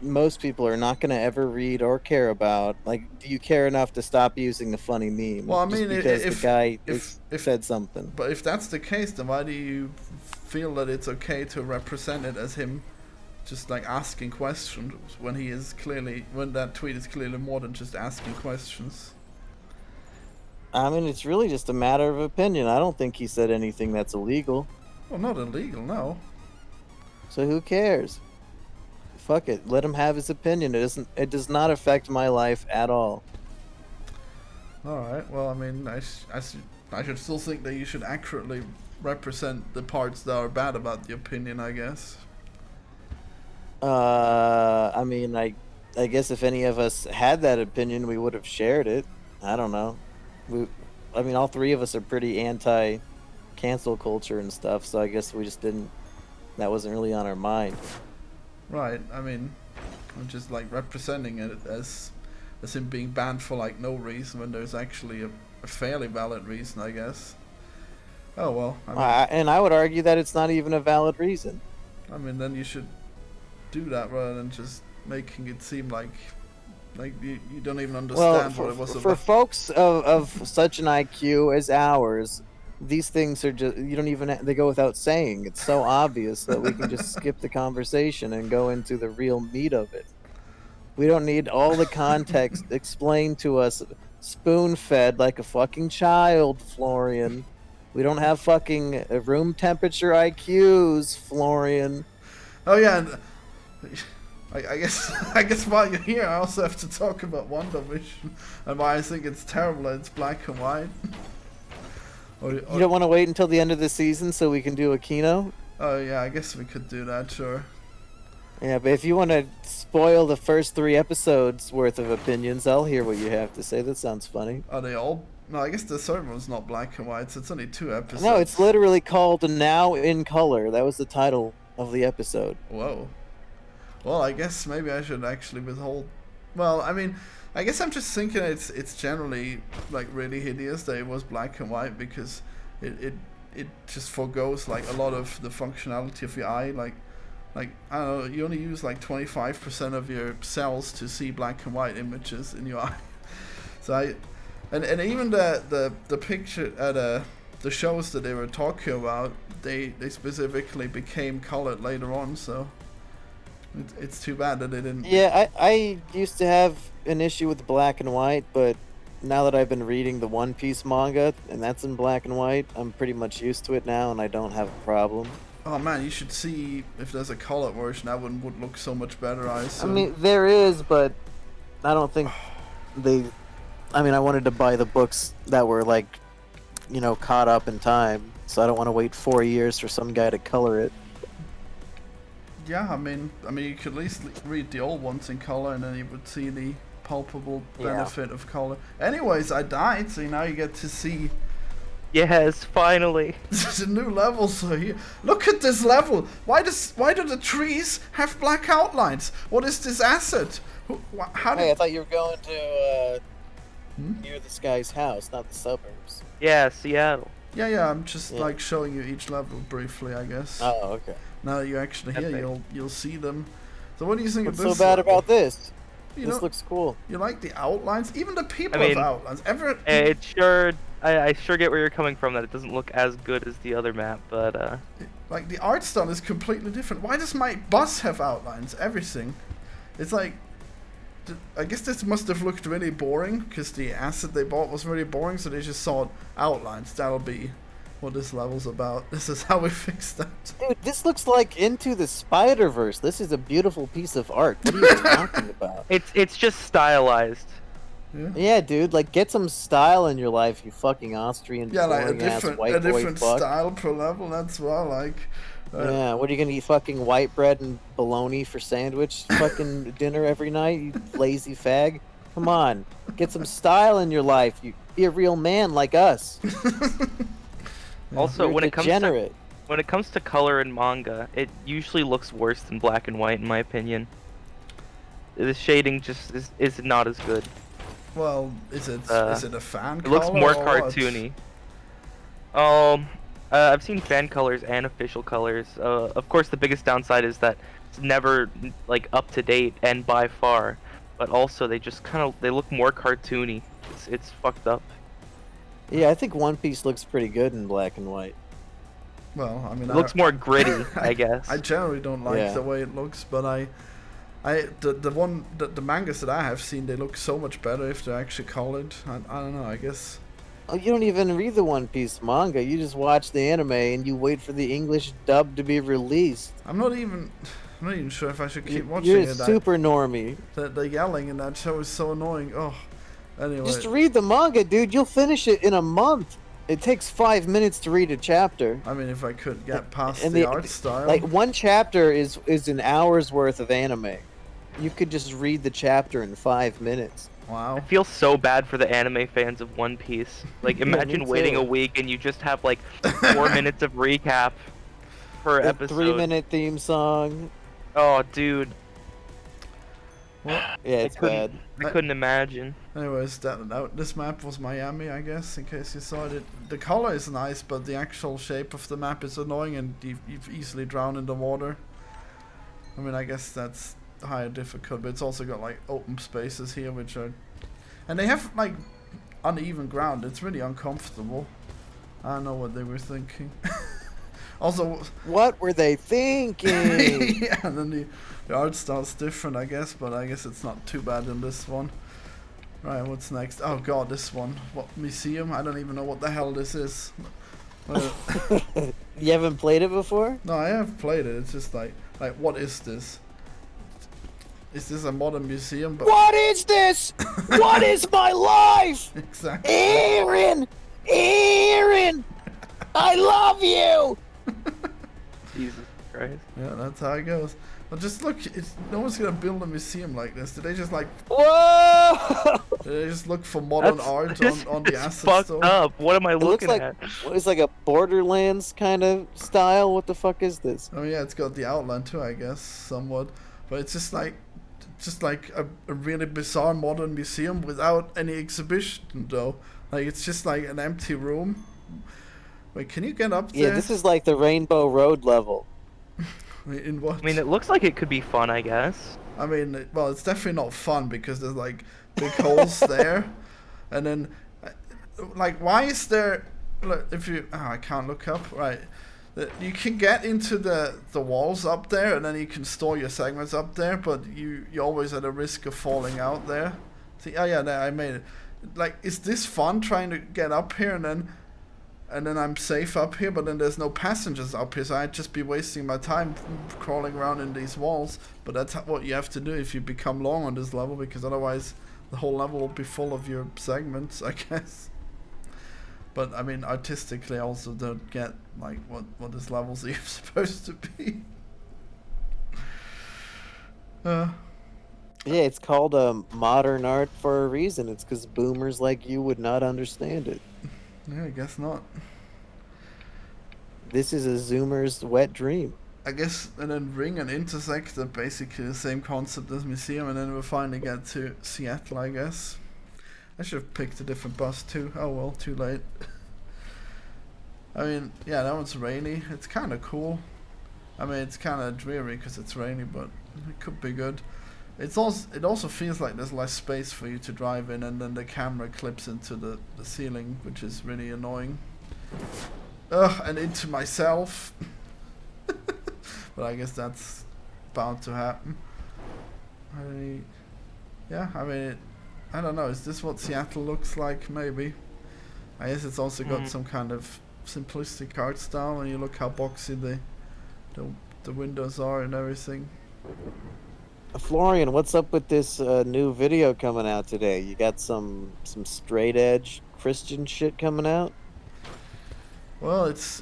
[SPEAKER 5] most people are not going to ever read or care about. Like, do you care enough to stop using the funny meme?
[SPEAKER 2] Well, I mean,
[SPEAKER 5] because the guy said
[SPEAKER 2] something.
[SPEAKER 5] something.
[SPEAKER 2] But if that's the case, then why do you feel that it's okay to represent it as him just like asking questions when that tweet is clearly more than just asking questions?
[SPEAKER 5] I mean, it's really just a matter of opinion. I don't think he said anything that's illegal.
[SPEAKER 2] Well, not illegal, no.
[SPEAKER 5] So who cares? Fuck it. Let him have his opinion. It does not affect my life at all.
[SPEAKER 2] Alright, well, I mean, I should still think that you should accurately represent the parts that are bad about the opinion, I guess.
[SPEAKER 5] I mean, I guess if any of us had that opinion, we would have shared it. I don't know. I mean, all three of us are pretty anti-cancel culture and stuff, so I guess we just didn't. That wasn't really on our mind.
[SPEAKER 2] Right. I mean, I'm just like representing it as him being banned for like no reason when there's actually a fairly valid reason, I guess. Oh well. I mean,
[SPEAKER 5] and I would argue that it's not even a valid reason.
[SPEAKER 2] I mean, then you should do that rather than just making it seem like you don't even understand what it was about.
[SPEAKER 5] For folks of such an IQ as ours, these things are just, they go without saying. It's so obvious that we can just skip the conversation and go into the real meat of it. We don't need all the context explained to us spoon-fed like a fucking child, Florian. We don't have fucking room temperature IQs, Florian.
[SPEAKER 2] Oh yeah, and I guess while you're here, I also have to talk about WandaVision and why I think it's terrible that it's black and white.
[SPEAKER 5] You don't want to wait until the end of the season so we can do a keynote?
[SPEAKER 2] Oh yeah, I guess we could do that, sure.
[SPEAKER 5] Yeah, but if you want to spoil the first 3 episodes worth of opinions, I'll hear what you have to say. That sounds funny.
[SPEAKER 2] Are they all? No, I guess the third one's not black and white, so it's only 2 episodes.
[SPEAKER 5] No, it's literally called Now in Color. That was the title of the episode.
[SPEAKER 2] Whoa. Well, I guess maybe I should actually withhold. Well, I mean, I guess I'm just thinking it's generally like really hideous that it was black and white because it just forgoes like a lot of the functionality of your eye. Like I don't know, you only use like 25% of your cells to see black and white images in your eye. So and even the picture the shows that they were talking about, they specifically became colored later on. So. It's too bad that they didn't.
[SPEAKER 5] Yeah, I used to have an issue with black and white, but now that I've been reading the One Piece manga, and that's in black and white, I'm pretty much used to it now, and I don't have a problem.
[SPEAKER 2] Oh man, you should see if there's a colored version. That one would look so much better, I assume.
[SPEAKER 5] I mean, there is, but I don't think they... I mean, I wanted to buy the books that were, like, caught up in time, so I don't want to wait 4 years for some guy to color it.
[SPEAKER 2] yeah, I mean, you could at least read the old ones in color, and then you would see the palpable benefit of color. Anyways, I died, so now you get to see.
[SPEAKER 4] Yes, finally.
[SPEAKER 2] This is a new level, so here. Look at this level. Why do the trees have black outlines? What is this asset? How did?
[SPEAKER 5] Hey, I thought you were going to near this guy's house, not the suburbs.
[SPEAKER 4] Yeah, Seattle.
[SPEAKER 2] Yeah. I'm just like showing you each level briefly, I guess.
[SPEAKER 5] Oh, okay.
[SPEAKER 2] Now that you actually here, you'll see them. So what do you think
[SPEAKER 5] What's
[SPEAKER 2] of this?
[SPEAKER 5] so bad
[SPEAKER 2] level?
[SPEAKER 5] about this?
[SPEAKER 2] You
[SPEAKER 5] This
[SPEAKER 2] know,
[SPEAKER 5] looks cool.
[SPEAKER 2] you like the outlines? Even the people
[SPEAKER 4] I mean,
[SPEAKER 2] have outlines.
[SPEAKER 4] It sure. I sure get where you're coming from. That it doesn't look as good as the other map, but
[SPEAKER 2] like the art style is completely different. Why does my bus have outlines? Everything. It's like. I guess this must have looked really boring because the asset they bought was really boring, so they just saw outlines. That'll be what this level's about. This is how we fix that.
[SPEAKER 5] Dude, this looks like Into the Spider-Verse. This is a beautiful piece of art. What are you talking about?
[SPEAKER 4] it's just stylized.
[SPEAKER 5] Yeah, dude, like get some style in your life, you fucking Austrian
[SPEAKER 2] Yeah, like a
[SPEAKER 5] boring-ass
[SPEAKER 2] different,
[SPEAKER 5] white
[SPEAKER 2] a
[SPEAKER 5] boy
[SPEAKER 2] different
[SPEAKER 5] fuck.
[SPEAKER 2] style per level. That's what I like.
[SPEAKER 5] Yeah, what are you gonna eat? Fucking white bread and bologna for sandwich fucking dinner every night? You lazy fag. Come on, get some style in your life. You be a real man like us.
[SPEAKER 4] Also,
[SPEAKER 5] You're
[SPEAKER 4] when it
[SPEAKER 5] degenerate.
[SPEAKER 4] comes to color in manga, it usually looks worse than black and white, in my opinion. The shading just is not as good.
[SPEAKER 2] Well, is it a fan
[SPEAKER 4] It
[SPEAKER 2] color?
[SPEAKER 4] looks more
[SPEAKER 2] or what?
[SPEAKER 4] cartoony. I've seen fan colors and official colors. Of course, the biggest downside is that it's never like up to date and by far. But also, they just they look more cartoony. It's fucked up.
[SPEAKER 5] Yeah, I think One Piece looks pretty good in black and white.
[SPEAKER 2] Well, I mean,
[SPEAKER 4] It looks more gritty, I guess.
[SPEAKER 2] I generally don't like the way it looks, but the mangas that I have seen, they look so much better if they're actually colored. I don't know. I guess.
[SPEAKER 5] Oh, you don't even read the One Piece manga. You just watch the anime and you wait for the English dub to be released.
[SPEAKER 2] I'm not even sure if I should keep watching
[SPEAKER 5] You're
[SPEAKER 2] it.
[SPEAKER 5] a super normie.
[SPEAKER 2] The yelling in that show is so annoying. Oh, anyway.
[SPEAKER 5] Just read the manga, dude. You'll finish it in a month. It takes 5 minutes to read a chapter.
[SPEAKER 2] I mean, if I could get past
[SPEAKER 5] And
[SPEAKER 2] the art style.
[SPEAKER 5] Like, one chapter is an hour's worth of anime. You could just read the chapter in 5 minutes.
[SPEAKER 2] Wow.
[SPEAKER 4] I feel so bad for the anime fans of One Piece. Like, imagine
[SPEAKER 5] me
[SPEAKER 4] waiting
[SPEAKER 5] too.
[SPEAKER 4] a week and you just have like 4 minutes of recap per
[SPEAKER 5] A
[SPEAKER 4] episode.
[SPEAKER 5] 3-minute theme song.
[SPEAKER 4] Oh, dude.
[SPEAKER 2] Well,
[SPEAKER 5] Yeah, it's bad.
[SPEAKER 4] I couldn't imagine.
[SPEAKER 2] anyways, this map was Miami, I guess, in case you saw it. The color is nice, but the actual shape of the map is annoying, and you've easily drown in the water. I mean, I guess that's higher difficult, but it's also got like open spaces here, which are, and they have like uneven ground. It's really uncomfortable. I don't know what they were thinking. Also,
[SPEAKER 5] What were they thinking?
[SPEAKER 2] yeah, and then the art style's different, I guess, but I guess it's not too bad in this one. Right, what's next? Oh god, this one. What museum? I don't even know what the hell this is.
[SPEAKER 5] You haven't played it before?
[SPEAKER 2] No, I have played it. It's just like what is this? Is this a modern museum? But
[SPEAKER 5] What is this? What is my life?
[SPEAKER 2] exactly.
[SPEAKER 5] Aaron! Aaron! I love you!
[SPEAKER 4] Jesus Christ.
[SPEAKER 2] Yeah, that's how it goes. But just look, no one's gonna build a museum like this. Did they just like?
[SPEAKER 5] Whoa!
[SPEAKER 2] Did they just look for modern art on the
[SPEAKER 4] It's
[SPEAKER 2] asset
[SPEAKER 4] fucked
[SPEAKER 2] store?
[SPEAKER 4] up. What am I
[SPEAKER 5] It looks
[SPEAKER 4] looking
[SPEAKER 5] like
[SPEAKER 4] at?
[SPEAKER 5] it's like a Borderlands kind of style. What the fuck is this?
[SPEAKER 2] Oh yeah, it's got the outline too, I guess, somewhat. But it's just like a really bizarre modern museum without any exhibition, though. Like it's just like an empty room. Wait, can you get up there?
[SPEAKER 5] Yeah, this is like the Rainbow Road level.
[SPEAKER 2] In what?
[SPEAKER 4] I mean, it looks like it could be fun, I guess.
[SPEAKER 2] I mean, well, it's definitely not fun because there's like big holes there, and then, like, why is there? Look, if you, I can't look up. Right, you can get into the walls up there, and then you can store your segments up there, but you're always at a risk of falling out there. See, oh yeah, there, I made it. Like, is this fun trying to get up here and then I'm safe up here, but then there's no passengers up here, so I'd just be wasting my time crawling around in these walls. But that's what you have to do if you become long on this level, because otherwise the whole level will be full of your segments, I guess. But I mean, artistically, I also don't get like what this level's even supposed to be. Uh,
[SPEAKER 5] Yeah, it's called modern art for a reason. It's because boomers like you would not understand it.
[SPEAKER 2] yeah, I guess not.
[SPEAKER 5] This is a zoomer's wet dream.
[SPEAKER 2] I guess, and then Ring and Intersect are basically the same concept as Museum, and then we'll finally get to Seattle, I guess. I should have picked a different bus too. Oh well, too late. I mean, yeah, that one's rainy. It's kind of cool. I mean, it's kind of dreary because it's rainy, but it could be good. It also feels like there's less space for you to drive in, and then the camera clips into the ceiling, which is really annoying. Ugh, and into myself. But I guess that's bound to happen. I mean, I don't know. Is this what Seattle looks like? Maybe. I guess it's also got some kind of simplistic art style, and you look how boxy the windows are and everything.
[SPEAKER 5] Florian, what's up with this new video coming out today? You got some straight edge Christian shit coming out?
[SPEAKER 2] Well, it's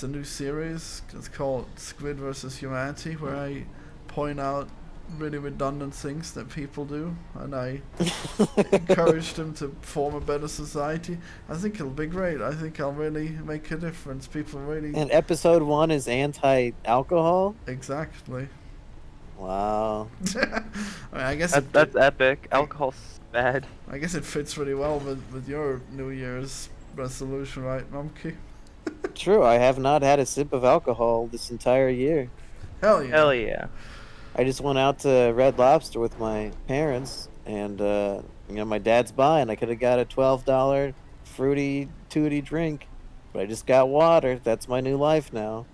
[SPEAKER 2] a new series. It's called Squid vs. Humanity, where I point out really redundant things that people do, and I encourage them to form a better society. I think it'll be great. I think I'll really make a difference. People really...
[SPEAKER 5] And episode 1 is anti-alcohol?
[SPEAKER 2] Exactly.
[SPEAKER 5] Wow.
[SPEAKER 2] I mean, I guess
[SPEAKER 4] that's epic. Alcohol's bad.
[SPEAKER 2] I guess it fits really well with your New Year's resolution, right, Monkey?
[SPEAKER 5] True, I have not had a sip of alcohol this entire year.
[SPEAKER 2] Hell yeah.
[SPEAKER 4] Hell yeah.
[SPEAKER 5] I just went out to Red Lobster with my parents, and my dad's buying. I could have got a $12 fruity tooty drink, but I just got water. That's my new life now.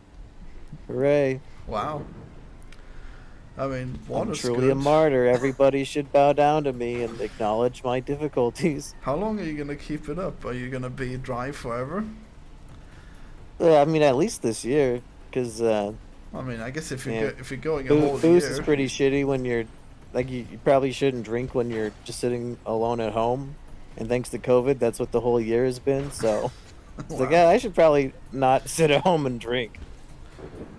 [SPEAKER 5] Hooray!
[SPEAKER 2] Wow. I mean,
[SPEAKER 5] I'm
[SPEAKER 2] water's
[SPEAKER 5] truly
[SPEAKER 2] good.
[SPEAKER 5] a martyr. Everybody should bow down to me and acknowledge my difficulties.
[SPEAKER 2] How long are you gonna keep it up? Are you gonna be dry forever?
[SPEAKER 5] I mean, at least this year, because
[SPEAKER 2] I mean, I guess if you're going a whole
[SPEAKER 5] booze
[SPEAKER 2] year,
[SPEAKER 5] is pretty shitty when you're like you probably shouldn't drink when you're just sitting alone at home. And thanks to COVID, that's what the whole year has been. So it's like,
[SPEAKER 2] Wow.
[SPEAKER 5] I should probably not sit at home and drink.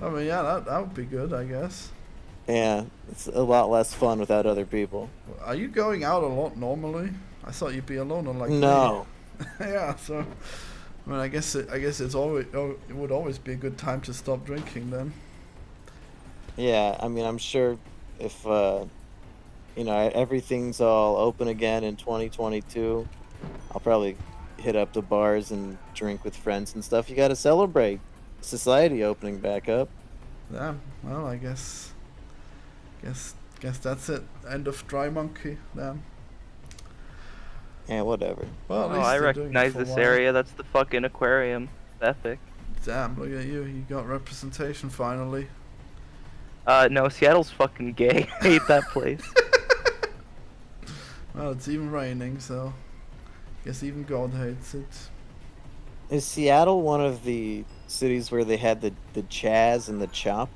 [SPEAKER 2] I mean, yeah, that would be good, I guess.
[SPEAKER 5] Yeah, it's a lot less fun without other people.
[SPEAKER 2] Are you going out a lot normally? I thought you'd be alone unlike
[SPEAKER 5] No.
[SPEAKER 2] me. Yeah, so I mean, I guess it would always be a good time to stop drinking then.
[SPEAKER 5] Yeah, I mean, I'm sure if everything's all open again in 2022, I'll probably hit up the bars and drink with friends and stuff. You got to celebrate society opening back up.
[SPEAKER 2] Yeah, well, I guess that's it. End of Dry Monkey then.
[SPEAKER 5] Yeah, whatever.
[SPEAKER 2] Well, at
[SPEAKER 4] Oh,
[SPEAKER 2] least
[SPEAKER 4] I
[SPEAKER 2] they're doing it
[SPEAKER 4] recognize
[SPEAKER 2] for a
[SPEAKER 4] this
[SPEAKER 2] while.
[SPEAKER 4] area. That's the fucking aquarium. Epic.
[SPEAKER 2] Damn, look at you. You got representation finally.
[SPEAKER 4] No, Seattle's fucking gay. I hate that place.
[SPEAKER 2] Well, it's even raining, so guess even God hates it.
[SPEAKER 5] Is Seattle one of the cities where they had the Chaz and the Chop?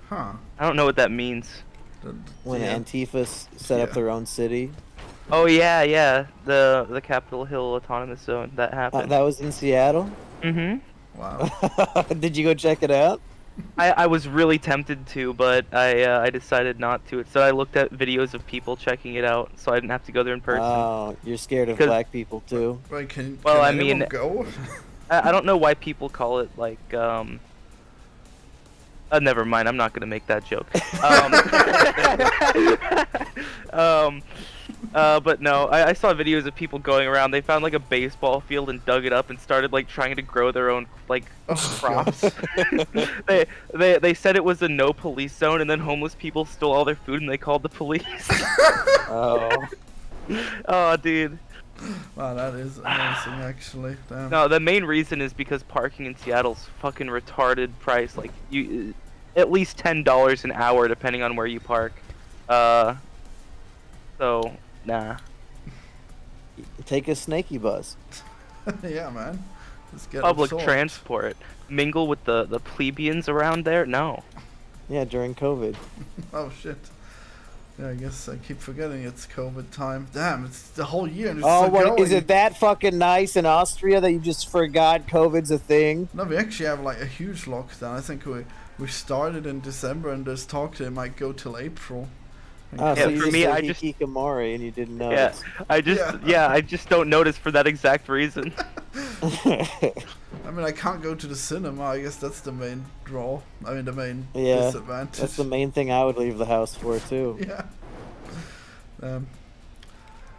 [SPEAKER 2] Huh.
[SPEAKER 4] I don't know what that means.
[SPEAKER 5] When
[SPEAKER 2] Yeah.
[SPEAKER 5] Antifa set up
[SPEAKER 2] Yeah.
[SPEAKER 5] their own city?
[SPEAKER 4] Oh yeah. The Capitol Hill Autonomous Zone. That happened.
[SPEAKER 5] That was in Seattle?
[SPEAKER 4] Mm-hmm.
[SPEAKER 2] Wow.
[SPEAKER 5] Did you go check it out?
[SPEAKER 4] I was really tempted to, but I decided not to. So I looked at videos of people checking it out, so I didn't have to go there in person.
[SPEAKER 5] Oh, you're scared of
[SPEAKER 4] 'Cause-
[SPEAKER 5] black people too?
[SPEAKER 2] Wait, can
[SPEAKER 4] Well, I
[SPEAKER 2] anyone
[SPEAKER 4] mean-
[SPEAKER 2] go?
[SPEAKER 4] I don't know why people call it like never mind. I'm not gonna make that joke. But no, I saw videos of people going around. They found like a baseball field and dug it up and started like trying to grow their own like crops. they said it was a no police zone, and then homeless people stole all their food and they called the police.
[SPEAKER 5] Oh.
[SPEAKER 4] Oh, dude.
[SPEAKER 2] Wow, that is amazing, actually. Damn.
[SPEAKER 4] No, the main reason is because parking in Seattle's fucking retarded price. Like you, at least $10 an hour depending on where you park. So nah.
[SPEAKER 5] Take a snaky bus.
[SPEAKER 2] Yeah, man. Just get
[SPEAKER 4] Public
[SPEAKER 2] absorbed.
[SPEAKER 4] transport. Mingle with the plebeians around there? No.
[SPEAKER 5] Yeah, during COVID.
[SPEAKER 2] Oh shit. Yeah, I guess I keep forgetting it's COVID time. Damn, it's the whole year and it's
[SPEAKER 5] Oh,
[SPEAKER 2] still
[SPEAKER 5] what
[SPEAKER 2] going.
[SPEAKER 5] is it that fucking nice in Austria that you just forgot COVID's a thing?
[SPEAKER 2] No, we actually have like a huge lockdown. I think we started in December, and there's talk that it might go till April.
[SPEAKER 5] Oh, so
[SPEAKER 4] Yeah,
[SPEAKER 5] you
[SPEAKER 4] for
[SPEAKER 5] just
[SPEAKER 4] me,
[SPEAKER 5] said
[SPEAKER 4] I just-
[SPEAKER 5] hikikomori and you didn't
[SPEAKER 4] Yeah,
[SPEAKER 5] notice.
[SPEAKER 4] I just don't notice for that exact reason.
[SPEAKER 2] I mean, I can't go to the cinema. I guess that's the main draw. I mean, the main
[SPEAKER 5] Yeah,
[SPEAKER 2] disadvantage.
[SPEAKER 5] That's the main thing I would leave the house for too.
[SPEAKER 2] Yeah.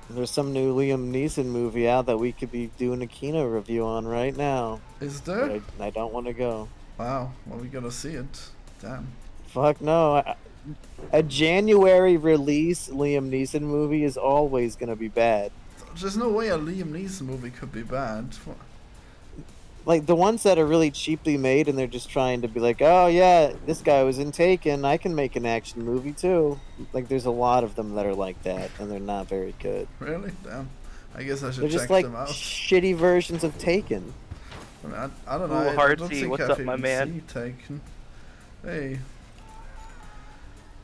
[SPEAKER 5] There's some new Liam Neeson movie out that we could be doing a Kino review on right now.
[SPEAKER 2] Is
[SPEAKER 5] But
[SPEAKER 2] there?
[SPEAKER 5] I don't want to go.
[SPEAKER 2] Wow. Well, we gotta see it. Damn.
[SPEAKER 5] Fuck no. A January release Liam Neeson movie is always gonna be bad.
[SPEAKER 2] There's no way a Liam Neeson movie could be bad.
[SPEAKER 5] Like the ones that are really cheaply made and they're just trying to be like, oh yeah, this guy was in Taken, I can make an action movie too. Like there's a lot of them that are like that and they're not very good.
[SPEAKER 2] Really? Damn. I guess I should
[SPEAKER 5] They're
[SPEAKER 2] check
[SPEAKER 5] just like
[SPEAKER 2] them out.
[SPEAKER 5] shitty versions of Taken.
[SPEAKER 2] I mean, I don't know.
[SPEAKER 4] Ooh,
[SPEAKER 2] I don't
[SPEAKER 4] Heartsy,
[SPEAKER 2] think
[SPEAKER 4] what's
[SPEAKER 2] I've
[SPEAKER 4] up, my
[SPEAKER 2] even
[SPEAKER 4] man?
[SPEAKER 2] seen Taken. Hey.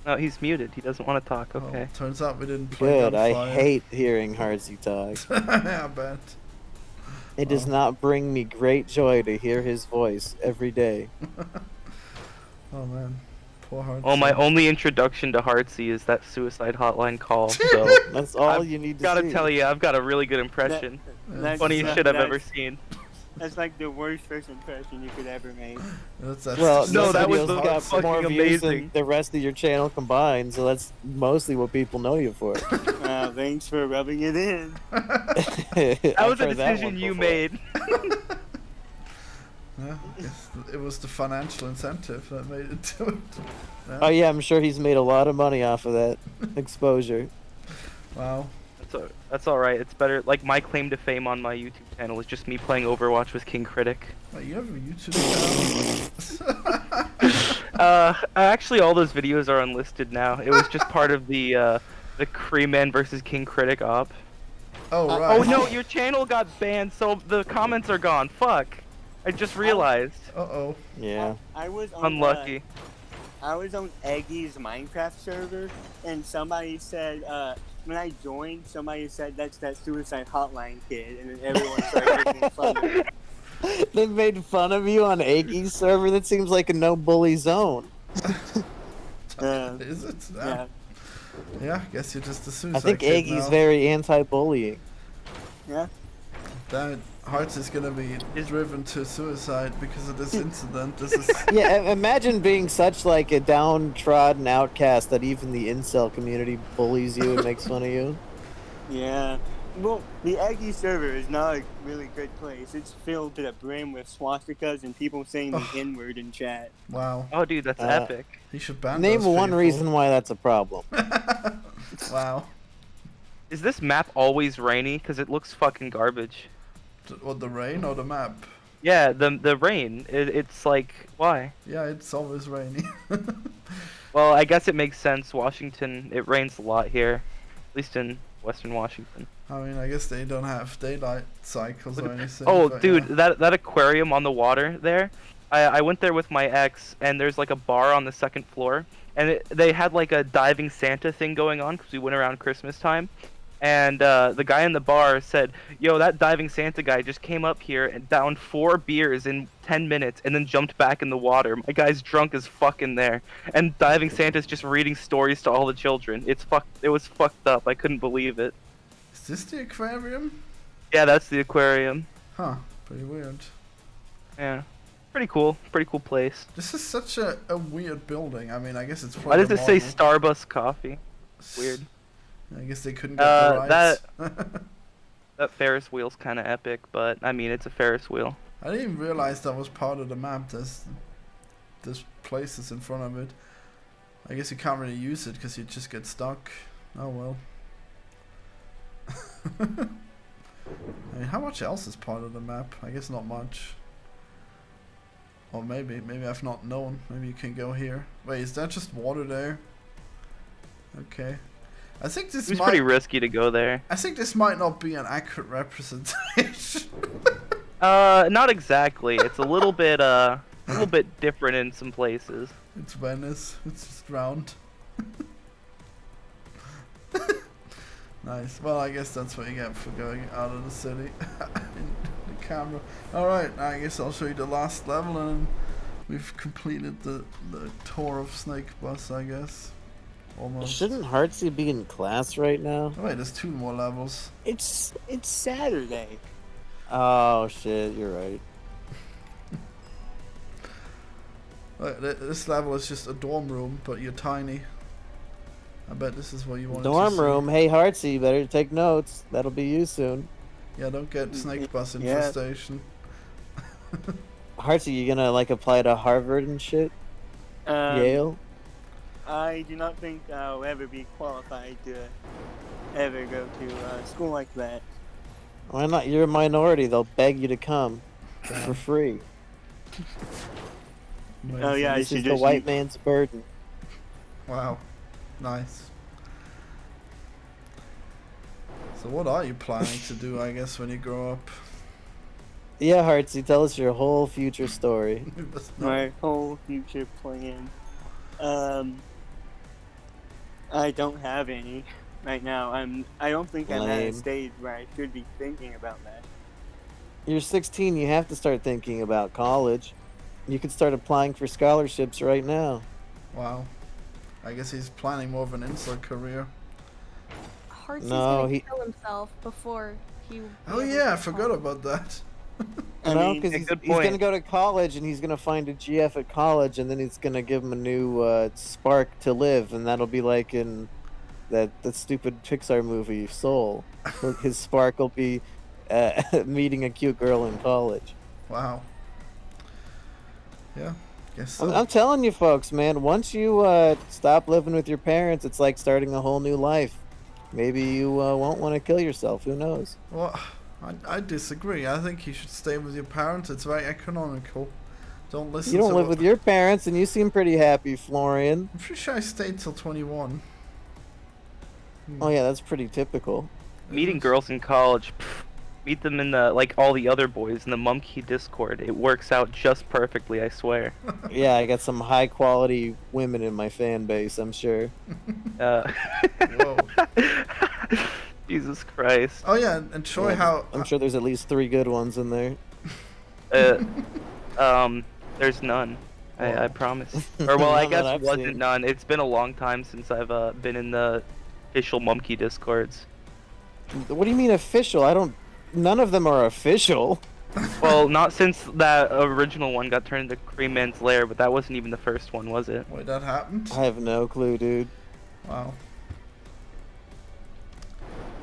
[SPEAKER 4] No, he's muted. He doesn't want to talk. Okay.
[SPEAKER 2] Oh, turns out we didn't play
[SPEAKER 5] Good. I
[SPEAKER 2] Gunfire.
[SPEAKER 5] hate hearing Hardsey talk.
[SPEAKER 2] Yeah, I bet.
[SPEAKER 5] It does not bring me great joy to hear his voice every day.
[SPEAKER 2] Oh man, poor Heartsy.
[SPEAKER 4] Well, my only introduction to Heartsy is that suicide hotline call. So
[SPEAKER 5] That's all
[SPEAKER 4] I've
[SPEAKER 5] you need to
[SPEAKER 4] gotta
[SPEAKER 5] see.
[SPEAKER 4] tell you, I've got a really good impression.
[SPEAKER 1] That's-
[SPEAKER 4] Funniest shit I've ever seen.
[SPEAKER 1] That's like the worst first impression you could ever make.
[SPEAKER 2] That's
[SPEAKER 5] Well,
[SPEAKER 2] just-
[SPEAKER 4] no,
[SPEAKER 5] this
[SPEAKER 4] that was
[SPEAKER 5] video's
[SPEAKER 4] the
[SPEAKER 5] got
[SPEAKER 4] fucking
[SPEAKER 5] more views
[SPEAKER 4] amazing.
[SPEAKER 5] than the rest of your channel combined, so that's mostly what people know you for.
[SPEAKER 1] Thanks for rubbing it in.
[SPEAKER 4] That was a decision you made.
[SPEAKER 2] Yeah, it was the financial incentive that made it to it. Yeah.
[SPEAKER 5] Oh yeah, I'm sure he's made a lot of money off of that exposure.
[SPEAKER 2] Wow.
[SPEAKER 4] That's all right. It's better. Like my claim to fame on my YouTube channel is just me playing Overwatch with King Critic.
[SPEAKER 2] Wait, you have a YouTube channel?
[SPEAKER 4] Actually, all those videos are unlisted now. It was just part of the Creeman versus King Critic op.
[SPEAKER 2] Oh right.
[SPEAKER 4] Oh no, your channel got banned, so the comments are gone. Fuck. I just realized.
[SPEAKER 2] Uh-oh.
[SPEAKER 5] Yeah.
[SPEAKER 1] I was on
[SPEAKER 4] Unlucky.
[SPEAKER 1] I was on Eggy's Minecraft server, and somebody said, when I joined, somebody said that's that suicide hotline kid, and then everyone started making fun of it.
[SPEAKER 5] They made fun of you on Aggies server. That seems like a no bully zone.
[SPEAKER 2] Is it?
[SPEAKER 1] Yeah.
[SPEAKER 2] Yeah, I guess you're just a suicide
[SPEAKER 5] I think
[SPEAKER 2] kid
[SPEAKER 5] Aggies
[SPEAKER 2] now.
[SPEAKER 5] very anti-bullying.
[SPEAKER 1] Yeah.
[SPEAKER 2] Damn it. Hearts is gonna be driven to suicide because of this incident. This is
[SPEAKER 5] Yeah, imagine being such like a downtrodden outcast that even the incel community bullies you and makes fun of you.
[SPEAKER 1] Yeah. Well, the Eggy server is not a really good place. It's filled to the brim with swastikas and people saying the N-word in chat.
[SPEAKER 2] wow.
[SPEAKER 4] Oh, dude, that's
[SPEAKER 5] Uh,
[SPEAKER 4] epic.
[SPEAKER 2] He should ban
[SPEAKER 5] Name
[SPEAKER 2] those
[SPEAKER 5] one
[SPEAKER 2] people.
[SPEAKER 5] reason why that's a problem.
[SPEAKER 2] Wow.
[SPEAKER 4] Is this map always rainy? Cause it looks fucking garbage.
[SPEAKER 2] What, the rain or the map?
[SPEAKER 4] Yeah, the rain. It's like why?
[SPEAKER 2] Yeah, it's always rainy.
[SPEAKER 4] Well, I guess it makes sense. Washington, it rains a lot here, at least in Western Washington.
[SPEAKER 2] I mean, I guess they don't have daylight cycles or anything.
[SPEAKER 4] Oh,
[SPEAKER 2] but
[SPEAKER 4] dude,
[SPEAKER 2] yeah.
[SPEAKER 4] that aquarium on the water there. I went there with my ex, and there's like a bar on the second floor, and they had like a diving Santa thing going on because we went around Christmas time. And the guy in the bar said, yo, that diving Santa guy just came up here and downed 4 beers in 10 minutes and then jumped back in the water. My guy's drunk as fuck in there. And diving Santa's just reading stories to all the children. It was fucked up. I couldn't believe it.
[SPEAKER 2] Is this the aquarium?
[SPEAKER 4] Yeah, that's the aquarium.
[SPEAKER 2] Huh. Pretty weird.
[SPEAKER 4] Yeah. Pretty cool. Pretty cool place.
[SPEAKER 2] This is such a weird building. I mean, I guess it's
[SPEAKER 4] Why
[SPEAKER 2] probably
[SPEAKER 4] does it say Starbucks coffee? Weird.
[SPEAKER 2] I guess they couldn't get the rights.
[SPEAKER 4] That Ferris wheel's kind of epic, but I mean, it's a Ferris wheel.
[SPEAKER 2] I didn't even realize that was part of the map. There's places in front of it. I guess you can't really use it because you just get stuck. Oh well. I mean, how much else is part of the map? I guess not much. Or maybe I've not known. Maybe you can go here. Wait, is that just water there? Okay. I think this
[SPEAKER 4] It was
[SPEAKER 2] might.
[SPEAKER 4] pretty risky to go there.
[SPEAKER 2] I think this might not be an accurate representation.
[SPEAKER 4] Not exactly. It's a little bit different in some places.
[SPEAKER 2] It's Venice. It's just round. Nice. Well, I guess that's what you get for going out of the city in the camera. Alright, I guess I'll show you the last level and then we've completed the tour of Snake Bus, I guess. Almost.
[SPEAKER 5] Shouldn't Heartsy be in class right now?
[SPEAKER 2] Oh, wait, there's 2 more levels.
[SPEAKER 6] It's Saturday.
[SPEAKER 5] Oh shit, you're right.
[SPEAKER 2] This level is just a dorm room, but you're tiny. I bet this is what you want.
[SPEAKER 5] Dorm room. Hey Heartsy, you better take notes. That'll be you soon.
[SPEAKER 2] Yeah, don't get Snake Bus infestation.
[SPEAKER 5] Heartsy, you gonna like apply to Harvard and shit? Yale?
[SPEAKER 6] I do not think I'll ever be qualified to ever go to school like that.
[SPEAKER 5] Why not? You're a minority. They'll beg you to come for free.
[SPEAKER 6] Oh yeah,
[SPEAKER 5] This is the white man's burden.
[SPEAKER 2] Wow, nice. So what are you planning to do, I guess, when you grow up?
[SPEAKER 5] Yeah, Heartsy, tell us your whole future story.
[SPEAKER 6] My whole future plan. I don't have any right now. I don't think I'm at a
[SPEAKER 5] Lame.
[SPEAKER 6] stage where I should be thinking about that.
[SPEAKER 5] You're 16. You have to start thinking about college. You could start applying for scholarships right now.
[SPEAKER 2] Wow. I guess he's planning more of an Himsl career.
[SPEAKER 7] Heartsy's
[SPEAKER 5] No,
[SPEAKER 7] gonna
[SPEAKER 5] he-
[SPEAKER 7] kill himself before he.
[SPEAKER 2] Oh yeah, I forgot about that.
[SPEAKER 6] I
[SPEAKER 5] No,
[SPEAKER 6] mean,
[SPEAKER 5] because
[SPEAKER 4] a
[SPEAKER 5] he's,
[SPEAKER 4] good
[SPEAKER 5] he's gonna
[SPEAKER 4] point.
[SPEAKER 5] go to college and he's gonna find a GF at college, and then he's gonna give him a new spark to live, and that'll be like in that stupid Pixar movie Soul. His spark will be meeting a cute girl in college.
[SPEAKER 2] Wow. Yeah, guess so.
[SPEAKER 5] I'm telling you, folks, man. Once you stop living with your parents, it's like starting a whole new life. Maybe you won't want to kill yourself. Who knows?
[SPEAKER 2] Well, I disagree. I think you should stay with your parents. It's very economical. Don't listen
[SPEAKER 5] You don't
[SPEAKER 2] to
[SPEAKER 5] live
[SPEAKER 2] what-
[SPEAKER 5] with your parents, and you seem pretty happy, Florian.
[SPEAKER 2] I'm pretty sure I stayed till 21.
[SPEAKER 5] Oh yeah, that's pretty typical.
[SPEAKER 4] Meeting girls in college, meet them in the like all the other boys in the Monkey Discord. It works out just perfectly, I swear.
[SPEAKER 5] Yeah, I got some high quality women in my fan base, I'm sure.
[SPEAKER 2] Whoa.
[SPEAKER 4] Jesus Christ.
[SPEAKER 2] Oh yeah, and Troy,
[SPEAKER 5] Yeah,
[SPEAKER 2] how
[SPEAKER 5] I'm sure there's at least 3 good ones in there.
[SPEAKER 4] There's none. I promise. Or well,
[SPEAKER 5] None
[SPEAKER 4] I
[SPEAKER 5] that
[SPEAKER 4] guess
[SPEAKER 5] I've
[SPEAKER 4] wasn't
[SPEAKER 5] seen.
[SPEAKER 4] none. It's been a long time since I've been in the official Monkey Discords.
[SPEAKER 5] What do you mean official? None of them are official.
[SPEAKER 4] Well, not since that original one got turned into Creamman's Lair, but that wasn't even the first one, was it?
[SPEAKER 2] wait, that happened?
[SPEAKER 5] I have no clue, dude.
[SPEAKER 2] Wow.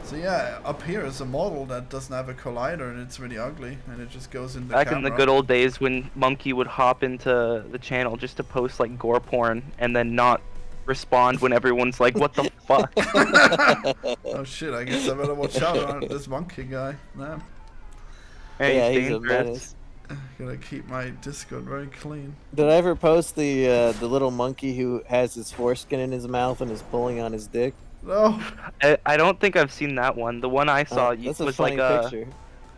[SPEAKER 2] So yeah, up here is a model that doesn't have a collider and it's really ugly and it just goes in the
[SPEAKER 4] Back
[SPEAKER 2] camera.
[SPEAKER 4] in the good old days when Monkey would hop into the channel just to post like gore porn and then not respond when everyone's like, what the fuck?
[SPEAKER 2] Oh shit, I guess I better watch out on this monkey guy. Nah,
[SPEAKER 4] Hey,
[SPEAKER 5] Yeah,
[SPEAKER 4] he's
[SPEAKER 5] he's a
[SPEAKER 4] dangerous.
[SPEAKER 5] menace.
[SPEAKER 2] gotta keep my Discord very clean.
[SPEAKER 5] Did I ever post the little monkey who has his foreskin in his mouth and is pulling on his dick?
[SPEAKER 2] No!
[SPEAKER 4] I don't think I've seen that one. The one I saw
[SPEAKER 5] That's a
[SPEAKER 4] was
[SPEAKER 5] funny
[SPEAKER 4] like
[SPEAKER 5] picture.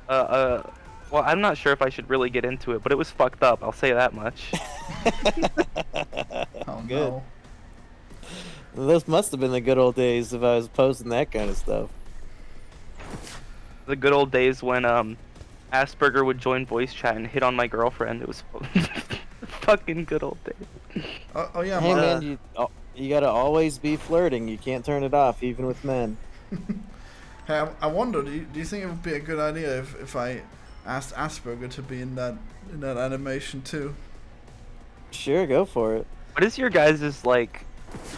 [SPEAKER 4] well, I'm not sure if I should really get into it, but it was fucked up. I'll say that much.
[SPEAKER 2] Oh
[SPEAKER 5] Good.
[SPEAKER 2] no.
[SPEAKER 5] Those must have been the good old days if I was posting that kind of stuff.
[SPEAKER 4] The good old days when Asperger would join voice chat and hit on my girlfriend. It was fucking good old days.
[SPEAKER 2] Oh yeah,
[SPEAKER 5] Hey
[SPEAKER 2] my,
[SPEAKER 5] man, you gotta always be flirting. You can't turn it off, even with men.
[SPEAKER 2] hey, I wonder, do you think it would be a good idea if I asked Asperger to be in that animation too?
[SPEAKER 5] Sure, go for it.
[SPEAKER 4] What is your guys' like?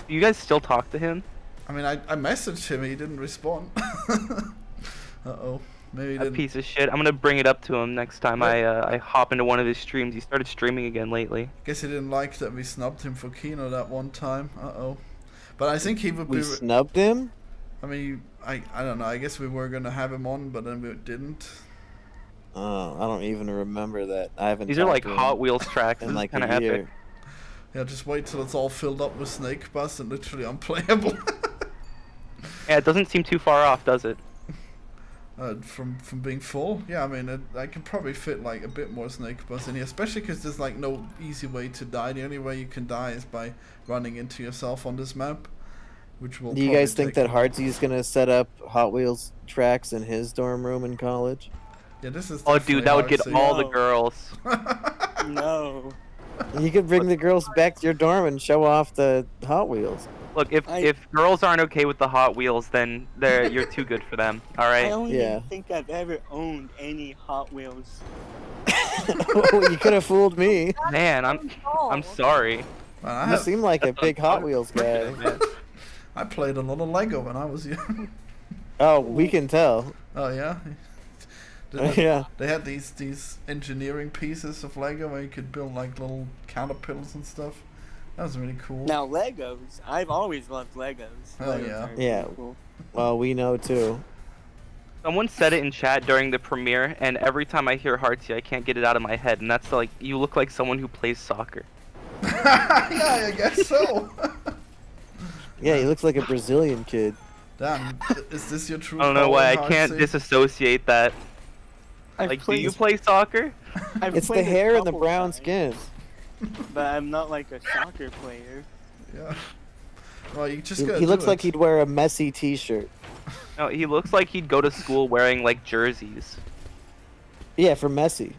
[SPEAKER 4] Do you guys still talk to him?
[SPEAKER 2] I mean, I messaged him, he didn't respond. Uh-oh. Maybe he
[SPEAKER 4] A
[SPEAKER 2] didn't.
[SPEAKER 4] piece of shit. I'm gonna bring it up to him next time I hop into one of his streams. He started streaming again lately.
[SPEAKER 2] Guess he didn't like that we snubbed him for Kino that one time. Uh-oh. But I think he would
[SPEAKER 5] We
[SPEAKER 2] be...
[SPEAKER 5] snubbed him?
[SPEAKER 2] I mean, I don't know. I guess we were gonna have him on, but then we didn't.
[SPEAKER 5] Oh, I don't even remember that. I haven't.
[SPEAKER 4] These are
[SPEAKER 5] talked
[SPEAKER 4] like
[SPEAKER 5] to him
[SPEAKER 4] Hot Wheels tracks. This
[SPEAKER 5] in
[SPEAKER 4] is
[SPEAKER 5] like
[SPEAKER 4] kind of
[SPEAKER 5] a year.
[SPEAKER 4] epic.
[SPEAKER 2] Yeah, just wait till it's all filled up with Snake Bus and literally unplayable.
[SPEAKER 4] Yeah, it doesn't seem too far off, does it?
[SPEAKER 2] From being full. Yeah, I mean, I can probably fit like a bit more Snake Bus in here, especially because there's like no easy way to die. The only way you can die is by running into yourself on this map, which will.
[SPEAKER 5] Do you
[SPEAKER 2] probably
[SPEAKER 5] guys think
[SPEAKER 2] take-
[SPEAKER 5] that Hardsy's gonna set up Hot Wheels tracks in his dorm room in college?
[SPEAKER 2] Yeah, this is.
[SPEAKER 4] Oh, dude, that would get
[SPEAKER 2] definitely
[SPEAKER 4] all the
[SPEAKER 6] No.
[SPEAKER 4] girls.
[SPEAKER 6] No.
[SPEAKER 5] You could bring the girls back to your dorm and show off the Hot Wheels.
[SPEAKER 4] Look,
[SPEAKER 6] I-
[SPEAKER 4] if girls aren't okay with the Hot Wheels, then you're too good for them. All
[SPEAKER 6] I
[SPEAKER 4] right.
[SPEAKER 6] don't
[SPEAKER 5] Yeah.
[SPEAKER 6] even think I've ever owned any Hot Wheels.
[SPEAKER 5] Oh, you could have fooled me.
[SPEAKER 4] Man, I'm sorry.
[SPEAKER 2] Man,
[SPEAKER 5] You seem like a big Hot Wheels guy.
[SPEAKER 4] Man.
[SPEAKER 2] I played a lot of Lego when I was young.
[SPEAKER 5] Oh, we can tell.
[SPEAKER 2] Oh yeah.
[SPEAKER 5] Yeah.
[SPEAKER 2] They had these engineering pieces of Lego where you could build like little caterpillars and stuff. That was really cool.
[SPEAKER 6] Now Legos, I've always loved Legos.
[SPEAKER 2] Oh,
[SPEAKER 6] Legos
[SPEAKER 2] yeah.
[SPEAKER 6] are really
[SPEAKER 5] Yeah.
[SPEAKER 6] cool.
[SPEAKER 5] Well, we know too.
[SPEAKER 4] Someone said it in chat during the premiere, and every time I hear Heartsy, I can't get it out of my head. And that's like, you look like someone who plays soccer.
[SPEAKER 2] Yeah, I guess so.
[SPEAKER 5] Yeah, he looks like a Brazilian kid.
[SPEAKER 2] Damn, is this your true
[SPEAKER 4] I don't know why I
[SPEAKER 2] color,
[SPEAKER 4] can't
[SPEAKER 2] Heartsy?
[SPEAKER 4] disassociate that.
[SPEAKER 6] I've
[SPEAKER 4] Like, do
[SPEAKER 6] played-
[SPEAKER 4] you play soccer?
[SPEAKER 6] I've
[SPEAKER 5] It's the
[SPEAKER 6] played a
[SPEAKER 5] hair and the
[SPEAKER 6] couple
[SPEAKER 5] brown
[SPEAKER 6] times,
[SPEAKER 5] skin.
[SPEAKER 6] But I'm not like a soccer player.
[SPEAKER 2] Yeah. Well, you just
[SPEAKER 5] He,
[SPEAKER 2] gotta
[SPEAKER 5] he looks
[SPEAKER 2] do
[SPEAKER 5] like
[SPEAKER 2] it.
[SPEAKER 5] he'd wear a messy T-shirt.
[SPEAKER 4] No, he looks like he'd go to school wearing like jerseys.
[SPEAKER 5] Yeah, for Messi.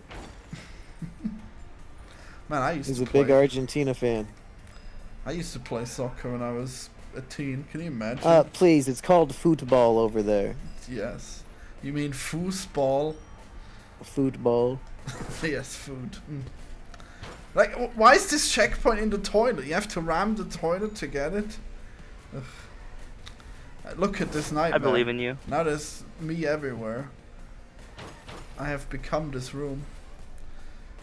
[SPEAKER 2] Man, I used
[SPEAKER 5] He's
[SPEAKER 2] to
[SPEAKER 5] a
[SPEAKER 2] play.
[SPEAKER 5] big Argentina fan.
[SPEAKER 2] I used to play soccer when I was a teen. Can you imagine?
[SPEAKER 5] Please, it's called football over there.
[SPEAKER 2] Yes. You mean foosball?
[SPEAKER 5] Football.
[SPEAKER 2] Yes, food. Like, why is this checkpoint in the toilet? You have to ram the toilet to get it? Ugh. Look at this nightmare.
[SPEAKER 4] I believe in you.
[SPEAKER 2] Now there's me everywhere. I have become this room.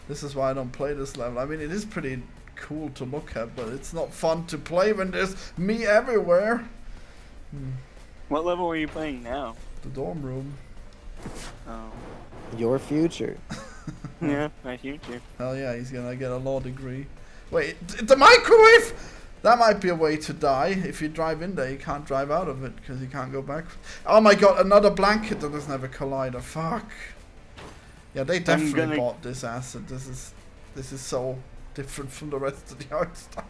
[SPEAKER 2] This is why I don't play this level. I mean, it is pretty cool to look at, but it's not fun to play when there's me everywhere.
[SPEAKER 6] What level are you playing now?
[SPEAKER 2] The dorm room.
[SPEAKER 6] Oh.
[SPEAKER 5] Your future.
[SPEAKER 6] Yeah, my future.
[SPEAKER 2] Hell yeah, he's gonna get a law degree. Wait, the microwave! That might be a way to die. If you drive in there, you can't drive out of it because you can't go back. Oh my god, another blanket that doesn't have a collider. Fuck. Yeah, they definitely
[SPEAKER 6] gonna-
[SPEAKER 2] bought this asset. This is so different from the rest of the art style.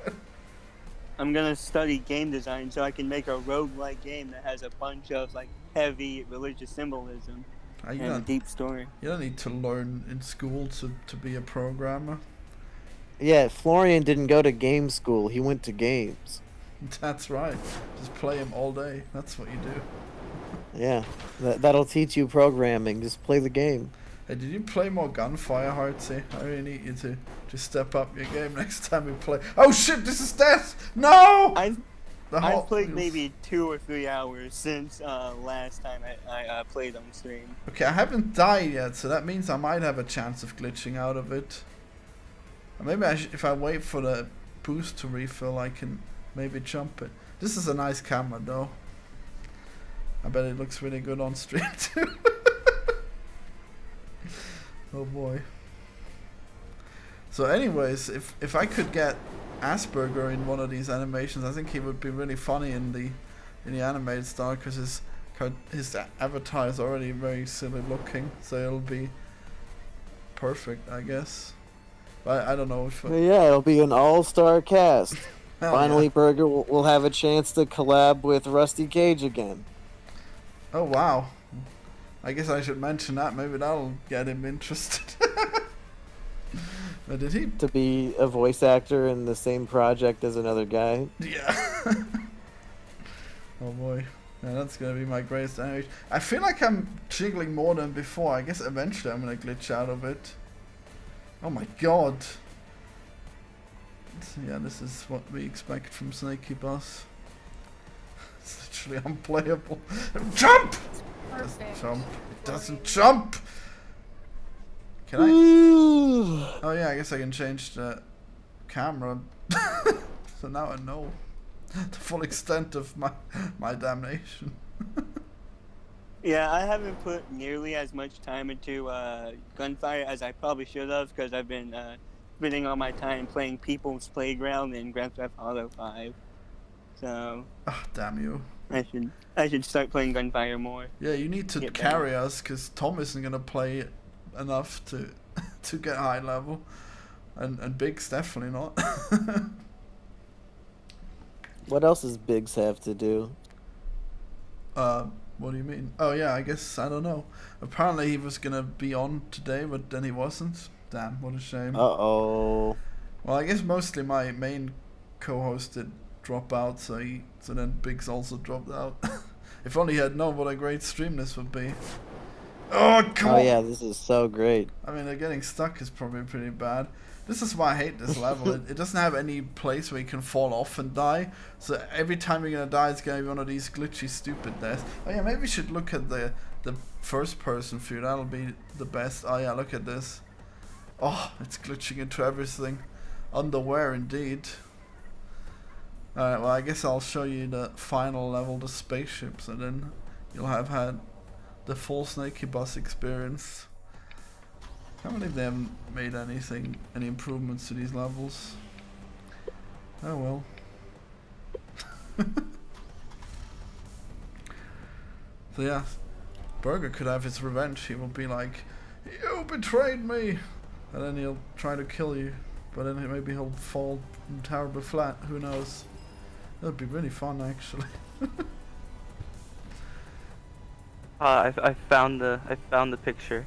[SPEAKER 6] I'm gonna study game design so I can make a roguelike game that has a bunch of like heavy religious symbolism
[SPEAKER 2] You
[SPEAKER 6] and a
[SPEAKER 2] don't,
[SPEAKER 6] deep story.
[SPEAKER 2] you don't need to learn in school to be a programmer.
[SPEAKER 5] Yeah, Florian didn't go to game school. He went to games.
[SPEAKER 2] That's right. Just play him all day. That's what you do.
[SPEAKER 5] Yeah, that'll teach you programming. Just play the game.
[SPEAKER 2] Hey, did you play more Gunfire, Heartsy? I really need you to step up your game next time we play. Oh shit, this is death! No!
[SPEAKER 6] I've
[SPEAKER 2] The Hot
[SPEAKER 6] I've played
[SPEAKER 2] Wheels.
[SPEAKER 6] maybe 2 or 3 hours since last time I played on stream.
[SPEAKER 2] Okay, I haven't died yet, so that means I might have a chance of glitching out of it. Or maybe if I wait for the boost to refill, I can maybe jump it. This is a nice camera, though. I bet it looks really good on stream, too. Oh boy. So anyways, if I could get Asperger in one of these animations, I think he would be really funny in the animated style, because his avatar is already very silly looking, so it'll be perfect, I guess. But I don't know if
[SPEAKER 5] Yeah, it'll be an all-star cast.
[SPEAKER 2] Hell
[SPEAKER 5] Finally,
[SPEAKER 2] yeah.
[SPEAKER 5] Burger will have a chance to collab with Rusty Cage again.
[SPEAKER 2] Oh wow. I guess I should mention that. Maybe that'll get him interested. But did he?
[SPEAKER 5] To be a voice actor in the same project as another guy.
[SPEAKER 2] Yeah. Oh boy. Yeah, that's gonna be my greatest animation. I feel like I'm jiggling more than before. I guess eventually I'm gonna glitch out of it. Oh my god. So yeah, this is what we expect from Snaky Boss. It's literally unplayable. Jump! It doesn't
[SPEAKER 7] Perfect.
[SPEAKER 2] jump. It doesn't jump! Can I? Oh yeah, I guess I can change the camera. So now I know the full extent of my damnation.
[SPEAKER 6] Yeah, I haven't put nearly as much time into Gunfire as I probably should have, because I've been spending all my time playing People's Playground and Grand Theft Auto 5. So
[SPEAKER 2] Ah, damn you.
[SPEAKER 6] I should start playing Gunfire more.
[SPEAKER 2] Yeah, you need to
[SPEAKER 6] Get
[SPEAKER 2] carry us, because Tom isn't gonna play enough to to get high level, and Big's definitely not.
[SPEAKER 5] What else does Biggs have to do?
[SPEAKER 2] What do you mean? Oh yeah, I guess I don't know. Apparently he was gonna be on today, but then he wasn't. Damn, what a shame.
[SPEAKER 5] Uh-oh.
[SPEAKER 2] Well, I guess mostly my main co-host did drop out, so then Biggs also dropped out. If only he had known what a great stream this would be. Oh, come on!
[SPEAKER 5] Oh yeah, this is so great.
[SPEAKER 2] I mean, getting stuck is probably pretty bad. This is why I hate this level. It doesn't have any place where you can fall off and die. So every time you're gonna die, it's gonna be one of these glitchy, stupid deaths. Oh yeah, maybe we should look at the first-person view. That'll be the best. Oh yeah, look at this. Oh, it's glitching into everything. Underwear, indeed. Alright, well, I guess I'll show you the final level, the spaceships, and then you'll have had the full Snaky Bus experience. Can't believe they haven't made any improvements to these levels. Oh well. So yeah, Burger could have his revenge. He will be like, "You betrayed me," and then he'll try to kill you. But then maybe he'll fall terribly flat. Who knows? That'd be really fun, actually.
[SPEAKER 4] I found the picture.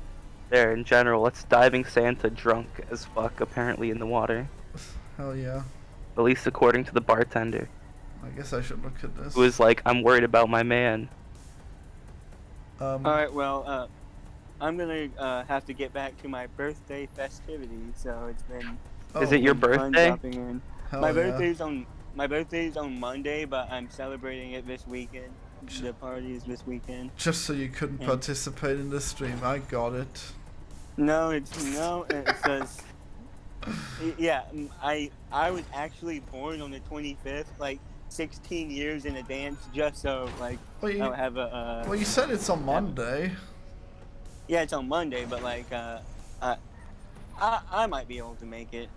[SPEAKER 4] There, in general, it's diving Santa drunk as fuck, apparently in the water.
[SPEAKER 2] Hell yeah.
[SPEAKER 4] At least according to the bartender,
[SPEAKER 2] I guess I should look at this.
[SPEAKER 4] who was like, "I'm worried about my man."
[SPEAKER 6] Alright, well, I'm gonna have to get back to my birthday festivities, so it's been
[SPEAKER 4] Is it your
[SPEAKER 6] fun
[SPEAKER 4] birthday?
[SPEAKER 6] dropping in.
[SPEAKER 2] Hell
[SPEAKER 6] My
[SPEAKER 2] yeah.
[SPEAKER 6] birthday's on Monday, but I'm celebrating it this weekend. The party is this weekend.
[SPEAKER 2] Just so you couldn't
[SPEAKER 6] Yeah.
[SPEAKER 2] participate in this stream. I got it.
[SPEAKER 6] No, it says. Yeah, I was actually born on the 25th, like 16 years in advance, just so like
[SPEAKER 2] Well,
[SPEAKER 6] I would have a.
[SPEAKER 2] well, you said it's on Monday.
[SPEAKER 6] Yeah, it's on Monday, but like I might be able to make it.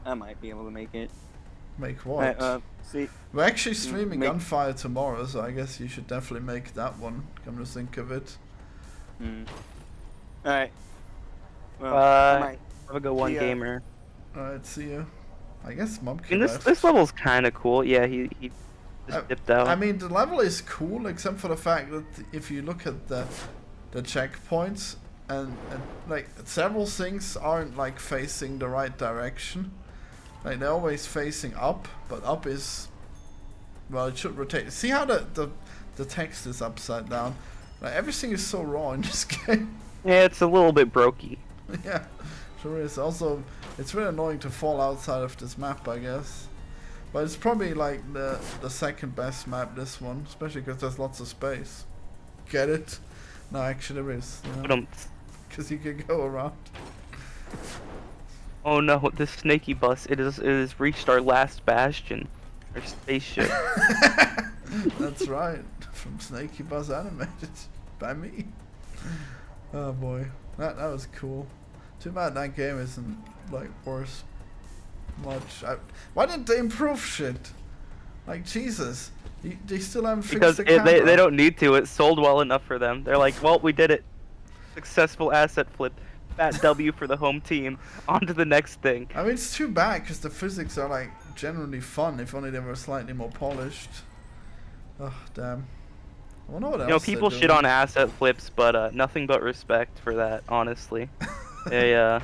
[SPEAKER 2] Make what?
[SPEAKER 6] See,
[SPEAKER 2] We're actually streaming
[SPEAKER 6] make-
[SPEAKER 2] Gunfire tomorrow, so I guess you should definitely make that one. Come to think of it.
[SPEAKER 6] All right. Well, I might.
[SPEAKER 4] Have a good one,
[SPEAKER 6] Yeah.
[SPEAKER 4] gamer.
[SPEAKER 2] Alright, see you. I guess
[SPEAKER 4] I
[SPEAKER 2] Mumkey
[SPEAKER 4] mean,
[SPEAKER 2] left.
[SPEAKER 4] this level's kind of cool. Yeah, he just dipped out.
[SPEAKER 2] I mean, the level is cool, except for the fact that if you look at the checkpoints, and like several things aren't like facing the right direction. Like they're always facing up, but up is, well, it should rotate. See how the text is upside down? Like everything is so raw in this game.
[SPEAKER 4] Yeah, it's a little bit brokey.
[SPEAKER 2] Yeah, sure is. Also, it's really annoying to fall outside of this map, I guess. But it's probably like the second best map, this one, especially because there's lots of space. Get it? No, actually there is. Because you can go around.
[SPEAKER 4] Oh no, this snaky bus, it has reached our last bastion. Our spaceship.
[SPEAKER 2] That's right. From Snaky Bus Animated by me. Oh boy. That was cool. Too bad that game isn't like worth much. Why didn't they improve shit? Like Jesus. They still haven't fixed
[SPEAKER 4] Because
[SPEAKER 2] the camera.
[SPEAKER 4] they don't need to, it sold well enough for them. They're like, well, we did it. Successful asset flip. Fat W for the home team. On to the next thing.
[SPEAKER 2] I mean, it's too bad because the physics are like generally fun. If only they were slightly more polished. Oh damn. I wonder what else.
[SPEAKER 4] You know, people
[SPEAKER 2] they're
[SPEAKER 4] shit
[SPEAKER 2] doing.
[SPEAKER 4] on asset flips, but nothing but respect for that, honestly. They,
[SPEAKER 2] Yeah,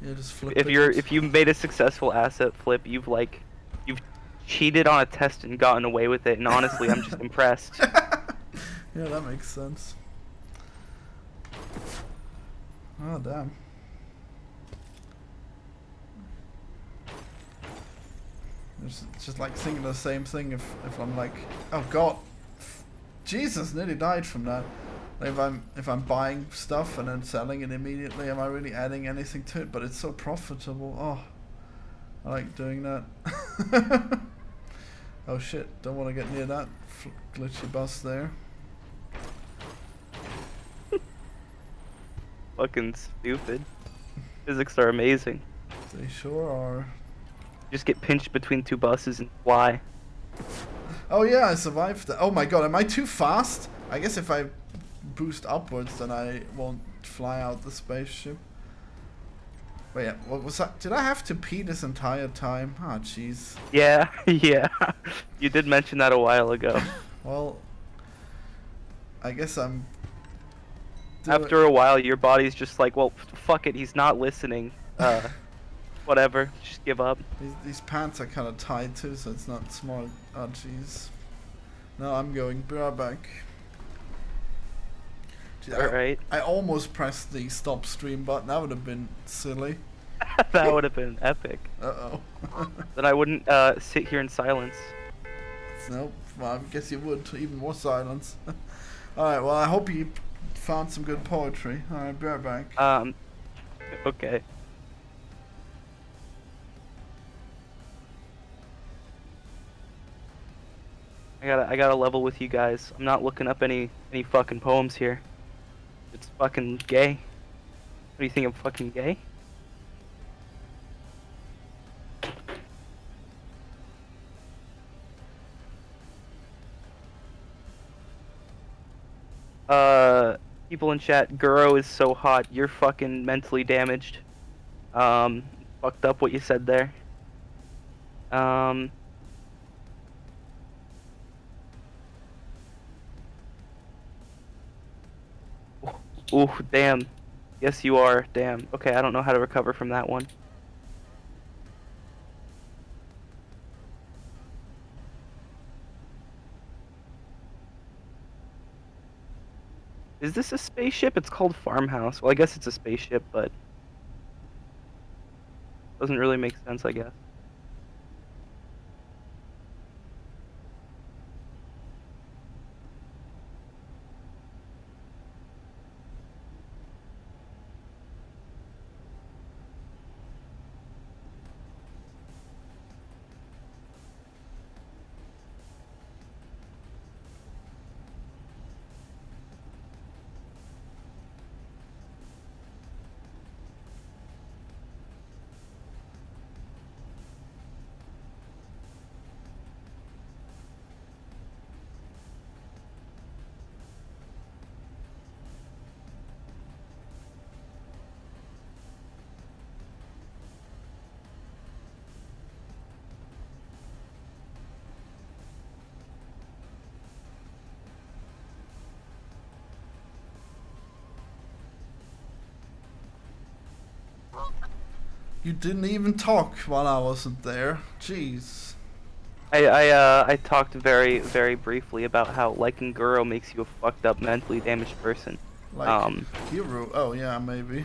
[SPEAKER 2] just flip
[SPEAKER 4] if you made a successful asset flip, you've cheated on a test and gotten away with it, and honestly, I'm just impressed.
[SPEAKER 2] Yeah, that makes sense. Oh damn. It's just like thinking the same thing if I'm like, oh god, Jesus, nearly died from that. Like if I'm buying stuff and then selling it immediately, am I really adding anything to it? But it's so profitable. Oh, I like doing that. Oh shit, don't want to get near that glitchy bus there.
[SPEAKER 4] Fucking stupid. Physics are amazing.
[SPEAKER 2] They sure are.
[SPEAKER 4] Just get pinched between two buses and fly.
[SPEAKER 2] Oh yeah, I survived that. Oh my god, am I too fast? I guess if I boost upwards, then I won't fly out the spaceship. Wait, what was that? Did I have to pee this entire time? Ah, jeez.
[SPEAKER 4] Yeah, yeah. You did mention that a while ago.
[SPEAKER 2] Well, I guess I'm...
[SPEAKER 4] After a while, your body's just like, well, fuck it, he's not listening. whatever, just give up.
[SPEAKER 2] These pants are kind of tight too, so it's not smart. Oh jeez. No, I'm going. Be right back. Gee,
[SPEAKER 4] Alright.
[SPEAKER 2] I almost pressed the stop stream button. That would have been silly.
[SPEAKER 4] That would have been epic.
[SPEAKER 2] Uh oh.
[SPEAKER 4] Then I wouldn't sit here in silence.
[SPEAKER 2] Nope. Well, I guess you would. Even more silence. Alright, well, I hope you found some good poetry. Alright, be right back.
[SPEAKER 4] Okay. I gotta level with you guys. I'm not looking up any fucking poems here. It's fucking gay. What do you think, I'm fucking gay? People in chat, Guro is so hot, you're fucking mentally damaged. Fucked up what you said there. Ooh, damn. Yes, you are. Damn. Okay, I don't know how to recover from that one. Is this a spaceship? It's called Farmhouse. Well, I guess it's a spaceship, but doesn't really make sense, I guess.
[SPEAKER 2] You didn't even talk while I wasn't there. Jeez.
[SPEAKER 4] I talked very, very briefly about how liking Guro makes you a fucked up, mentally damaged person.
[SPEAKER 2] Like hero. Oh yeah, maybe.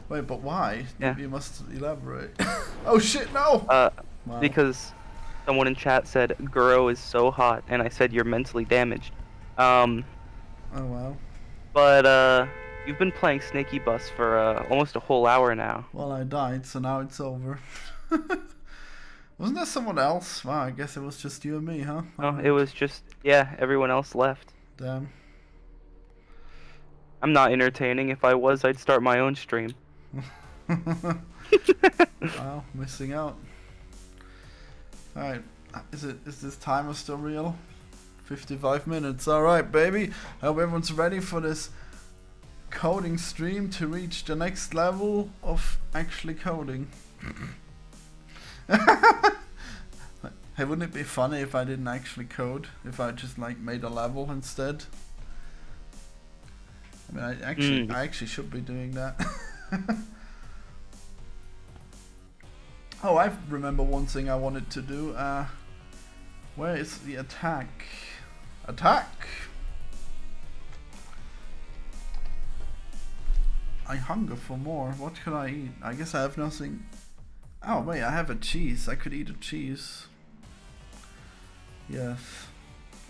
[SPEAKER 2] Wait, but why?
[SPEAKER 4] Yeah.
[SPEAKER 2] You must elaborate. Oh shit, no! Wow.
[SPEAKER 4] Because someone in chat said Guro is so hot, and I said you're mentally damaged.
[SPEAKER 2] Oh wow.
[SPEAKER 4] But you've been playing Snaky Bus for almost a whole hour now.
[SPEAKER 2] Well, I died, so now it's over. Wasn't there someone else? Wow, I guess it was just you and me, huh?
[SPEAKER 4] No, it was just, yeah, everyone else left.
[SPEAKER 2] Damn.
[SPEAKER 4] I'm not entertaining. If I was, I'd start my own stream.
[SPEAKER 2] Wow, missing out. Alright, is this timer still real? 55 minutes, alright baby. I hope everyone's ready for this coding stream to reach the next level of actually coding. Hey, wouldn't it be funny if I didn't actually code? If I just like made a level instead? I mean, I actually should be doing that. Oh, I remember one thing I wanted to do. Where is the attack? Attack! I hunger for more. What could I eat? I guess I have nothing. Oh wait, I have a cheese. I could eat a cheese. Yes.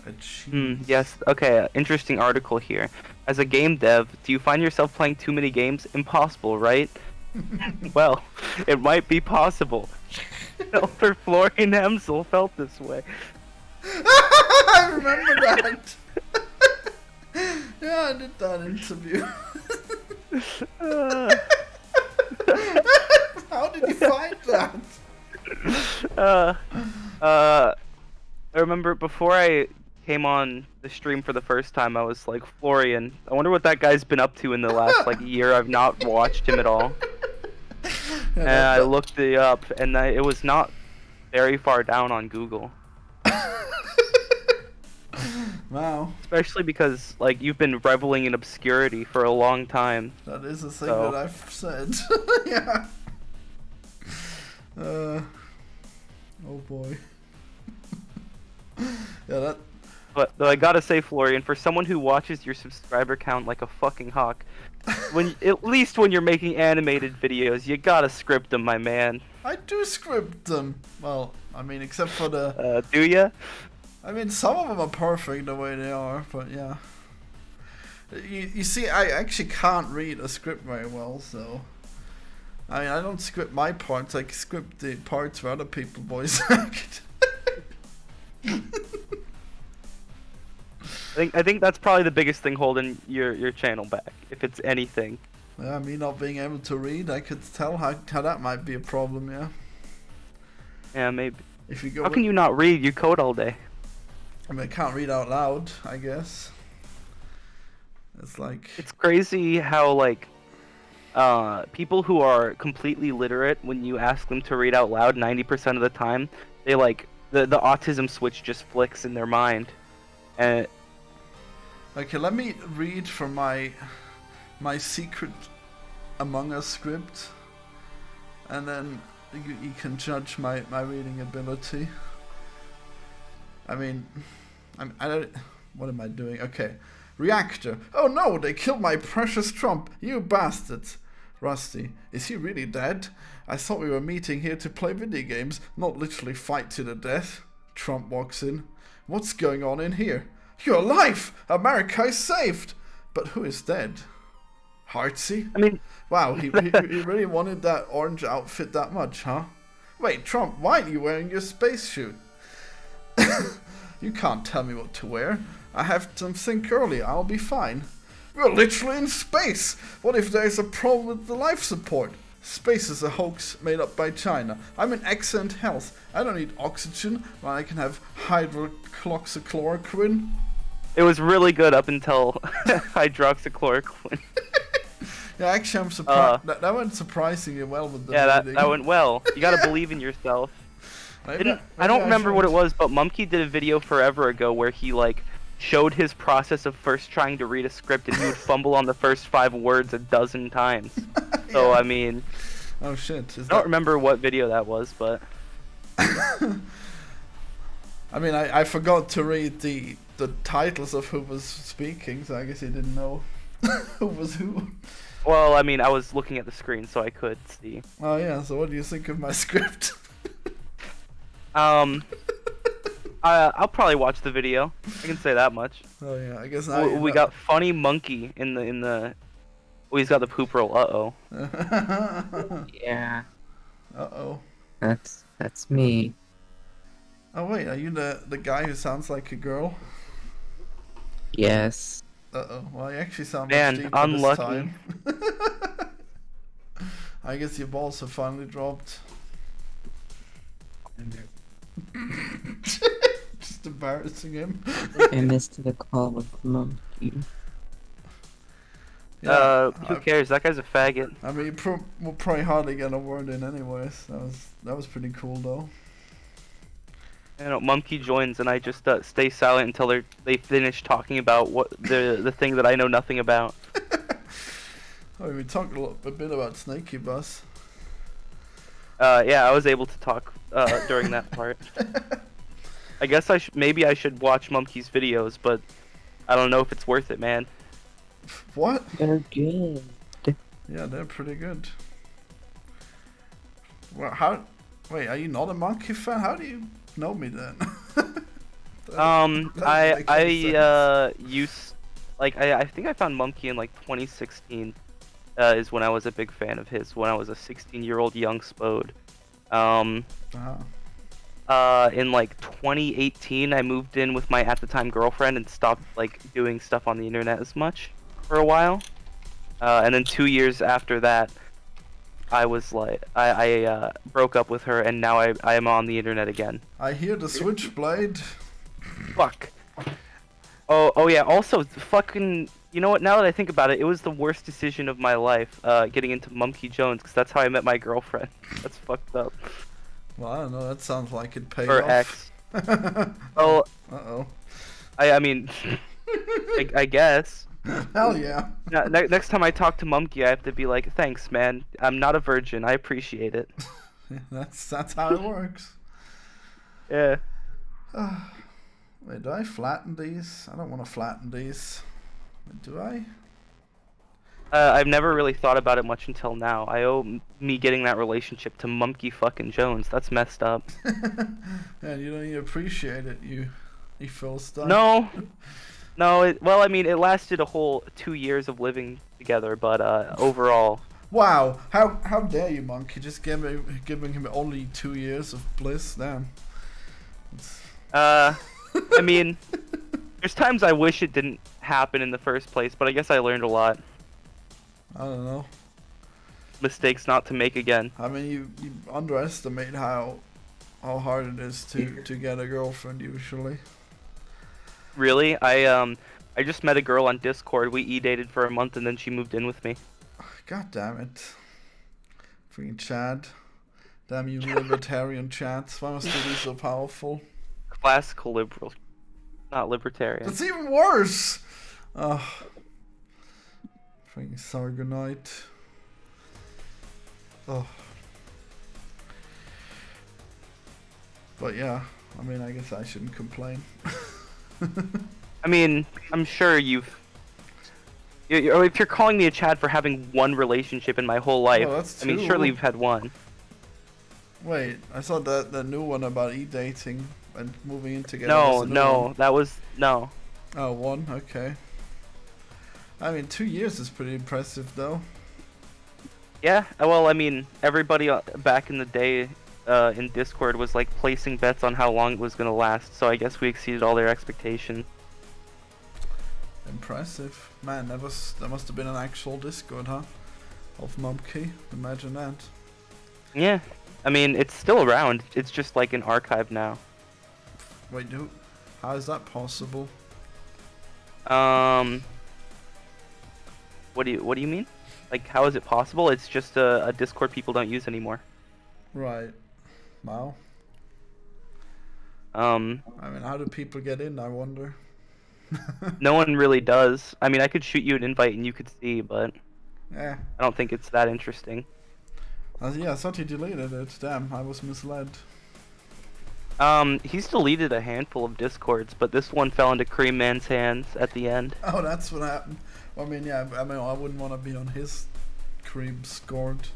[SPEAKER 2] A cheese.
[SPEAKER 4] Yes, okay, interesting article here. As a game dev, do you find yourself playing too many games? Impossible, right? Well, it might be possible. Elder Florian Himsl felt this way.
[SPEAKER 2] I remember that! Yeah, I did that interview. How did you find that?
[SPEAKER 4] I remember before I came on the stream for the first time, I was like, Florian, I wonder what that guy's been up to in the last like year. I've not watched him at all. And I looked it up, and it was not very far down on Google.
[SPEAKER 2] Wow.
[SPEAKER 4] Especially because like you've been reveling in obscurity for a long time.
[SPEAKER 2] That is a thing
[SPEAKER 4] So-
[SPEAKER 2] that I've said. Yeah. Oh boy. Yeah, that.
[SPEAKER 4] But though I gotta say, Florian, for someone who watches your subscriber count like a fucking hawk, at least when you're making animated videos, you gotta script them, my man.
[SPEAKER 2] I do script them. Well, I mean, except for the.
[SPEAKER 4] Do ya?
[SPEAKER 2] I mean, some of them are perfect the way they are, but yeah. You see, I actually can't read a script very well, so. I mean, I don't script my parts, I script the parts where other people voice act.
[SPEAKER 4] I think that's probably the biggest thing holding your channel back, if it's anything.
[SPEAKER 2] Yeah, me not being able to read, I could tell how that might be a problem, yeah.
[SPEAKER 4] Yeah, maybe.
[SPEAKER 2] If you go
[SPEAKER 4] How can you not read? You code all day.
[SPEAKER 2] I mean, I can't read out loud, I guess. It's like...
[SPEAKER 4] It's crazy how, like, people who are completely literate, when you ask them to read out loud 90% of the time, they, like, the autism switch just flicks in their mind. And...
[SPEAKER 2] Okay, let me read from my secret Among Us script, and then you can judge my reading ability. I mean, I don't... What am I doing? Okay. Reactor. Oh no, they killed my precious Trump. You bastards. Rusty. Is he really dead? I thought we were meeting here to play video games, not literally fight to the death. Trump walks in. What's going on in here? You're alive! America is saved! But who is dead? Heartsy?
[SPEAKER 4] I mean...
[SPEAKER 2] Wow, he really wanted that orange outfit that much, huh? Wait, Trump, why are you wearing your spacesuit? You can't tell me what to wear. I have some think early, I'll be fine. We're literally in space! What if there's a problem with the life support? Space is a hoax made up by China. I'm in excellent health. I don't need oxygen when I can have hydroxychloroquine.
[SPEAKER 4] It was really good up until hydroxychloroquine.
[SPEAKER 2] Yeah, actually I'm surprised. That went surprisingly well with the reading.
[SPEAKER 4] that went well. You gotta believe in yourself.
[SPEAKER 2] Maybe
[SPEAKER 4] I don't remember what
[SPEAKER 2] should.
[SPEAKER 4] it was, but Mumkey did a video forever ago where he like showed his process of first trying to read a script and he would fumble on the first 5 words a dozen times. So
[SPEAKER 2] Yeah.
[SPEAKER 4] I mean,
[SPEAKER 2] Oh shit.
[SPEAKER 4] I don't remember what video that was, but
[SPEAKER 2] I mean, I forgot to read the titles of who was speaking, so I guess he didn't know who was who.
[SPEAKER 4] well, I mean, I was looking at the screen so I could see.
[SPEAKER 2] Oh yeah, so what do you think of my script?
[SPEAKER 4] I'll probably watch the video. I can say that much.
[SPEAKER 2] Oh yeah, I guess now
[SPEAKER 4] We got funny monkey in the. Oh, he's got the poop roll. Uh-oh.
[SPEAKER 8] Yeah,
[SPEAKER 2] Uh-oh.
[SPEAKER 8] that's me.
[SPEAKER 2] Oh wait, are you the guy who sounds like a girl?
[SPEAKER 8] Yes.
[SPEAKER 2] Uh-oh. Well, you actually sound
[SPEAKER 4] Man,
[SPEAKER 2] much deeper
[SPEAKER 4] unlucky.
[SPEAKER 2] this time. I guess your balls have finally dropped. Just embarrassing him.
[SPEAKER 8] I missed the call with Monkey.
[SPEAKER 4] Who cares? That guy's a faggot.
[SPEAKER 2] I mean, we'll probably hardly get a word in anyways. That was pretty cool though.
[SPEAKER 4] You know, Monkey joins and I just stay silent until they finish talking about what the thing that I know nothing about.
[SPEAKER 2] Oh, we talked a bit about Snaky Bus.
[SPEAKER 4] Yeah, I was able to talk during that part. I guess maybe I should watch Monkey's videos, but I don't know if it's worth it, man.
[SPEAKER 2] What?
[SPEAKER 8] They're good.
[SPEAKER 2] Yeah, they're pretty good. Well, wait, are you not a Monkey fan? How do you know me then?
[SPEAKER 4] I think I found Monkey in like 2016. Is when I was a big fan of his. When I was a 16-year-old young spode. In like 2018, I moved in with my at the time girlfriend and stopped like doing stuff on the internet as much for a while. And then 2 years after that, I was like, I broke up with her, and now I am on the internet again.
[SPEAKER 2] I hear the switchblade.
[SPEAKER 4] Fuck. Oh yeah. Also, fucking. You know what? Now that I think about it, it was the worst decision of my life, getting into Monkey Jones, because that's how I met my girlfriend. That's fucked up.
[SPEAKER 2] Well, I don't know. That sounds like it paid
[SPEAKER 4] Or
[SPEAKER 2] off.
[SPEAKER 4] ex. Oh.
[SPEAKER 2] Uh-oh.
[SPEAKER 4] I mean, I guess.
[SPEAKER 2] Hell yeah.
[SPEAKER 4] Next time I talk to Mumkey, I have to be like, thanks, man. I'm not a virgin. I appreciate it.
[SPEAKER 2] That's how it works.
[SPEAKER 4] Yeah.
[SPEAKER 2] Wait, do I flatten these? I don't want to flatten these. Do I?
[SPEAKER 4] I've never really thought about it much until now. I owe me getting that relationship to Mumkey fucking Jones. That's messed up.
[SPEAKER 2] Yeah, you don't even appreciate it, you Philistine.
[SPEAKER 4] No. No, well, I mean, it lasted a whole 2 years of living together, but overall...
[SPEAKER 2] Wow, how dare you, Monkey? Just giving him only 2 years of bliss, damn.
[SPEAKER 4] I mean, there's times I wish it didn't happen in the first place, but I guess I learned a lot.
[SPEAKER 2] I don't know.
[SPEAKER 4] Mistakes not to make again.
[SPEAKER 2] I mean, you underestimate how hard it is to get a girlfriend usually.
[SPEAKER 4] Really? I just met a girl on Discord. We e-dated for a month and then she moved in with me.
[SPEAKER 2] God damn it. Freaking Chad. Damn you libertarian chats. Why must they be so powerful?
[SPEAKER 4] Classical liberal. Not libertarian.
[SPEAKER 2] That's even worse! Ugh. Freaking Sargonite. Oh. But yeah, I mean, I guess I shouldn't complain.
[SPEAKER 4] I mean, I'm sure if you're calling me a Chad for having one relationship in my whole life,
[SPEAKER 2] Well, that's
[SPEAKER 4] I mean,
[SPEAKER 2] two.
[SPEAKER 4] surely you've had one.
[SPEAKER 2] Wait, I saw that new one about e-dating and moving in together.
[SPEAKER 4] No, that was no.
[SPEAKER 2] Oh, one? Okay. I mean, 2 years is pretty impressive, though.
[SPEAKER 4] Yeah, well, I mean, everybody back in the day in Discord was like placing bets on how long it was gonna last, so I guess we exceeded all their expectations.
[SPEAKER 2] Impressive. Man, that must have been an actual Discord, huh? Of Mumkey. Imagine that.
[SPEAKER 4] Yeah, I mean, it's still around. It's just like an archive now.
[SPEAKER 2] Wait, how is that possible?
[SPEAKER 4] What do you mean? Like, how is it possible? It's just a Discord people don't use anymore.
[SPEAKER 2] Right. Wow.
[SPEAKER 4] I
[SPEAKER 2] mean, how do people get in, I wonder?
[SPEAKER 4] No one really does. I mean, I could shoot you an invite and you could see, but
[SPEAKER 2] Yeah.
[SPEAKER 4] I don't think it's that interesting.
[SPEAKER 2] Yeah, I thought he deleted it. Damn, I was misled.
[SPEAKER 4] He's deleted a handful of Discords, but this one fell into Cream Man's hands at the end.
[SPEAKER 2] Oh, that's what happened. I mean, yeah, I wouldn't want to be on his cream scored.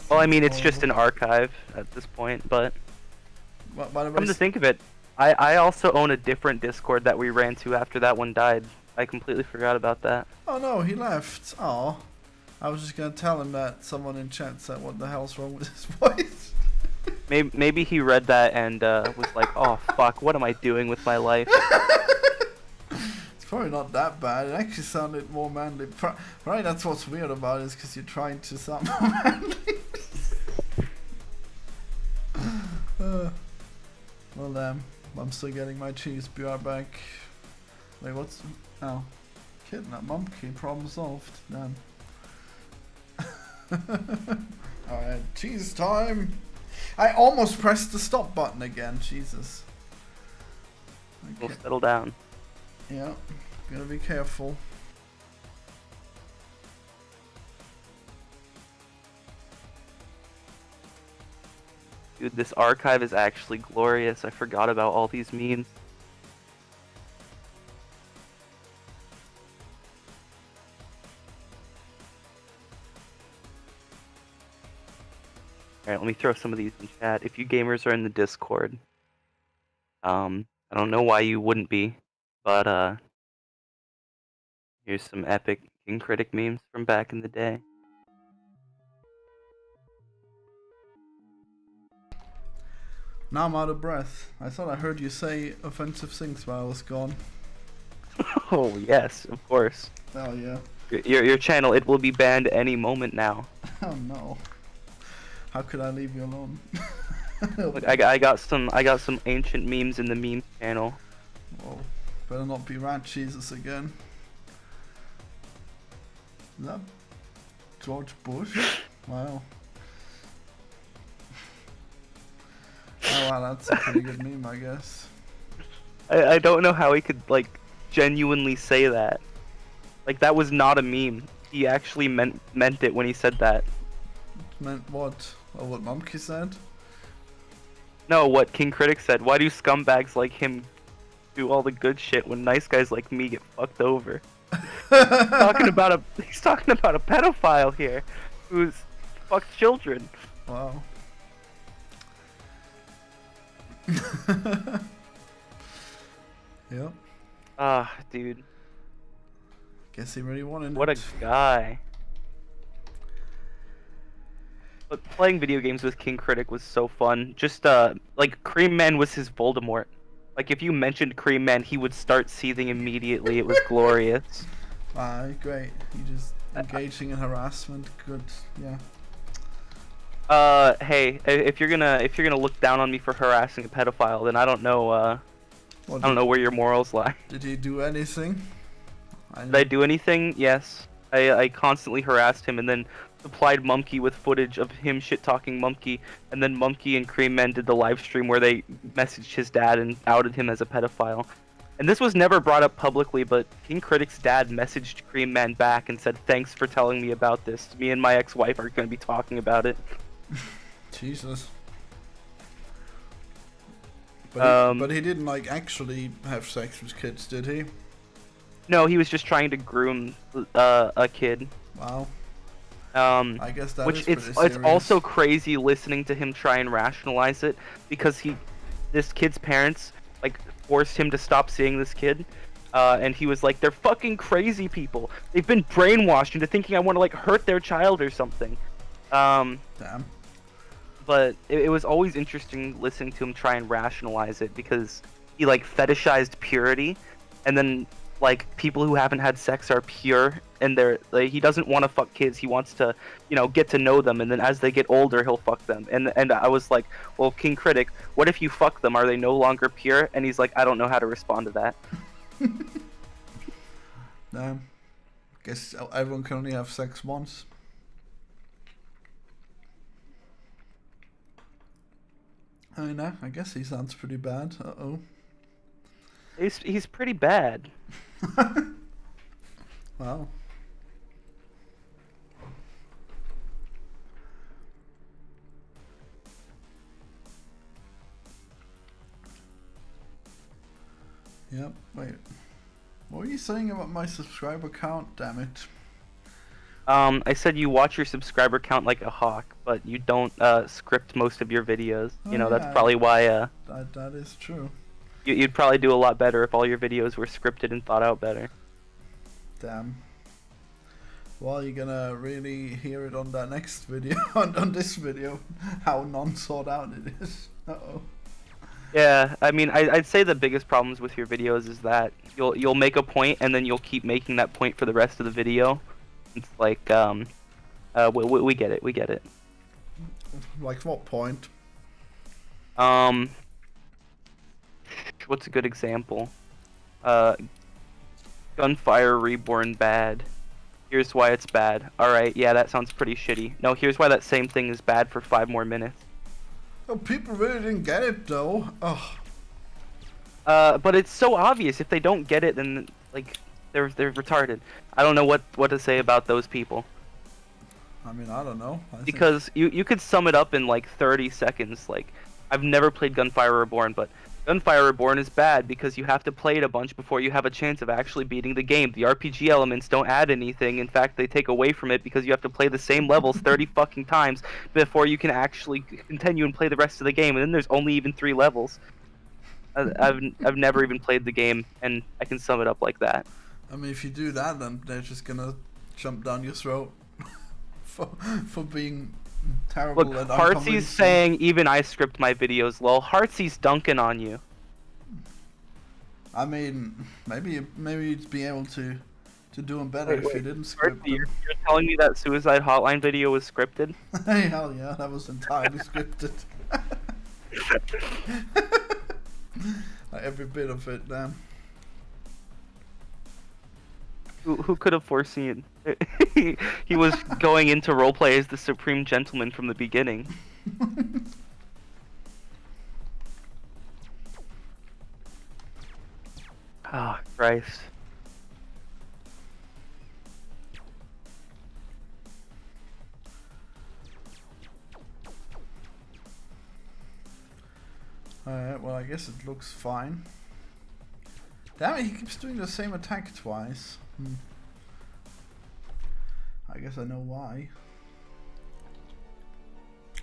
[SPEAKER 4] Well, I mean, it's just an archive at this point, but
[SPEAKER 2] By the way,
[SPEAKER 4] come to think of it, I also own a different Discord that we ran to after that one died. I completely forgot about that.
[SPEAKER 2] oh no, he left. Aw. I was just gonna tell him that someone in chat said, what the hell's wrong with his voice?
[SPEAKER 4] Maybe he read that and was like, oh fuck, what am I doing with my life?
[SPEAKER 2] It's probably not that bad. It actually sounded more manly. Right, that's what's weird about it, is because you're trying to sound more manly. Well, damn. I'm still getting my cheese. Be right back. Wait, what's... Oh. Kidnap Mumkey. Problem solved. Damn. Alright, cheese time! I almost pressed the stop button again. Jesus.
[SPEAKER 4] We'll settle down.
[SPEAKER 2] Yeah, gotta be careful.
[SPEAKER 4] Dude, this archive is actually glorious. I forgot about all these memes. Alright, let me throw some of these in chat. If you gamers are in the Discord, I don't know why you wouldn't be, but here's some epic King Critic memes from back in the day.
[SPEAKER 2] Now I'm out of breath. I thought I heard you say offensive things while I was gone.
[SPEAKER 4] Oh yes, of course.
[SPEAKER 2] Hell yeah.
[SPEAKER 4] Your channel, it will be banned any moment now.
[SPEAKER 2] Oh no. How could I leave you alone?
[SPEAKER 4] Look, I got some ancient memes in the meme channel.
[SPEAKER 2] Whoa. Better not be rat cheeses again. Is that George Bush? Wow. Oh wow, that's a pretty good meme, I guess.
[SPEAKER 4] I don't know how he could like genuinely say that. Like that was not a meme. He actually meant it when he said that.
[SPEAKER 2] Meant what? Or what Monkey said?
[SPEAKER 4] No, what King Critic said. Why do scumbags like him do all the good shit when nice guys like me get fucked over? He's talking about a pedophile here who's fucked children.
[SPEAKER 2] Wow. Yep.
[SPEAKER 4] Ah, dude.
[SPEAKER 2] Guess he really wanted
[SPEAKER 4] What a
[SPEAKER 2] it.
[SPEAKER 4] guy. But playing video games with King Critic was so fun. Just like Cream Man was his Voldemort. Like if you mentioned Cream Man, he would start seething immediately. It was glorious.
[SPEAKER 2] Great. You just engaging in harassment. Good. Yeah.
[SPEAKER 4] Hey, if you're gonna look down on me for harassing a pedophile, then I don't know. I don't know where your morals lie.
[SPEAKER 2] Did he do anything?
[SPEAKER 4] Did I do anything? Yes. I constantly harassed him and then supplied Mumkey with footage of him shit-talking Mumkey, and then Mumkey and Cream Man did the live stream where they messaged his dad and outed him as a pedophile. And this was never brought up publicly, but King Critic's dad messaged Cream Man back and said, "Thanks for telling me about this. Me and my ex-wife are going to be talking about it."
[SPEAKER 2] Jesus. But he didn't like actually have sex with kids, did he?
[SPEAKER 4] No, he was just trying to groom a kid.
[SPEAKER 2] Wow. I guess that
[SPEAKER 4] which
[SPEAKER 2] is pretty
[SPEAKER 4] it's
[SPEAKER 2] serious.
[SPEAKER 4] also crazy listening to him try and rationalize it, because this kid's parents like forced him to stop seeing this kid, and he was like, "They're fucking crazy people. They've been brainwashed into thinking I want to like hurt their child or something."
[SPEAKER 2] Damn.
[SPEAKER 4] But it was always interesting listening to him try and rationalize it, because he like fetishized purity, and then like people who haven't had sex are pure, and they're like, he doesn't want to fuck kids. He wants to, get to know them, and then as they get older, he'll fuck them. And I was like, well, King Critic, what if you fuck them? Are they no longer pure? And he's like, I don't know how to respond to that.
[SPEAKER 2] Damn. Guess everyone can only have sex once. I know. I guess he sounds pretty bad. Uh-oh.
[SPEAKER 4] He's pretty bad.
[SPEAKER 2] Wow. Yep, wait. What were you saying about my subscriber count? Damn it.
[SPEAKER 4] I said you watch your subscriber count like a hawk, but you don't script most of your videos.
[SPEAKER 2] Oh,
[SPEAKER 4] That's
[SPEAKER 2] yeah.
[SPEAKER 4] probably why
[SPEAKER 2] That is true.
[SPEAKER 4] you'd probably do a lot better if all your videos were scripted and thought out better.
[SPEAKER 2] Damn. Well, you're gonna really hear it on that next video, on this video, how non-thought out it is. Uh-oh.
[SPEAKER 4] Yeah, I mean, I'd say the biggest problems with your videos is that you'll make a point and then you'll keep making that point for the rest of the video. It's like, we get it, we get it.
[SPEAKER 2] Like what point?
[SPEAKER 4] What's a good example? Gunfire Reborn bad. Here's why it's bad. Alright, yeah, that sounds pretty shitty. No, here's why that same thing is bad for 5 more minutes.
[SPEAKER 2] Oh, people really didn't get it though. Oh.
[SPEAKER 4] But it's so obvious. If they don't get it, then like they're retarded. I don't know what to say about those people.
[SPEAKER 2] I mean, I don't know.
[SPEAKER 4] Because you could sum it up in like 30 seconds. Like, I've never played Gunfire Reborn, but Gunfire Reborn is bad because you have to play it a bunch before you have a chance of actually beating the game. The RPG elements don't add anything. In fact, they take away from it because you have to play the same levels 30 fucking times before you can actually continue and play the rest of the game. And then there's only even 3 levels. I've never even played the game, and I can sum it up like that.
[SPEAKER 2] I mean, if you do that, then they're just gonna jump down your throat for being terrible.
[SPEAKER 4] Look,
[SPEAKER 2] and
[SPEAKER 4] Heartsy's
[SPEAKER 2] unconvincing.
[SPEAKER 4] saying even I script my videos. Lol, Heartsy's dunking on you.
[SPEAKER 2] I mean, maybe you'd be able to do them better if you didn't script
[SPEAKER 4] Heartsy,
[SPEAKER 2] them.
[SPEAKER 4] you're telling me that Suicide Hotline video was scripted?
[SPEAKER 2] Hey, hell yeah, that was entirely scripted. Like every bit of it, damn.
[SPEAKER 4] Who could have foreseen? He was going into roleplay as the Supreme Gentleman from the beginning. Ah, Christ.
[SPEAKER 2] Alright, well I guess it looks fine. Damn it, he keeps doing the same attack twice. I guess I know why.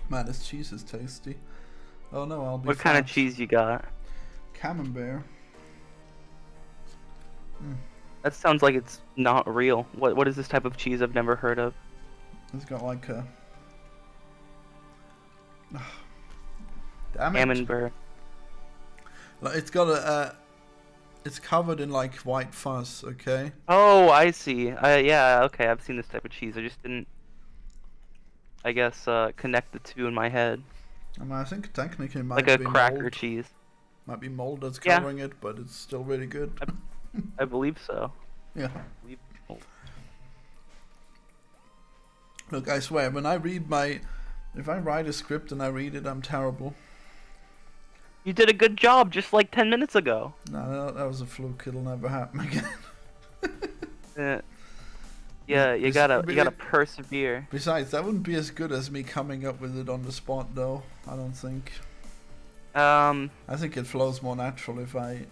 [SPEAKER 2] Man, this cheese is tasty. Oh no, I'll be
[SPEAKER 4] What kind of
[SPEAKER 2] fat.
[SPEAKER 4] cheese you got?
[SPEAKER 2] Camembert.
[SPEAKER 4] That sounds like it's not real. What is this type of cheese I've never heard of?
[SPEAKER 2] It's got like a... Damn it.
[SPEAKER 4] Camembert.
[SPEAKER 2] Like, it's got a... it's covered in like white fuzz, okay?
[SPEAKER 4] Oh, I see. Yeah, okay, I've seen this type of cheese. I just didn't, I guess, connect the two in my head.
[SPEAKER 2] I mean, I think technically it might
[SPEAKER 4] Like a
[SPEAKER 2] be
[SPEAKER 4] cracker
[SPEAKER 2] mold.
[SPEAKER 4] cheese.
[SPEAKER 2] Might be mold that's
[SPEAKER 4] Yeah.
[SPEAKER 2] covering it, but it's still really good.
[SPEAKER 4] I believe so.
[SPEAKER 2] Yeah.
[SPEAKER 4] Oh,
[SPEAKER 2] Look, I swear, when I read my... If I write a script and I read it, I'm terrible.
[SPEAKER 4] you did a good job just like 10 minutes ago.
[SPEAKER 2] No, that was a fluke. It'll never happen again.
[SPEAKER 4] Yeah, you gotta
[SPEAKER 2] Really-
[SPEAKER 4] persevere.
[SPEAKER 2] Besides, that wouldn't be as good as me coming up with it on the spot, though. I don't think. I think it flows more natural if I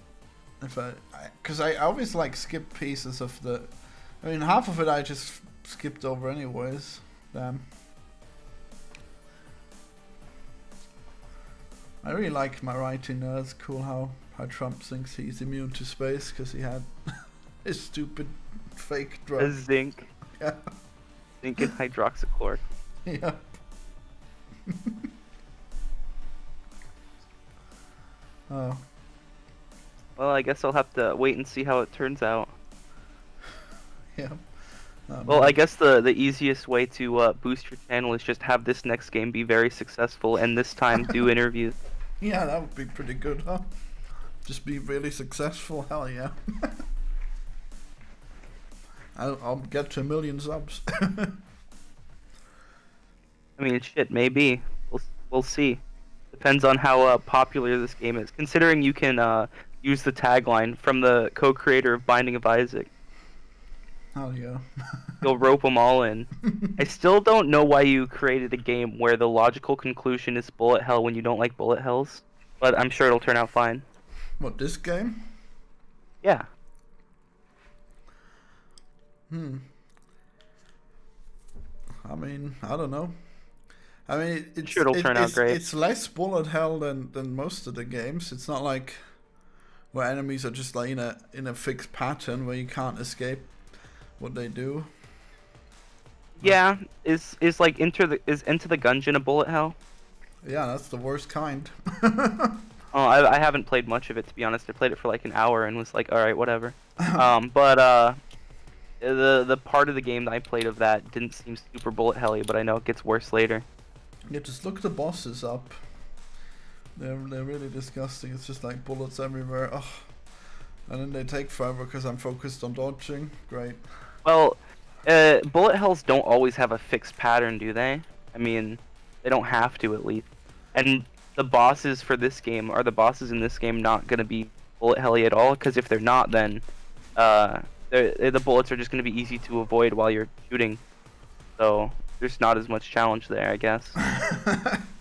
[SPEAKER 2] because I always like skip pieces of the. I mean, half of it I just skipped over anyways. Damn. I really like my writing. It's cool how Trump thinks he's immune to space because he had his stupid fake
[SPEAKER 4] A
[SPEAKER 2] drug.
[SPEAKER 4] zinc.
[SPEAKER 2] Yeah.
[SPEAKER 4] Zinc and hydroxychloroquine.
[SPEAKER 2] Yeah. Oh.
[SPEAKER 4] Well, I guess I'll have to wait and see how it turns out.
[SPEAKER 2] Yeah.
[SPEAKER 4] Well, I guess the easiest way to boost your channel is just have this next game be very successful, and this time do interviews.
[SPEAKER 2] Yeah, that would be pretty good, huh? Just be really successful, hell yeah. I'll get to 1 million subs.
[SPEAKER 4] I mean, shit, maybe. We'll see. Depends on how popular this game is. Considering you can use the tagline from the co-creator of Binding of Isaac.
[SPEAKER 2] Hell yeah.
[SPEAKER 4] You'll rope them all in. I still don't know why you created a game where the logical conclusion is bullet hell when you don't like bullet hells, but I'm sure it'll turn out fine.
[SPEAKER 2] What, this game?
[SPEAKER 4] Yeah.
[SPEAKER 2] I mean, I don't know. I mean, it's,
[SPEAKER 4] Sure, it'll turn out great.
[SPEAKER 2] It's less bullet hell than most of the games. It's not like where enemies are just like in a fixed pattern where you can't escape what they do.
[SPEAKER 4] Yeah, is like Into the Gungeon a bullet hell?
[SPEAKER 2] Yeah, that's the worst kind.
[SPEAKER 4] Oh, I haven't played much of it, to be honest. I played it for like an hour and was like, all right, whatever. But the part of the game that I played of that didn't seem super bullet helly, but I know it gets worse later.
[SPEAKER 2] Yeah, just look the bosses up. They're really disgusting. It's just like bullets everywhere. Ugh. And then they take forever because I'm focused on dodging. Great.
[SPEAKER 4] Well, bullet hells don't always have a fixed pattern, do they? I mean, they don't have to, at least. And the bosses for this game, are the bosses in this game not going to be bullet helly at all? Because if they're not, then the bullets are just going to be easy to avoid while you're shooting. So there's not as much challenge there, I guess.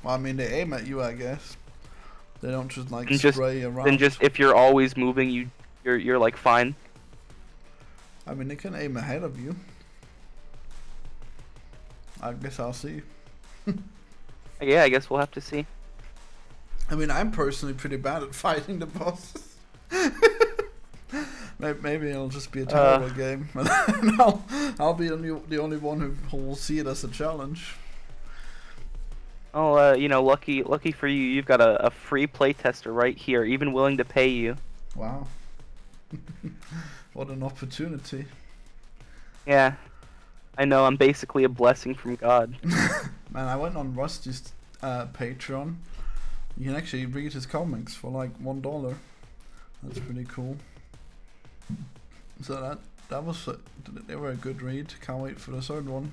[SPEAKER 2] Well, I mean, they aim at you, I guess. They don't just like
[SPEAKER 4] And
[SPEAKER 2] spray around.
[SPEAKER 4] Then just if you're always moving, you're like fine.
[SPEAKER 2] I mean, they can aim ahead of you. I guess I'll see.
[SPEAKER 4] Yeah, I guess we'll have to see.
[SPEAKER 2] I mean, I'm personally pretty bad at fighting the bosses. Maybe it'll just be a terrible game, and I'll be the only one who will see it as a challenge.
[SPEAKER 4] Oh, lucky for you, you've got a free playtester right here, even willing to pay you.
[SPEAKER 2] Wow. What an opportunity.
[SPEAKER 4] Yeah, I know, I'm basically a blessing from God.
[SPEAKER 2] Man, I went on Rusty's Patreon. You can actually read his comics for like $1. That's pretty cool. So that was they were a good read. Can't wait for the third one.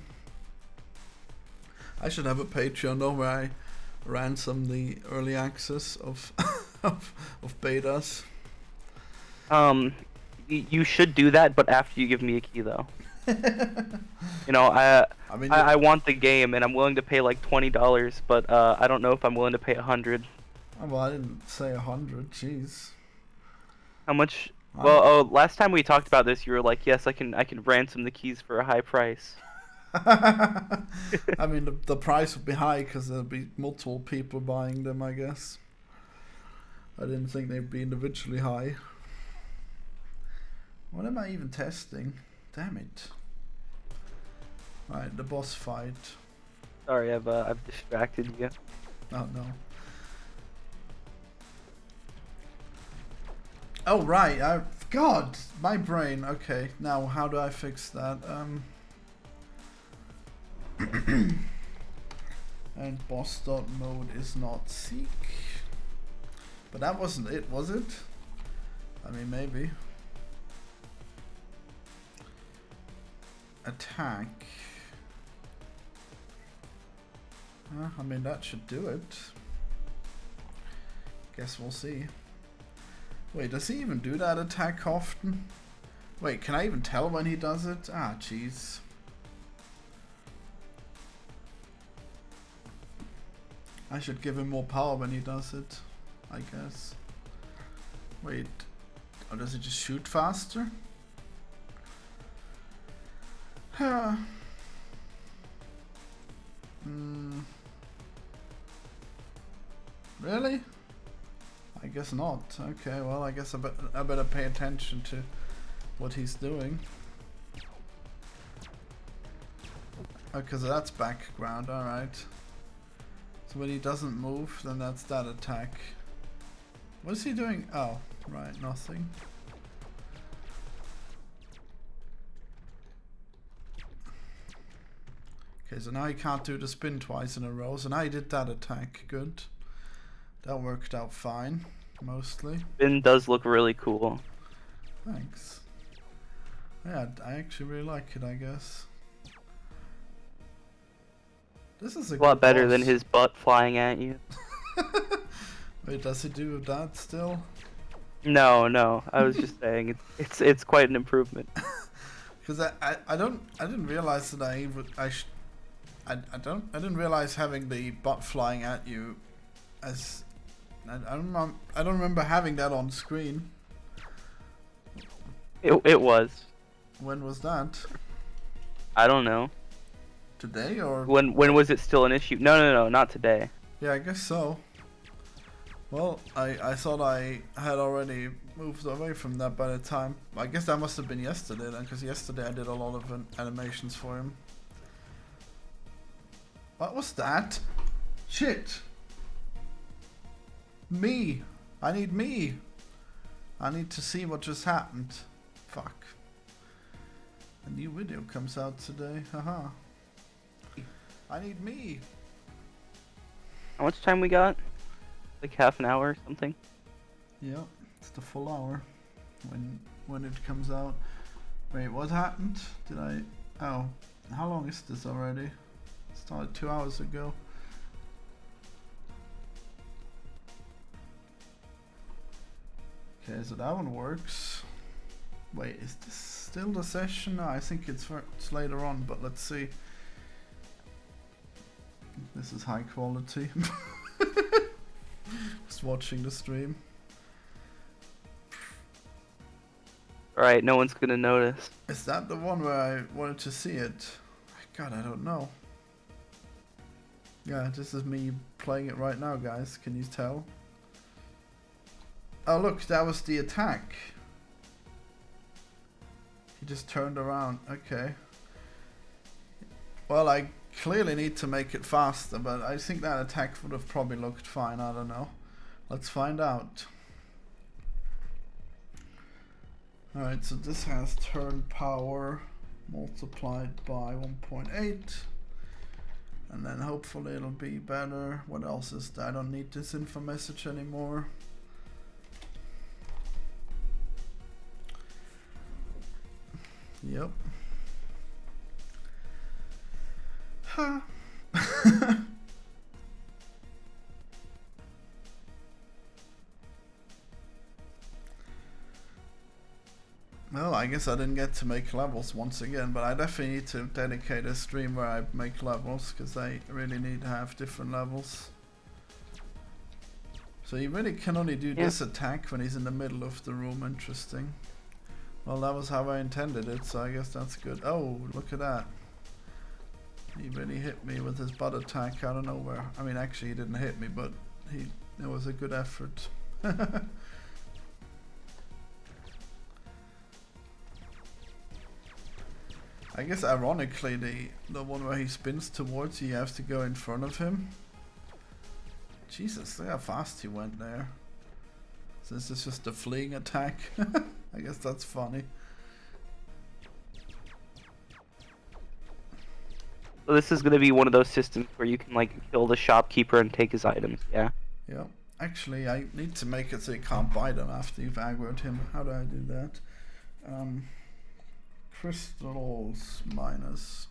[SPEAKER 2] I should have a Patreon though where I ransom the early access of of betas.
[SPEAKER 4] You should do that, but after you give me a key, though. You know,
[SPEAKER 2] I mean,
[SPEAKER 4] I want the game, and I'm willing to pay like $20, but I don't know if I'm willing to pay 100.
[SPEAKER 2] oh, well, I didn't say 100. Jeez.
[SPEAKER 4] How much? Well, oh, last time we talked about this, you were like, "Yes, I can ransom the keys for a high price."
[SPEAKER 2] I mean, the price would be high because there'd be multiple people buying them, I guess. I didn't think they'd be individually high. What am I even testing? Damn it. Right, the boss fight.
[SPEAKER 4] Sorry, I've distracted you.
[SPEAKER 2] Oh no. Oh right, God, my brain. Okay, now how do I fix that? And boss start mode is not seek. But that wasn't it, was it? I mean, maybe. Attack. I mean, that should do it. Guess we'll see. Wait, does he even do that attack often? Wait, can I even tell when he does it? Ah, jeez. I should give him more power when he does it, I guess. Wait, or does it just shoot faster? Huh. Really? I guess not. Okay, well, I guess I better pay attention to what he's doing. Oh, because that's background, alright. So when he doesn't move, then that's that attack. What is he doing? Oh, right, nothing. Okay, so now he can't do the spin twice in a row, so now he did that attack. Good. That worked out fine, mostly.
[SPEAKER 4] Spin does look really cool.
[SPEAKER 2] Thanks. Yeah, I actually really like it, I guess. This is a
[SPEAKER 4] lot
[SPEAKER 2] good
[SPEAKER 4] better
[SPEAKER 2] boss.
[SPEAKER 4] than his butt flying at you.
[SPEAKER 2] Wait, does he do that still?
[SPEAKER 4] No, I was just saying it's quite an improvement.
[SPEAKER 2] Because I didn't realize that I didn't realize having the butt flying at you as I don't remember having that on screen.
[SPEAKER 4] It was.
[SPEAKER 2] When was that?
[SPEAKER 4] I don't know.
[SPEAKER 2] Today or
[SPEAKER 4] When was it still an issue? No, not today.
[SPEAKER 2] Yeah, I guess so. Well, I thought I had already moved away from that by the time. I guess that must have been yesterday then, because yesterday I did a lot of animations for him. What was that? Shit! Me! I need me! I need to see what just happened. Fuck. A new video comes out today, haha. I need me!
[SPEAKER 4] How much time we got? Like half an hour or something?
[SPEAKER 2] Yep, it's the full hour when it comes out. Wait, what happened? Did I... Oh, how long is this already? It started 2 hours ago. Okay, so that one works. Wait, is this still the session? No, I think it's later on, but let's see. This is high quality. Just watching the stream.
[SPEAKER 4] Alright, no one's gonna notice.
[SPEAKER 2] Is that the one where I wanted to see it? God, I don't know. Yeah, this is me playing it right now, guys. Can you tell? Oh, look, that was the attack. He just turned around. Okay. Well, I clearly need to make it faster, but I think that attack would have probably looked fine. I don't know. Let's find out. Alright, so this has turn power multiplied by 1.8. And then hopefully it'll be better. What else is that? I don't need this info message anymore. Yep. Huh. Well, I guess I didn't get to make levels once again, but I definitely need to dedicate a stream where I make levels, because I really need to have different levels. So you really can only do this attack when he's in the middle of the room. Interesting. Well, that was how I intended it, so I guess that's good. Oh, look at that. He really hit me with his butt attack out of nowhere. I mean, actually he didn't hit me, but it was a good effort. I guess ironically the one where he spins towards you, you have to go in front of him. Jesus, look how fast he went there. So this is just a fleeing attack. I guess that's funny.
[SPEAKER 4] So this is gonna be one of those systems where you can like kill the shopkeeper and take his items, yeah?
[SPEAKER 2] Yeah. Actually, I need to make it so you can't buy them after you've aggroed him. How do I do that? Crystals minus.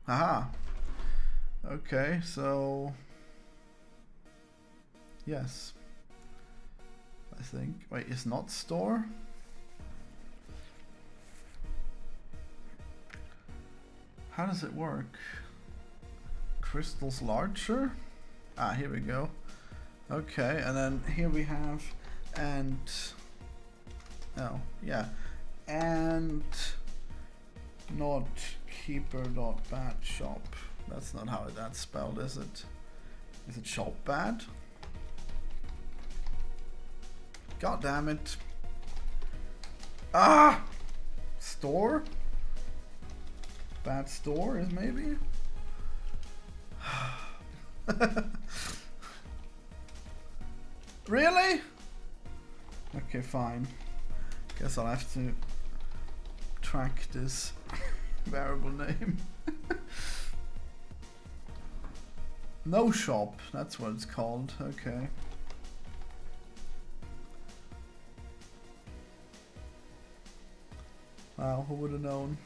[SPEAKER 2] Haha. Okay, so yes. I think. Wait, it's not store? How does it work? Crystals larger? Ah, here we go. Okay, and then here we have and oh, yeah. And not keeper dot bad shop. That's not how that's spelled, is it? Is it shop bad? God damn it. Ah! Store? Bad store is maybe? Really? Okay, fine. Guess I'll have to track this variable name. No shop, that's what it's called. Okay. Wow, who would have known?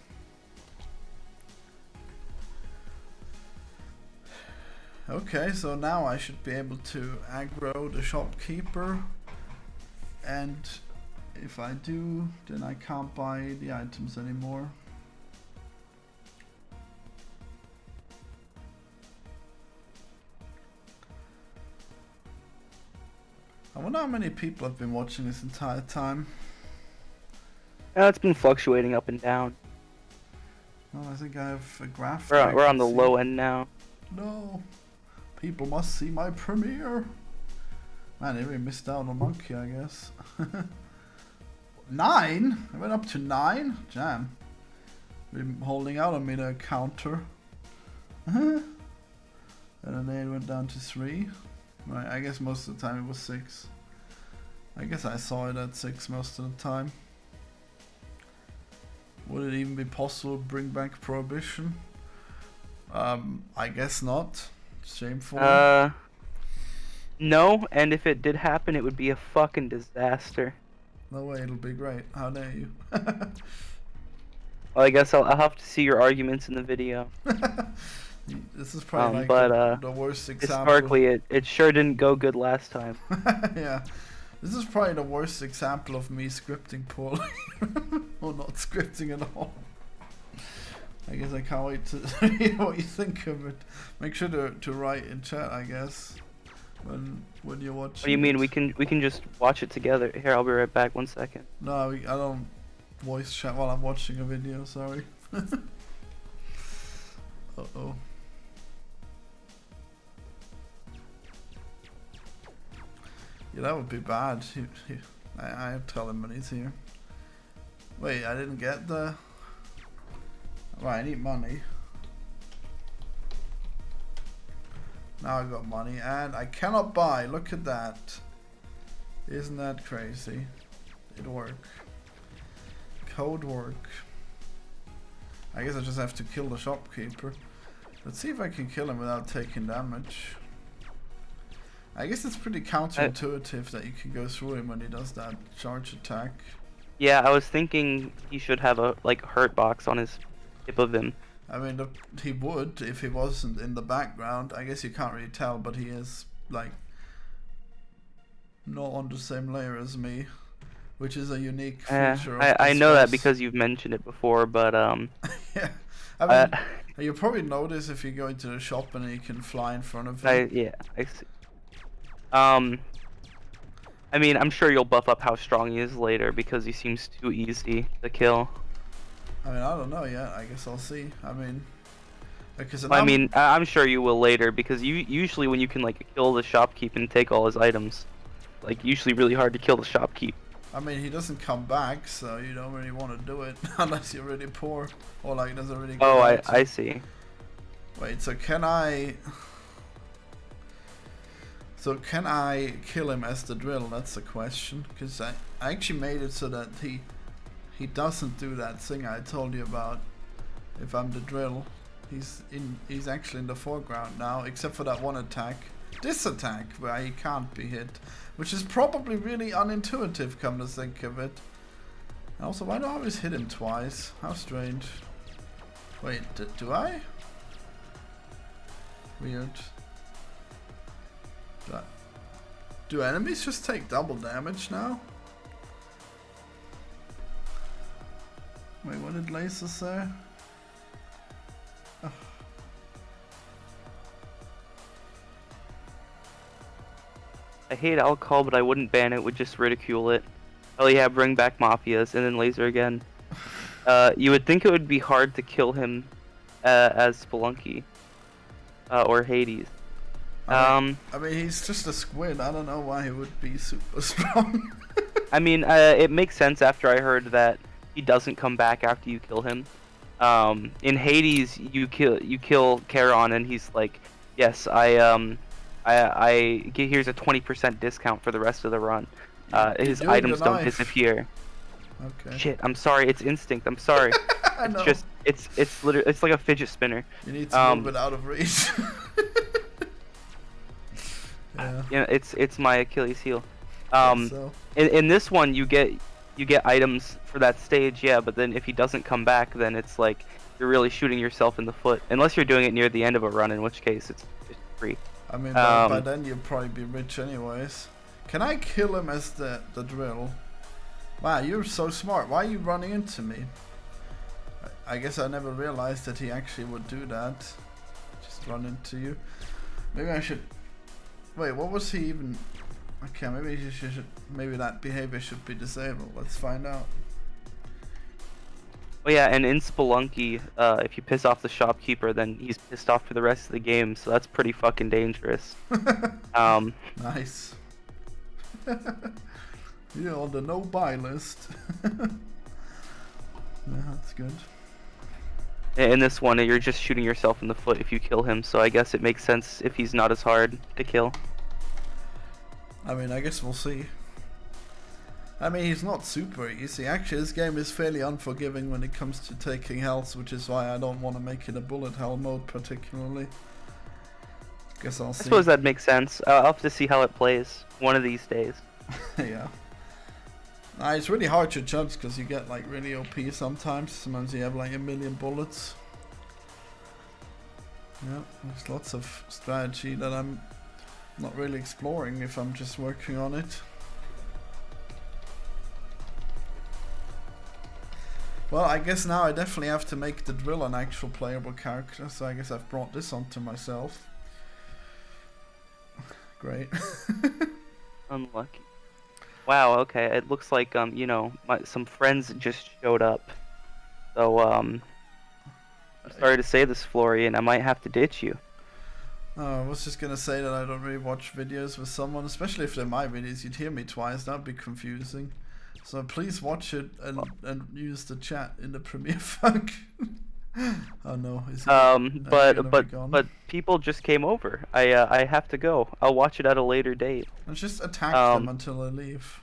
[SPEAKER 2] Okay, so now I should be able to aggro the shopkeeper, and if I do, then I can't buy the items anymore. I wonder how many people have been watching this entire time.
[SPEAKER 4] It's been fluctuating up and down.
[SPEAKER 2] Well, I think I have a graph.
[SPEAKER 4] We're on the low end now.
[SPEAKER 2] No. People must see my premiere. Man, they really missed out on Monkey, I guess. 9? I went up to 9? Jam. Been holding out on me to counter. And then it went down to 3. Right, I guess most of the time it was 6. I guess I saw it at 6 most of the time. Would it even be possible to bring back Prohibition? I guess not. Shameful.
[SPEAKER 4] No, and if it did happen, it would be a fucking disaster.
[SPEAKER 2] No way, it'll be great. How dare you?
[SPEAKER 4] Well, I guess I'll have to see your arguments in the video.
[SPEAKER 2] This is probably the worst example.
[SPEAKER 4] Historically, it sure didn't go good last time.
[SPEAKER 2] Yeah. This is probably the worst example of me scripting poorly. Or not scripting at all. I guess I can't wait to hear what you think of it. Make sure to write in chat, I guess, when you watch.
[SPEAKER 4] What do you mean? We can just watch it together. Here, I'll be right back. 1 second.
[SPEAKER 2] No, I don't voice chat while I'm watching a video. Sorry. Uh-oh. Yeah, that would be bad. I tell him when he's here. Wait, I didn't get the... Right, I need money. Now I got money, and I cannot buy. Look at that. Isn't that crazy? It work. Code work. I guess I just have to kill the shopkeeper. Let's see if I can kill him without taking damage. I guess it's pretty counterintuitive that you can go through him when he does that charge attack.
[SPEAKER 4] Yeah, I was thinking he should have a hurt box on his tip of him.
[SPEAKER 2] I mean, he would if he wasn't in the background. I guess you can't really tell, but he is like not on the same layer as me. which is a unique feature of
[SPEAKER 4] I
[SPEAKER 2] this
[SPEAKER 4] know that
[SPEAKER 2] race.
[SPEAKER 4] because you've mentioned it before, but
[SPEAKER 2] Yeah, I mean, you'll probably notice if you go into the shop and you can fly in front of it.
[SPEAKER 4] yeah, I see. I mean, I'm sure you'll buff up how strong he is later because he seems too easy to kill.
[SPEAKER 2] I mean, I don't know yet. I guess I'll see. I mean, because
[SPEAKER 4] I mean, I'm sure you will later because usually when you can like kill the shopkeep and take all his items, like usually really hard to kill the shopkeep.
[SPEAKER 2] I mean, he doesn't come back, so you don't really want to do it unless you're really poor or like there's a really good
[SPEAKER 4] Oh,
[SPEAKER 2] item.
[SPEAKER 4] I see.
[SPEAKER 2] Wait, so can I kill him as the drill? That's the question. Because I actually made it so that he doesn't do that thing I told you about. If I'm the drill, he's actually in the foreground now, except for that one attack. This attack where he can't be hit, which is probably really unintuitive, come to think of it. And also, why do I always hit him twice? How strange. Wait, do I? Weird. Do enemies just take double damage now? Wait, what did Laser say? Oh.
[SPEAKER 4] I hate alcohol, but I wouldn't ban it, would just ridicule it. Oh yeah, bring back Mafias, and then Laser again. You would think it would be hard to kill him as Spelunky. Or Hades.
[SPEAKER 2] I mean, he's just a squid. I don't know why he would be super strong.
[SPEAKER 4] I mean, it makes sense after I heard that he doesn't come back after you kill him. In Hades, you kill Charon, and he's like, "Yes, here's a 20% discount for the rest of the run. His items don't disappear."
[SPEAKER 2] Okay.
[SPEAKER 4] Shit, I'm sorry. It's instinct. I'm sorry.
[SPEAKER 2] I know.
[SPEAKER 4] It's literally like a fidget spinner.
[SPEAKER 2] You need to move it out of reach.
[SPEAKER 4] Yeah, it's my Achilles heel.
[SPEAKER 2] So.
[SPEAKER 4] In this one you get items for that stage, yeah, but then if he doesn't come back, then it's like you're really shooting yourself in the foot. Unless you're doing it near the end of a run, in which case it's free.
[SPEAKER 2] I mean, by then you'll probably be rich anyways. Can I kill him as the drill? Wow, you're so smart. Why are you running into me? I guess I never realized that he actually would do that. Just run into you. Maybe I should... Wait, what was he even... Okay, maybe that behavior should be disabled. Let's find out.
[SPEAKER 4] Oh yeah, and in Spelunky, if you piss off the shopkeeper, then he's pissed off for the rest of the game, so that's pretty fucking dangerous.
[SPEAKER 2] Nice. You're on the no-buy list. Yeah, that's good.
[SPEAKER 4] In this one, you're just shooting yourself in the foot if you kill him, so I guess it makes sense if he's not as hard to kill.
[SPEAKER 2] I mean, I guess we'll see. I mean, he's not super easy. Actually, this game is fairly unforgiving when it comes to taking health, which is why I don't want to make it a bullet hell mode particularly. Guess I'll see.
[SPEAKER 4] I suppose that makes sense. I'll have to see how it plays one of these days.
[SPEAKER 2] Yeah. It's really hard to judge because you get like really OP sometimes. Sometimes you have like 1,000,000 bullets. Yeah, there's lots of strategy that I'm not really exploring if I'm just working on it. Well, I guess now I definitely have to make the drill an actual playable character, so I guess I've brought this onto myself. Great.
[SPEAKER 4] Unlucky. Wow, okay, it looks like, you know, some friends just showed up. So, I'm sorry to say this, Florian, I might have to ditch you.
[SPEAKER 2] I was just gonna say that I don't really watch videos with someone, especially if they're my videos. You'd hear me twice, that'd be confusing. So please watch it and use the chat in the Premiere function. Oh no, is it,
[SPEAKER 4] but people just came over. I have to go. I'll watch it at a later date.
[SPEAKER 2] Let's just attack them until I leave.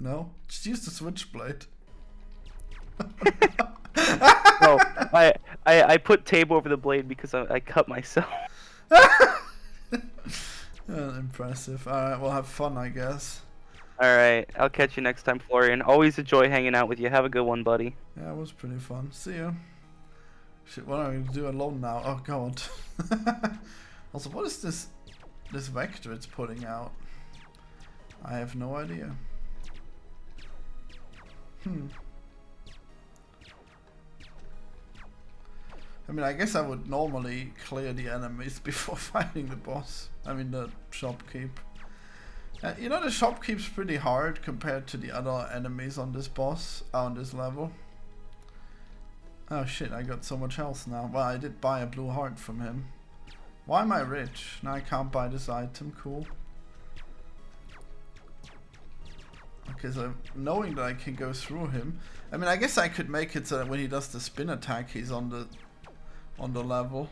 [SPEAKER 2] No, just use the switchblade.
[SPEAKER 4] No, I put tape over the blade because I cut myself.
[SPEAKER 2] Impressive. Alright, we'll have fun, I guess.
[SPEAKER 4] Alright, I'll catch you next time, Florian. Always a joy hanging out with you. Have a good one, buddy.
[SPEAKER 2] Yeah, it was pretty fun. See ya. Shit, what am I gonna do alone now? Oh god. Also, what is this vector it's putting out? I have no idea. I mean, I guess I would normally clear the enemies before fighting the boss. I mean, the shopkeep. You know, the shopkeep's pretty hard compared to the other enemies on this boss, on this level. Oh shit, I got so much health now. Well, I did buy a blue heart from him. Why am I rich? Now I can't buy this item, cool. Okay, so knowing that I can go through him, I mean, I guess I could make it so that when he does the spin attack, he's on the level.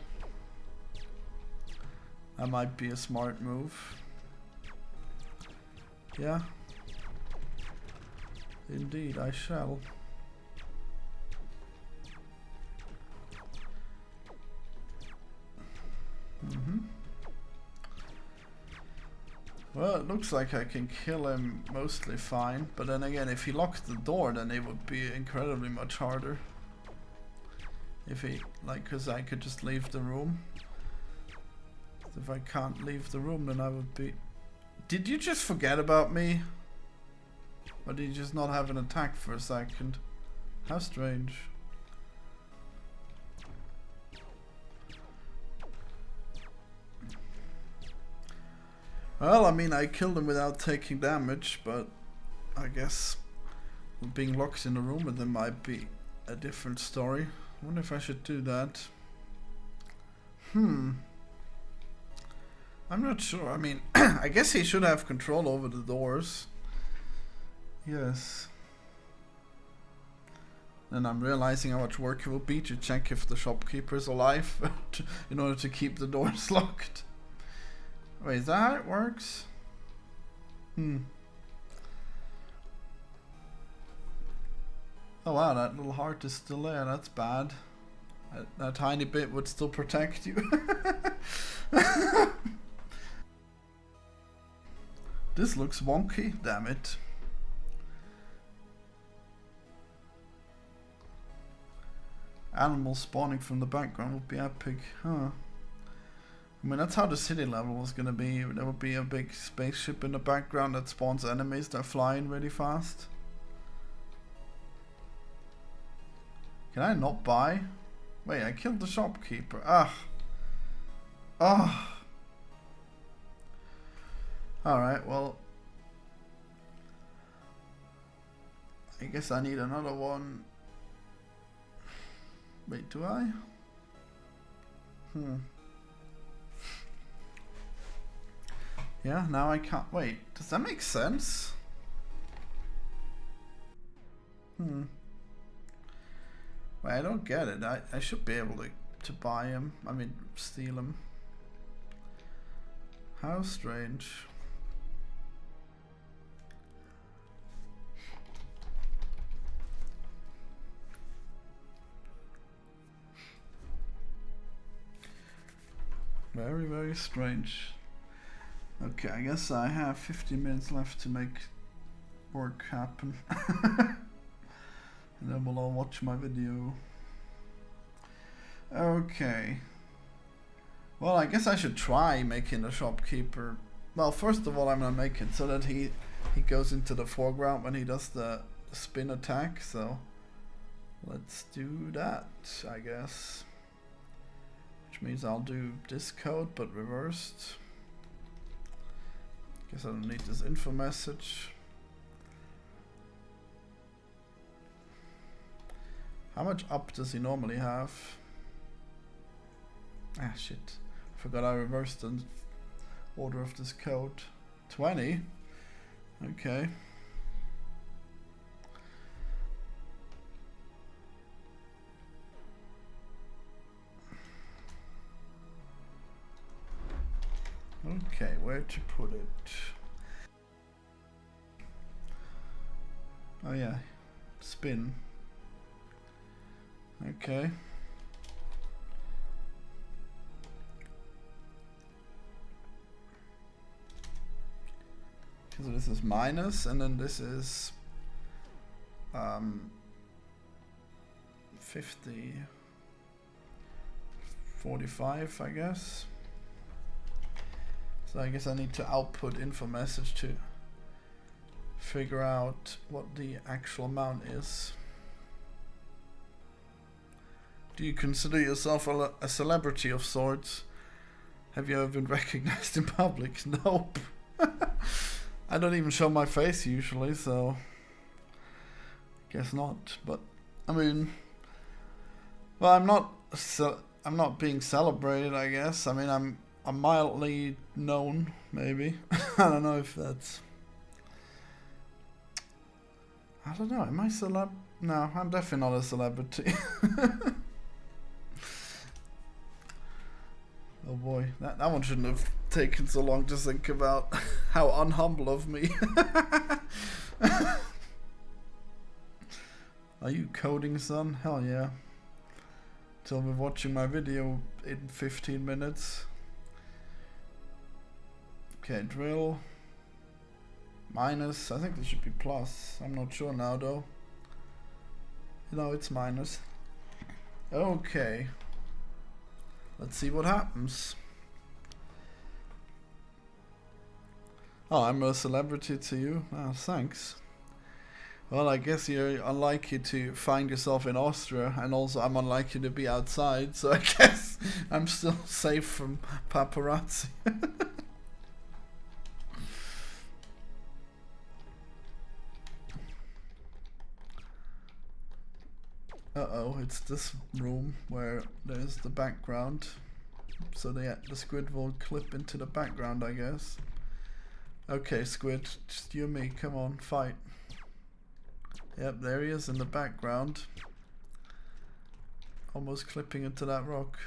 [SPEAKER 2] That might be a smart move. Yeah. Indeed, I shall. Well, it looks like I can kill him mostly fine, but then again, if he locked the door, then it would be incredibly much harder. If he, like, cause I could just leave the room. If I can't leave the room, then I would be... Did you just forget about me? Or did you just not have an attack for a second? How strange. Well, I mean, I killed him without taking damage, but I guess being locked in a room with him might be a different story. I wonder if I should do that. I'm not sure. I mean, I guess he should have control over the doors. Yes. And I'm realizing how much work it will be to check if the shopkeeper is alive in order to keep the doors locked. Wait, is that how it works? Oh wow, that little heart is still there. That's bad. That tiny bit would still protect you. This looks wonky, damn it. Animals spawning from the background would be epic, huh? I mean, that's how the city level was gonna be. There would be a big spaceship in the background that spawns enemies that are flying really fast. Can I not buy? Wait, I killed the shopkeeper. Alright, well. I guess I need another one. Wait, do I? Yeah, now I can't. Wait, does that make sense? Wait, I don't get it. I should be able to buy him. I mean, steal him. How strange. Very, very strange. Okay, I guess I have 15 minutes left to make work happen. And then we'll all watch my video. Okay. Well, I guess I should try making the shopkeeper... Well, first of all, I'm gonna make it so that he goes into the foreground when he does the spin attack, so... Let's do that, I guess. Which means I'll do this code, but reversed. Guess I don't need this info message. How much up does he normally have? Ah, shit. Forgot I reversed the order of this code. 20? Okay. Okay, where to put it? Oh yeah, spin. Okay. So this is minus, and then this is 50, 45, I guess. So I guess I need to output info message to figure out what the actual amount is. Do you consider yourself a celebrity of sorts? Have you ever been recognized in public? Nope. I don't even show my face usually, so guess not. But I mean, well, I'm not being celebrated, I guess. I mean, I'm mildly known, maybe. I don't know if that's. I don't know. Am I celeb? No, I'm definitely not a celebrity. Oh boy, that one shouldn't have taken so long to think about. How unhumble of me. Are you coding, son? Hell yeah. Tell me watching my video in 15 minutes. Okay, drill. Minus, I think there should be plus. I'm not sure now though. No, it's minus. Okay. Let's see what happens. Oh, I'm a celebrity to you? Oh, thanks. Well, I guess you're unlikely to find yourself in Austria, and also I'm unlikely to be outside, so I guess I'm still safe from paparazzi. Uh-oh, it's this room where there's the background. So the squid will clip into the background, I guess. Okay, squid, just you and me, come on, fight. Yep, there he is in the background. Almost clipping into that rock.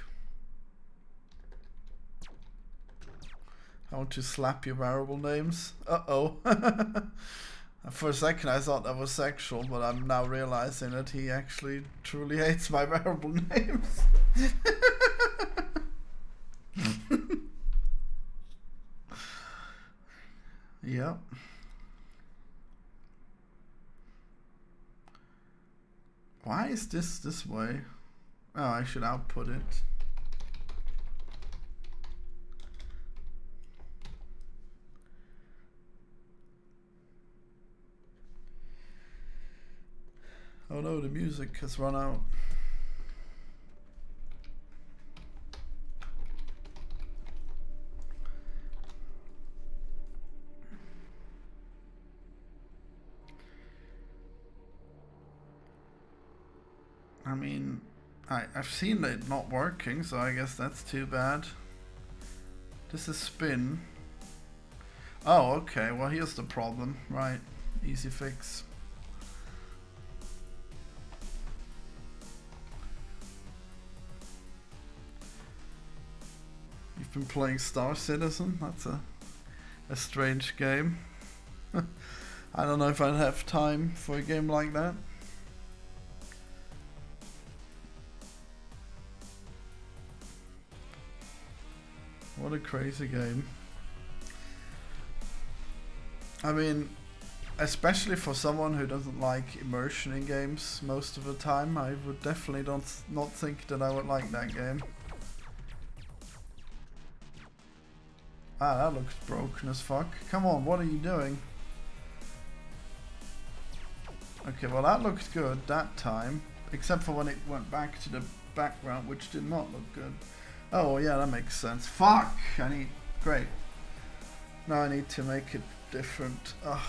[SPEAKER 2] I want to slap your variable names. Uh-oh. For a second I thought that was sexual, but I'm now realizing that he actually truly hates my variable names. Yep. Why is this way? Oh, I should output it. Oh no, the music has run out. I mean, I've seen it not working, so I guess that's too bad. This is spin. Oh, okay, well here's the problem. Right, easy fix. You've been playing Star Citizen? That's a strange game. I don't know if I'd have time for a game like that. What a crazy game. I mean, especially for someone who doesn't like immersion in games most of the time, I would definitely not think that I would like that game. Ah, that looks broken as fuck. Come on, what are you doing? Okay, well that looked good that time. Except for when it went back to the background, which did not look good. Oh, yeah, that makes sense. Fuck! Great. Now I need to make it different. Ugh.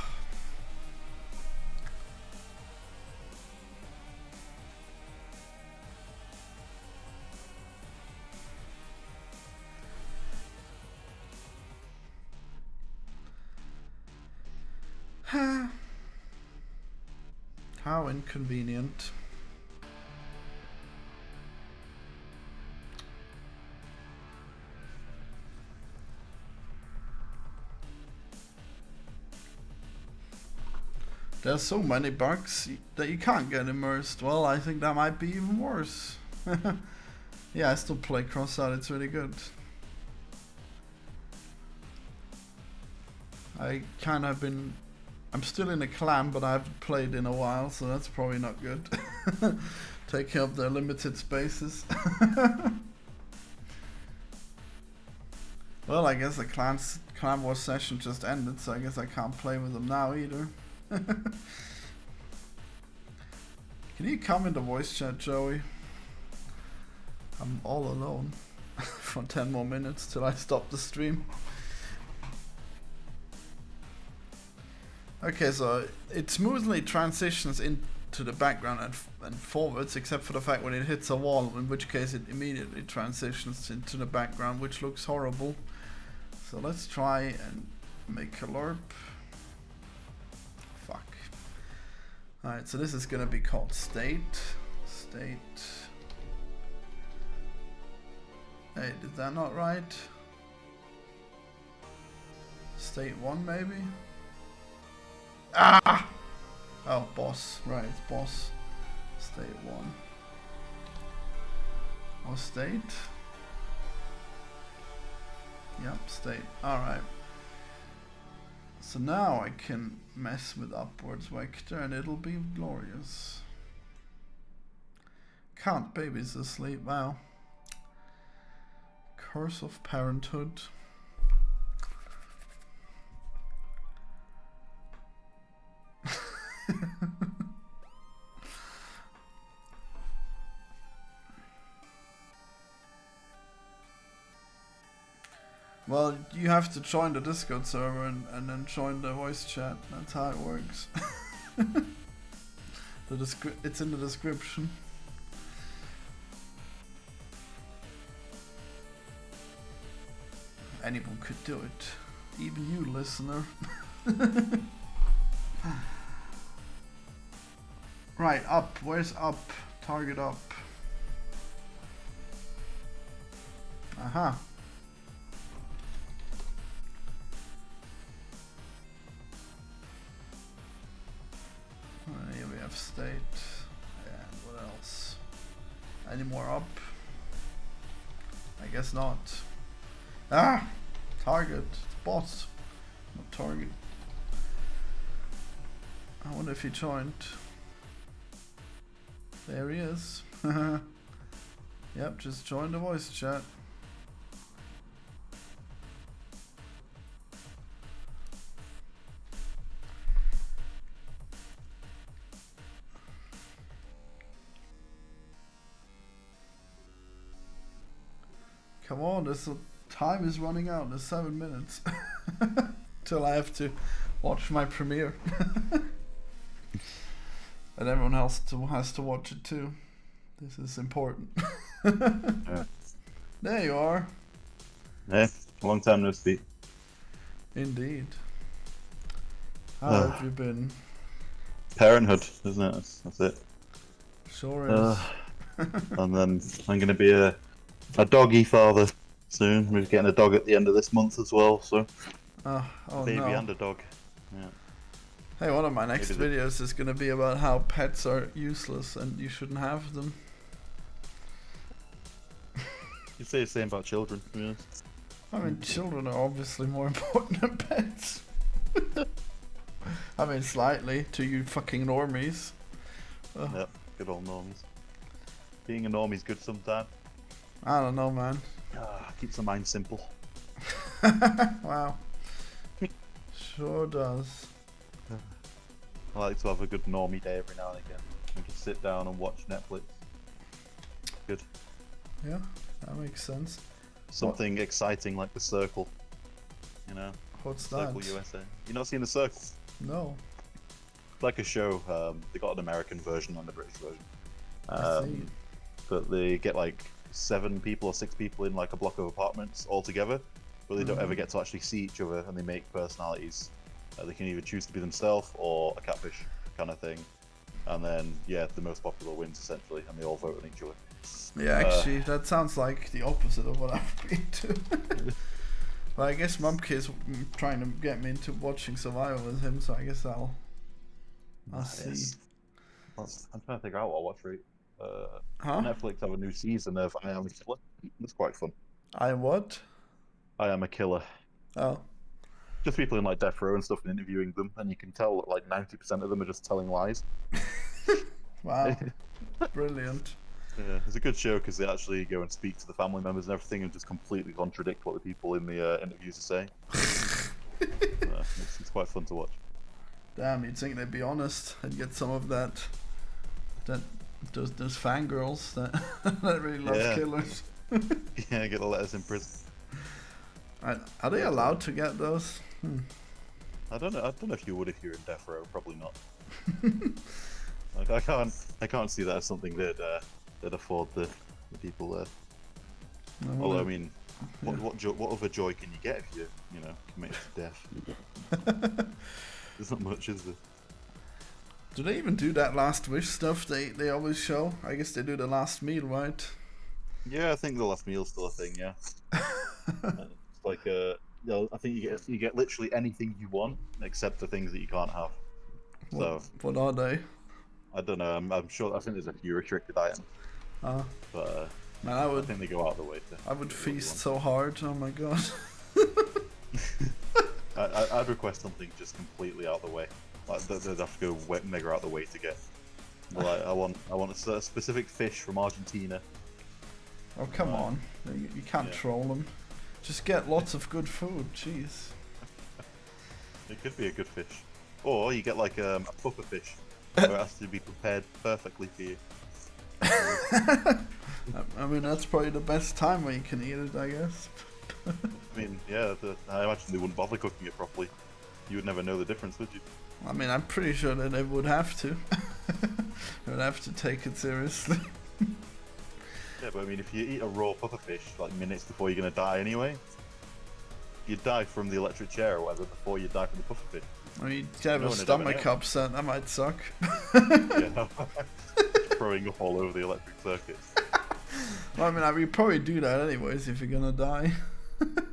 [SPEAKER 2] How inconvenient. There's so many bugs that you can't get immersed. Well, I think that might be even worse. Yeah, I still play Crossout, it's really good. I'm still in a clan, but I haven't played in a while, so that's probably not good. Taking up their limited spaces. Well, I guess the clan war session just ended, so I guess I can't play with them now either. Can you come in the voice chat, Joey? I'm all alone for 10 more minutes till I stop the stream. Okay, so it smoothly transitions into the background and forwards, except for the fact when it hits a wall, in which case it immediately transitions into the background, which looks horrible. So let's try and make a LARP. Fuck. Alright, so this is gonna be called State. State. Hey, is that not right? State 1 maybe? Ah! Oh, boss. Right, it's boss. State 1. Or state? Yep, state. Alright. So now I can mess with upwards vector and it'll be glorious. Can't babies asleep, wow. Curse of Parenthood. Well, you have to join the Discord server and then join the voice chat. That's how it works. It's in the description. Anyone could do it. Even you, listener. Right, up. Where's up? Target up. Aha. Here we have state. And what else? Any more up? I guess not. Ah! Target. It's boss. Not target. I wonder if he joined. There he is. Yep, just join the voice chat. Come on, this time is running out. There's 7 minutes till I have to watch my premiere, and everyone else has to watch it too. This is important.
[SPEAKER 9] Yeah.
[SPEAKER 2] There you are.
[SPEAKER 9] Yeah, long time no speak.
[SPEAKER 2] Indeed. How have you been?
[SPEAKER 9] Parenthood, isn't it? That's it.
[SPEAKER 2] Sure is.
[SPEAKER 9] And then I'm going to be a doggy father soon. We're getting a dog at the end of this month as well, so
[SPEAKER 2] Oh
[SPEAKER 9] baby
[SPEAKER 2] no.
[SPEAKER 9] and a dog. Yeah.
[SPEAKER 2] Hey, one of my next
[SPEAKER 9] Maybe
[SPEAKER 2] videos is going to be about how pets are useless and you shouldn't have them.
[SPEAKER 9] You say the same about children, to be honest.
[SPEAKER 2] I mean, children are obviously more important than pets. I mean, slightly, to you fucking normies. Ugh.
[SPEAKER 9] Yep, good old normies. Being a normie's good sometimes.
[SPEAKER 2] I don't know, man.
[SPEAKER 9] Keeps the mind simple.
[SPEAKER 2] Wow. Sure does.
[SPEAKER 9] I like to have a good normie day every now and again. We can sit down and watch Netflix. Good.
[SPEAKER 2] Yeah, that makes sense.
[SPEAKER 9] Something exciting like The Circle. You know?
[SPEAKER 2] What's
[SPEAKER 9] Circle
[SPEAKER 2] that?
[SPEAKER 9] USA. You not seen The Circle?
[SPEAKER 2] No.
[SPEAKER 9] It's like a show. They got an American version and a British version.
[SPEAKER 2] I see.
[SPEAKER 9] But they get like 7 people or 6 people in like a block of apartments all together, but they don't ever get to actually see each other, and they make personalities. They can either choose to be themselves or a catfish kind of thing. And then, yeah, the most popular wins essentially, and they all vote on each other.
[SPEAKER 2] Yeah, actually, that sounds like the opposite of what I've been to. But I guess Mumkey is trying to get me into watching Survival with him, so I guess I'll see.
[SPEAKER 9] I'm trying to figure out what I watch right.
[SPEAKER 2] Huh?
[SPEAKER 9] Netflix have a new season of I Am a Killer. It's quite fun.
[SPEAKER 2] I what?
[SPEAKER 9] I Am a Killer.
[SPEAKER 2] Oh.
[SPEAKER 9] Just people in like death row and stuff and interviewing them, and you can tell that like 90% of them are just telling lies.
[SPEAKER 2] Wow. Brilliant.
[SPEAKER 9] Yeah, it's a good show because they actually go and speak to the family members and everything and just completely contradict what the people in the interviews are saying. It's quite fun to watch.
[SPEAKER 2] Damn, you'd think they'd be honest and get some of that those fangirls that that really love killers.
[SPEAKER 9] Yeah, get the letters in prison.
[SPEAKER 2] Are they allowed to get those?
[SPEAKER 9] I don't know if you would if you're in death row. Probably not. Like I can't see that as something that afford the people there.
[SPEAKER 2] No,
[SPEAKER 9] Although I mean, what other joy can you get if you committed to death? There's not much, is there?
[SPEAKER 2] Do they even do that last wish stuff they always show? I guess they do the last meal, right?
[SPEAKER 9] Yeah, I think the last meal's still a thing. Yeah. It's like I think you get literally anything you want except the things that you can't have.
[SPEAKER 2] What are they?
[SPEAKER 9] I don't know. I'm sure. I think there's a few restricted items. But
[SPEAKER 2] man,
[SPEAKER 9] I think they go out of the way to.
[SPEAKER 2] I would feast so hard. Oh my god.
[SPEAKER 9] I'd request something just completely out of the way. Like they'd have to go mega out of the way to get. Like I want a specific fish from Argentina.
[SPEAKER 2] Oh come on! You can't troll them. Just get lots of good food. Jeez.
[SPEAKER 9] It could be a good fish, or you get like a puffer fish, where it has to be prepared perfectly for you.
[SPEAKER 2] I mean, that's probably the best time when you can eat it, I guess.
[SPEAKER 9] I mean, yeah, I imagine they wouldn't bother cooking it properly. You would never know the difference, would you?
[SPEAKER 2] I mean, I'm pretty sure that they would have to. They would have to take it seriously.
[SPEAKER 9] Yeah, but I mean, if you eat a raw puffer fish like minutes before you're gonna die anyway, you'd die from the electric chair or whatever before you die from the puffer fish.
[SPEAKER 2] I mean, you have a stomach upset, that might suck.
[SPEAKER 9] Yeah, throwing up all over the electric circuits.
[SPEAKER 2] Well, I mean, we'd probably do that anyways if you're gonna die.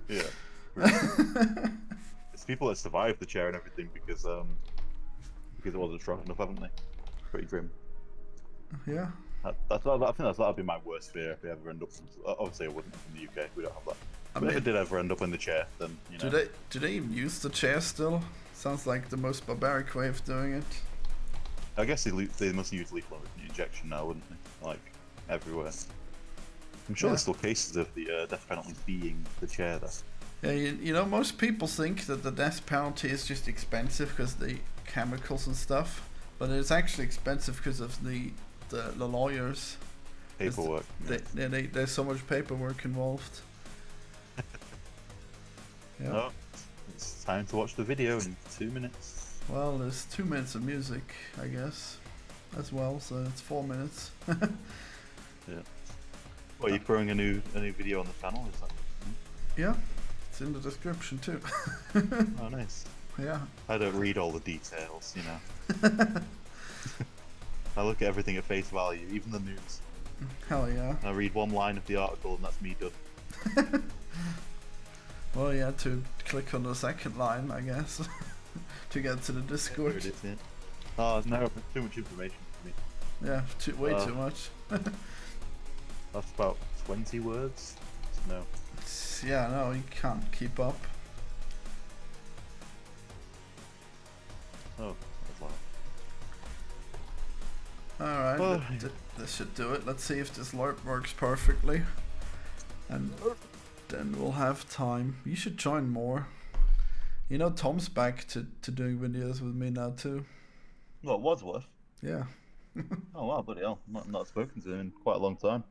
[SPEAKER 9] Yeah. It's people that survived the chair and everything because it wasn't strong enough, haven't they? Pretty grim.
[SPEAKER 2] Yeah.
[SPEAKER 9] I think that'd be my worst fear if we ever end up. Obviously, I wouldn't in the UK. We don't have that. But if it did ever end up in the chair, then you know.
[SPEAKER 2] Do they even use the chair still? Sounds like the most barbaric way of doing it.
[SPEAKER 9] I guess they must use lethal injection now, wouldn't they? Like everywhere. I'm sure there's still cases of the death penalty being the chair, though.
[SPEAKER 2] Yeah, you know, most people think that the death penalty is just expensive because the chemicals and stuff, but it's actually expensive because of the lawyers.
[SPEAKER 9] Paperwork.
[SPEAKER 2] There's so much paperwork involved. Yeah.
[SPEAKER 9] Oh, it's time to watch the video in 2 minutes.
[SPEAKER 2] Well, there's 2 minutes of music, I guess, as well, so it's 4 minutes.
[SPEAKER 9] Yeah. Well, are you throwing a new video on the channel? Is that?
[SPEAKER 2] Yeah, it's in the description too.
[SPEAKER 9] Oh, nice.
[SPEAKER 2] Yeah.
[SPEAKER 9] I don't read all the details, you know. I look at everything at face value, even the news.
[SPEAKER 2] Hell yeah.
[SPEAKER 9] I read one line of the article and that's me done.
[SPEAKER 2] Well, you had to click on the second line, I guess, to get to the Discord.
[SPEAKER 9] It is, yeah. Oh, no, too much information for me.
[SPEAKER 2] Yeah, way too much.
[SPEAKER 9] That's about 20 words? No.
[SPEAKER 2] Yeah, no, you can't keep up.
[SPEAKER 9] Oh, that's loud.
[SPEAKER 2] Alright,
[SPEAKER 9] Oh.
[SPEAKER 2] this should do it. Let's see if this LARP works perfectly. And then we'll have time. You should join more. You know, Tom's back to doing videos with me now too.
[SPEAKER 9] What, Wadsworth?
[SPEAKER 2] Yeah.
[SPEAKER 9] Oh wow, bloody hell. Not spoken to him in quite a long time.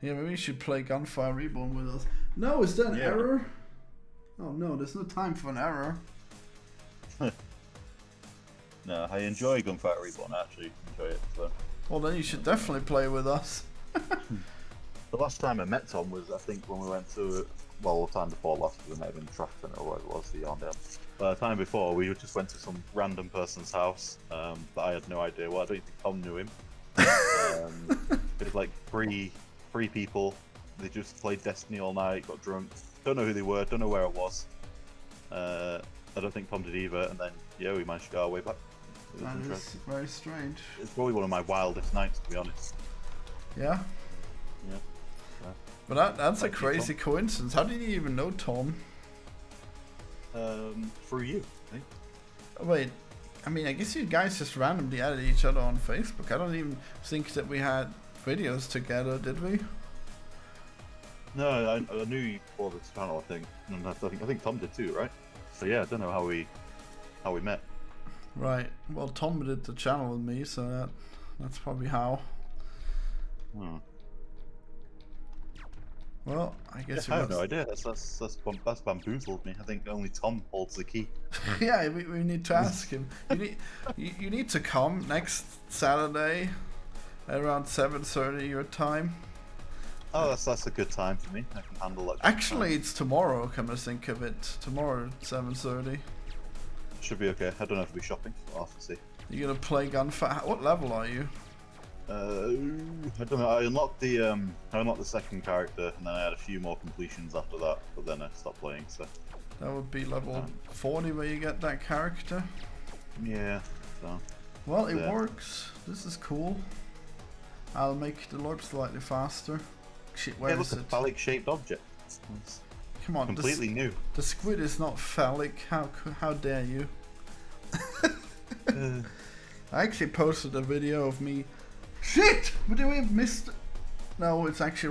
[SPEAKER 2] Yeah, maybe you should play Gunfire Reborn with us. No, is that an error? Oh no, there's no time for an error.
[SPEAKER 9] No, I enjoy Gunfire Reborn, I actually enjoy it. So.
[SPEAKER 2] Well then you should definitely play with us.
[SPEAKER 9] The last time I met Tom was, I think, when we went to, well, the time before last, we may have been Trafford Centre or whatever it was, the Yarndale. But the time before, we just went to some random person's house that I had no idea. Well, I don't think Tom knew him. It was like three people. They just played Destiny all night, got drunk. Don't know who they were, don't know where it was. I don't think Tom did either, and then, yeah, we managed to go our way back.
[SPEAKER 2] That is very strange.
[SPEAKER 9] It's probably one of my wildest nights, to be honest.
[SPEAKER 2] Yeah?
[SPEAKER 9] Yeah.
[SPEAKER 2] But that's a crazy coincidence. How did you even know Tom?
[SPEAKER 9] Through you, I think.
[SPEAKER 2] Wait, I mean, I guess you guys just randomly added each other on Facebook. I don't even think that we had videos together, did we?
[SPEAKER 9] No, I knew you before this channel, I think. And I think Tom did too, right? So yeah, I don't know how we met.
[SPEAKER 2] Right. Well, Tom did the channel with me, so that's probably how.
[SPEAKER 9] Hmm.
[SPEAKER 2] Well, I guess
[SPEAKER 9] I have no idea. That's bamboozled me. I think only Tom holds the key.
[SPEAKER 2] Yeah, we need to ask him. You need to come next Saturday at around 7:30 your time.
[SPEAKER 9] Oh, that's a good time for me. I can handle that.
[SPEAKER 2] Actually, it's tomorrow. Come to think of it, tomorrow at 7:30.
[SPEAKER 9] Should be okay. I don't know if we'll be shopping. I'll have to see.
[SPEAKER 2] You're gonna play Gunfire. What level are you?
[SPEAKER 9] I don't know. I unlocked the second character, and then I had a few more completions after that. But then I stopped playing. So
[SPEAKER 2] That would be level 40 where you get that character.
[SPEAKER 9] yeah. So
[SPEAKER 2] Well, it
[SPEAKER 9] yeah.
[SPEAKER 2] works. This is cool. I'll make the LORP slightly faster. Shit, where
[SPEAKER 9] Hey, look,
[SPEAKER 2] is
[SPEAKER 9] a
[SPEAKER 2] it?
[SPEAKER 9] phallic shaped object. It's
[SPEAKER 2] Come on,
[SPEAKER 9] completely new.
[SPEAKER 2] the squid is not phallic. How dare you? I actually posted a video of me. Shit! But we missed. No, it's actually right.